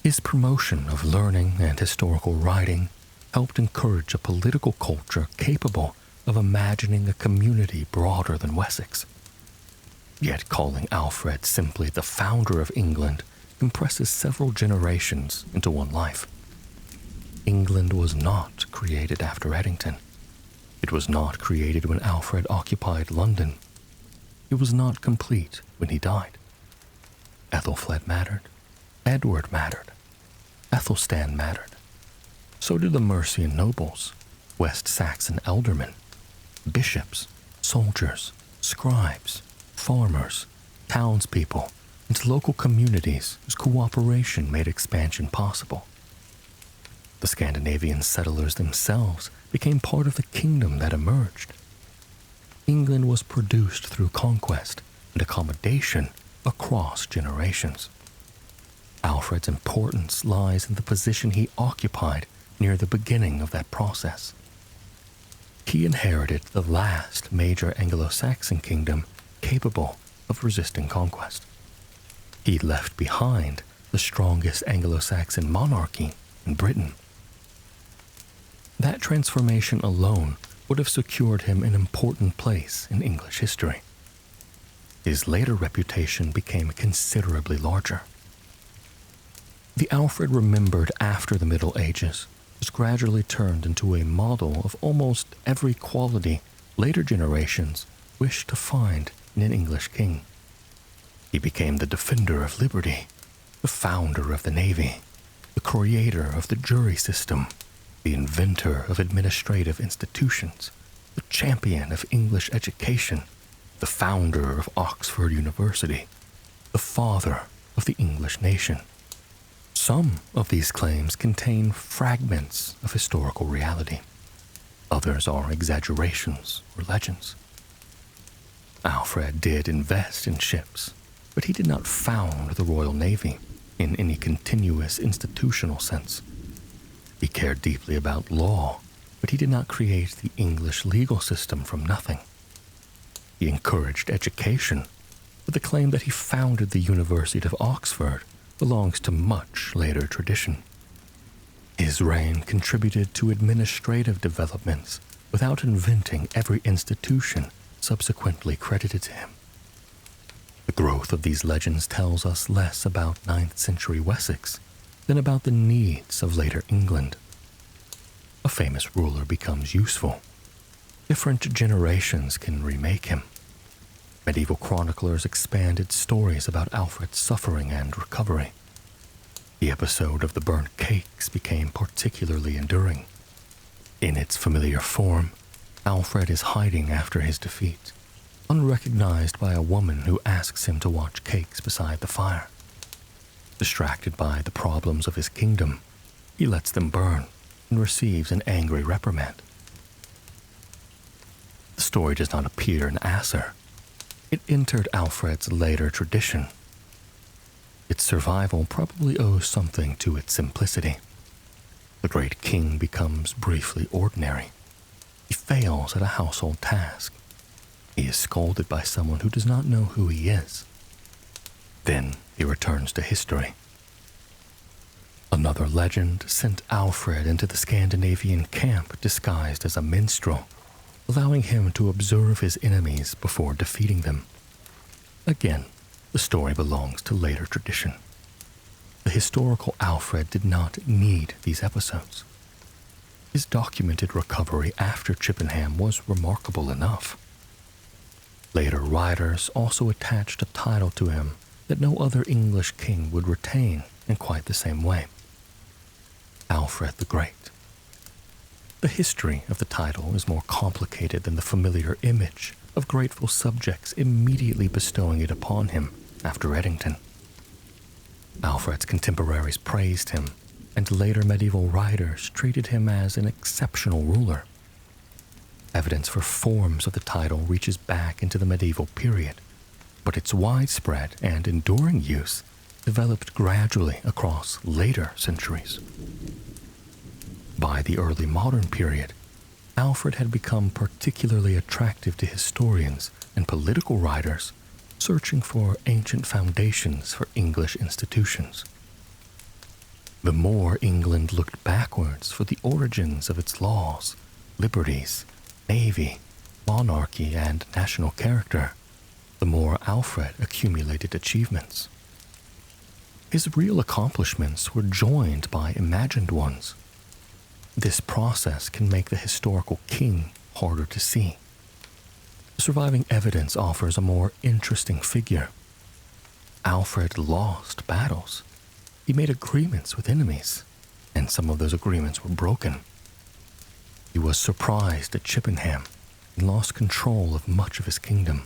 His promotion of learning and historical writing helped encourage a political culture capable of imagining a community broader than Wessex. Yet calling Alfred simply the founder of England compresses several generations into one life. England was not created after Edington. It was not created when Alfred occupied London. It was not complete when he died. Ethelfled mattered. Edward mattered. Aethelstan mattered. So did the Mercian nobles, West Saxon aldermen, bishops, soldiers, scribes, farmers, townspeople, and local communities whose cooperation made expansion possible. The Scandinavian settlers themselves became part of the kingdom that emerged. England was produced through conquest and accommodation across generations. Alfred's importance lies in the position he occupied near the beginning of that process. He inherited the last major Anglo-Saxon kingdom capable of resisting conquest. He left behind the strongest Anglo-Saxon monarchy in Britain. That transformation alone would have secured him an important place in English history. His later reputation became considerably larger. The Alfred remembered after the Middle Ages was gradually turned into a model of almost every quality later generations wished to find in an English king. He became the defender of liberty, the founder of the navy, the creator of the jury system, the inventor of administrative institutions, the champion of English education, the founder of Oxford University, the father of the English nation. Some of these claims contain fragments of historical reality. Others are exaggerations or legends. Alfred did invest in ships, but he did not found the Royal Navy in any continuous institutional sense. He cared deeply about law, but he did not create the English legal system from nothing. He encouraged education, but the claim that he founded the University of Oxford belongs to much later tradition. His reign contributed to administrative developments without inventing every institution subsequently credited to him. The growth of these legends tells us less about 9th century Wessex than about the needs of later England. A famous ruler becomes useful. Different generations can remake him. Medieval chroniclers expanded stories about Alfred's suffering and recovery. The episode of the burnt cakes became particularly enduring. In its familiar form, Alfred is hiding after his defeat, unrecognized by a woman who asks him to watch cakes beside the fire. Distracted by the problems of his kingdom, he lets them burn and receives an angry reprimand. The story does not appear in Asser. It entered Alfred's later tradition. Its survival probably owes something to its simplicity. The great king becomes briefly ordinary. He fails at a household task. He is scolded by someone who does not know who he is. Then he returns to history. Another legend sent Alfred into the Scandinavian camp disguised as a minstrel, allowing him to observe his enemies before defeating them. Again, the story belongs to later tradition. The historical Alfred did not need these episodes. His documented recovery after Chippenham was remarkable enough. Later writers also attached a title to him that no other English king would retain in quite the same way: Alfred the Great. The history of the title is more complicated than the familiar image of grateful subjects immediately bestowing it upon him after Edington. Alfred's contemporaries praised him, and later medieval writers treated him as an exceptional ruler. Evidence for forms of the title reaches back into the medieval period, but its widespread and enduring use developed gradually across later centuries. By the early modern period, Alfred had become particularly attractive to historians and political writers searching for ancient foundations for English institutions. The more England looked backwards for the origins of its laws, liberties, navy, monarchy, and national character, the more Alfred accumulated achievements. His real accomplishments were joined by imagined ones. This process can make the historical king harder to see. The surviving evidence offers a more interesting figure. Alfred lost battles. He made agreements with enemies, and some of those agreements were broken. He was surprised at Chippenham and lost control of much of his kingdom.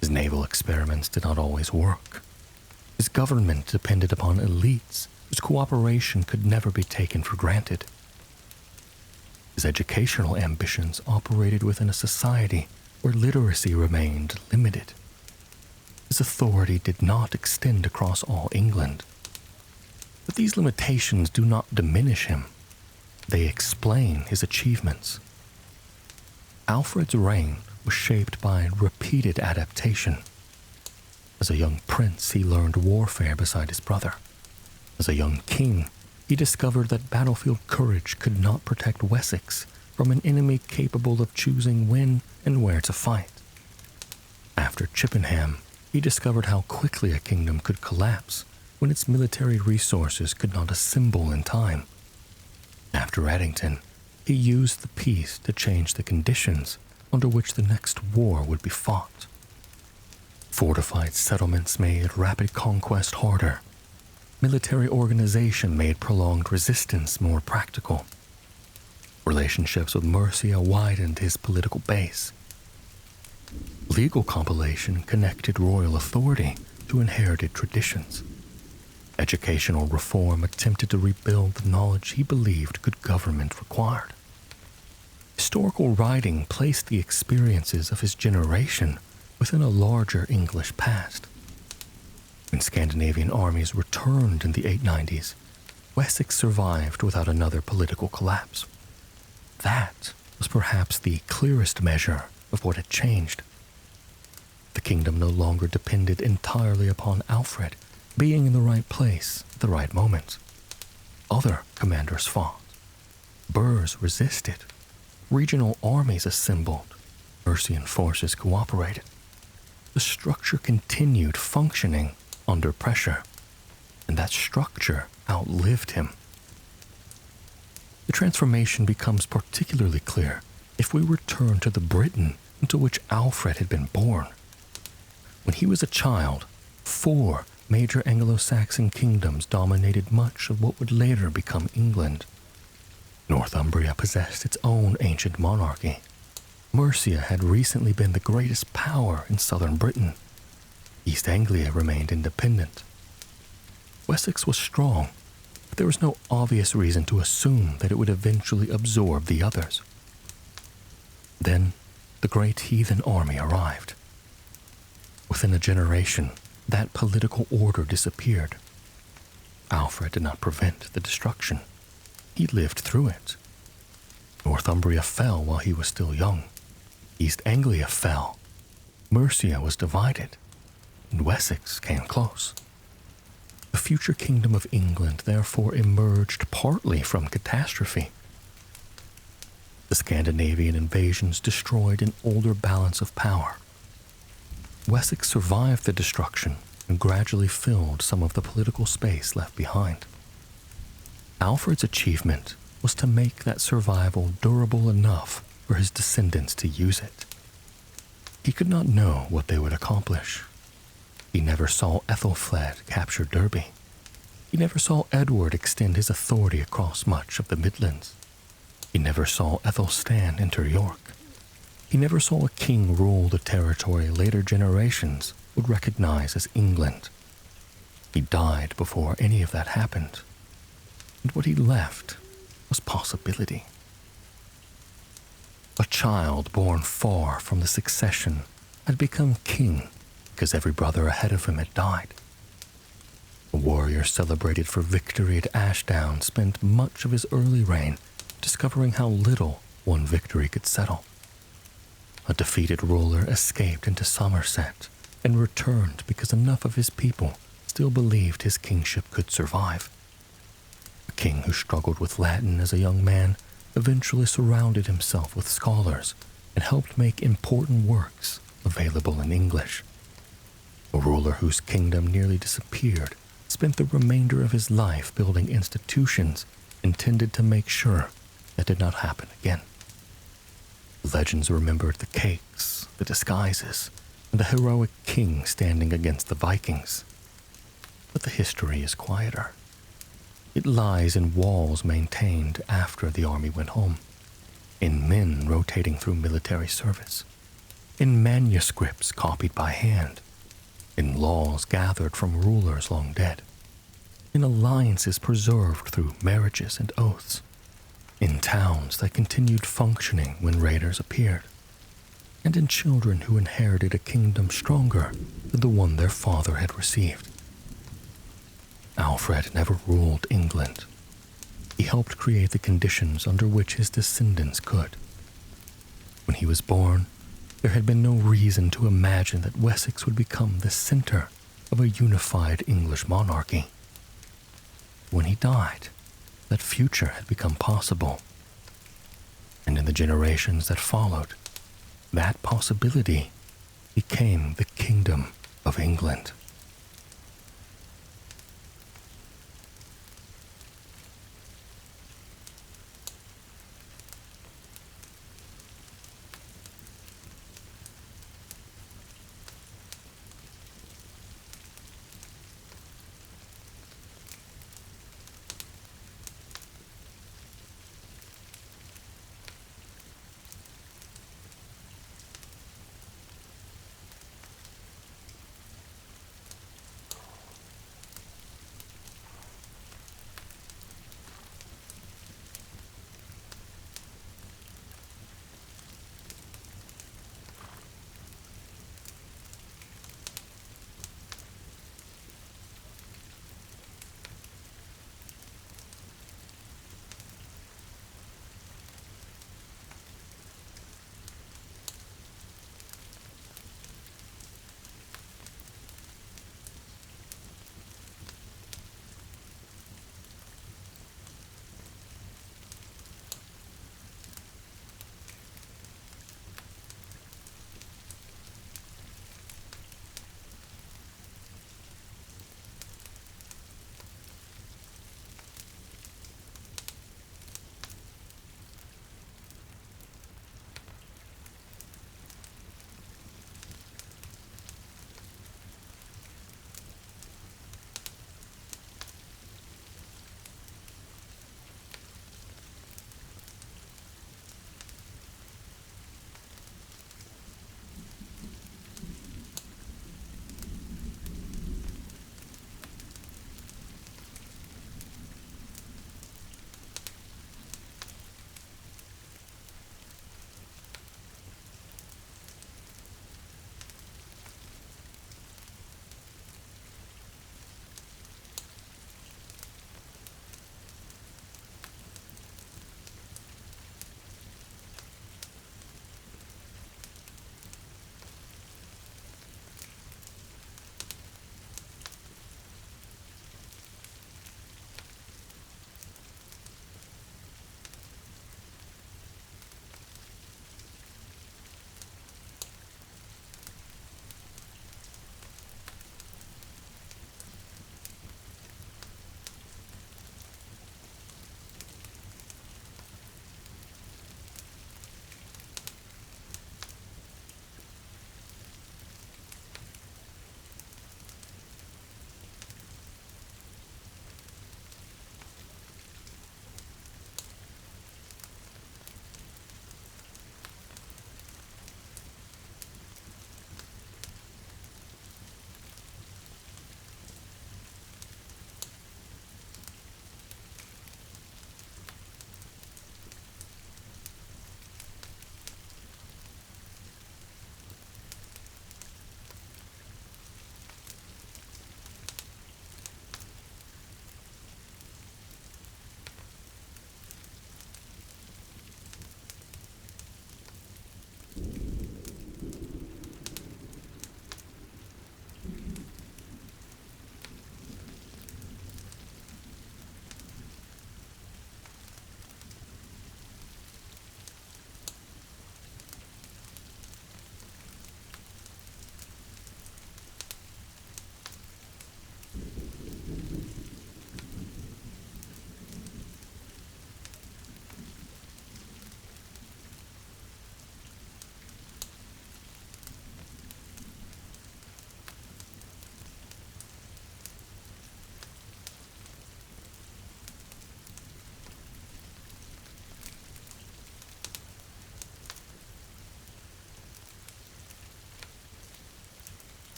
His naval experiments did not always work. His government depended upon elites whose cooperation could never be taken for granted. His educational ambitions operated within a society where literacy remained limited. His authority did not extend across all England. But these limitations do not diminish him. They explain his achievements. Alfred's reign was shaped by repeated adaptation. As a young prince, he learned warfare beside his brother. As a young king, he discovered that battlefield courage could not protect Wessex from an enemy capable of choosing when and where to fight. After Chippenham, he discovered how quickly a kingdom could collapse when its military resources could not assemble in time. After Edington, he used the peace to change the conditions under which the next war would be fought. Fortified settlements made rapid conquest harder. Military organization made prolonged resistance more practical. Relationships with Mercia widened his political base. Legal compilation connected royal authority to inherited traditions. Educational reform attempted to rebuild the knowledge he believed good government required. Historical writing placed the experiences of his generation within a larger English past. When Scandinavian armies returned in the 890s, Wessex survived without another political collapse. That was perhaps the clearest measure of what had changed. The kingdom no longer depended entirely upon Alfred being in the right place at the right moment. Other commanders fought. Burhs resisted. Regional armies assembled. Mercian forces cooperated. The structure continued functioning under pressure, and that structure outlived him. The transformation becomes particularly clear if we return to the Britain into which Alfred had been born. When he was a child, 4 major Anglo-Saxon kingdoms dominated much of what would later become England. Northumbria possessed its own ancient monarchy. Mercia had recently been the greatest power in southern Britain. East Anglia remained independent. Wessex was strong, but there was no obvious reason to assume that it would eventually absorb the others. Then, the Great Heathen Army arrived. Within a generation, that political order disappeared. Alfred did not prevent the destruction. He lived through it. Northumbria fell while he was still young. East Anglia fell. Mercia was divided, and Wessex came close. The future kingdom of England therefore emerged partly from catastrophe. The Scandinavian invasions destroyed an older balance of power. Wessex survived the destruction and gradually filled some of the political space left behind. Alfred's achievement was to make that survival durable enough for his descendants to use it. He could not know what they would accomplish. He never saw Ethelflaed capture Derby. He never saw Edward extend his authority across much of the Midlands. He never saw Ethelstan enter York. He never saw a king rule the territory later generations would recognize as England. He died before any of that happened. And what he left was possibility. A child born far from the succession had become king because every brother ahead of him had died. A warrior celebrated for victory at Ashdown spent much of his early reign discovering how little one victory could settle. A defeated ruler escaped into Somerset and returned because enough of his people still believed his kingship could survive. A king who struggled with Latin as a young man eventually surrounded himself with scholars and helped make important works available in English. A ruler whose kingdom nearly disappeared spent the remainder of his life building institutions intended to make sure that did not happen again. Legends remembered the cakes, the disguises, and the heroic king standing against the Vikings. But the history is quieter. It lies in walls maintained after the army went home, in men rotating through military service, in manuscripts copied by hand, in laws gathered from rulers long dead, in alliances preserved through marriages and oaths, in towns that continued functioning when raiders appeared, and in children who inherited a kingdom stronger than the one their father had received. Alfred never ruled England. He helped create the conditions under which his descendants could. When he was born, there had been no reason to imagine that Wessex would become the center of a unified English monarchy. When he died, that future had become possible. And in the generations that followed, that possibility became the Kingdom of England.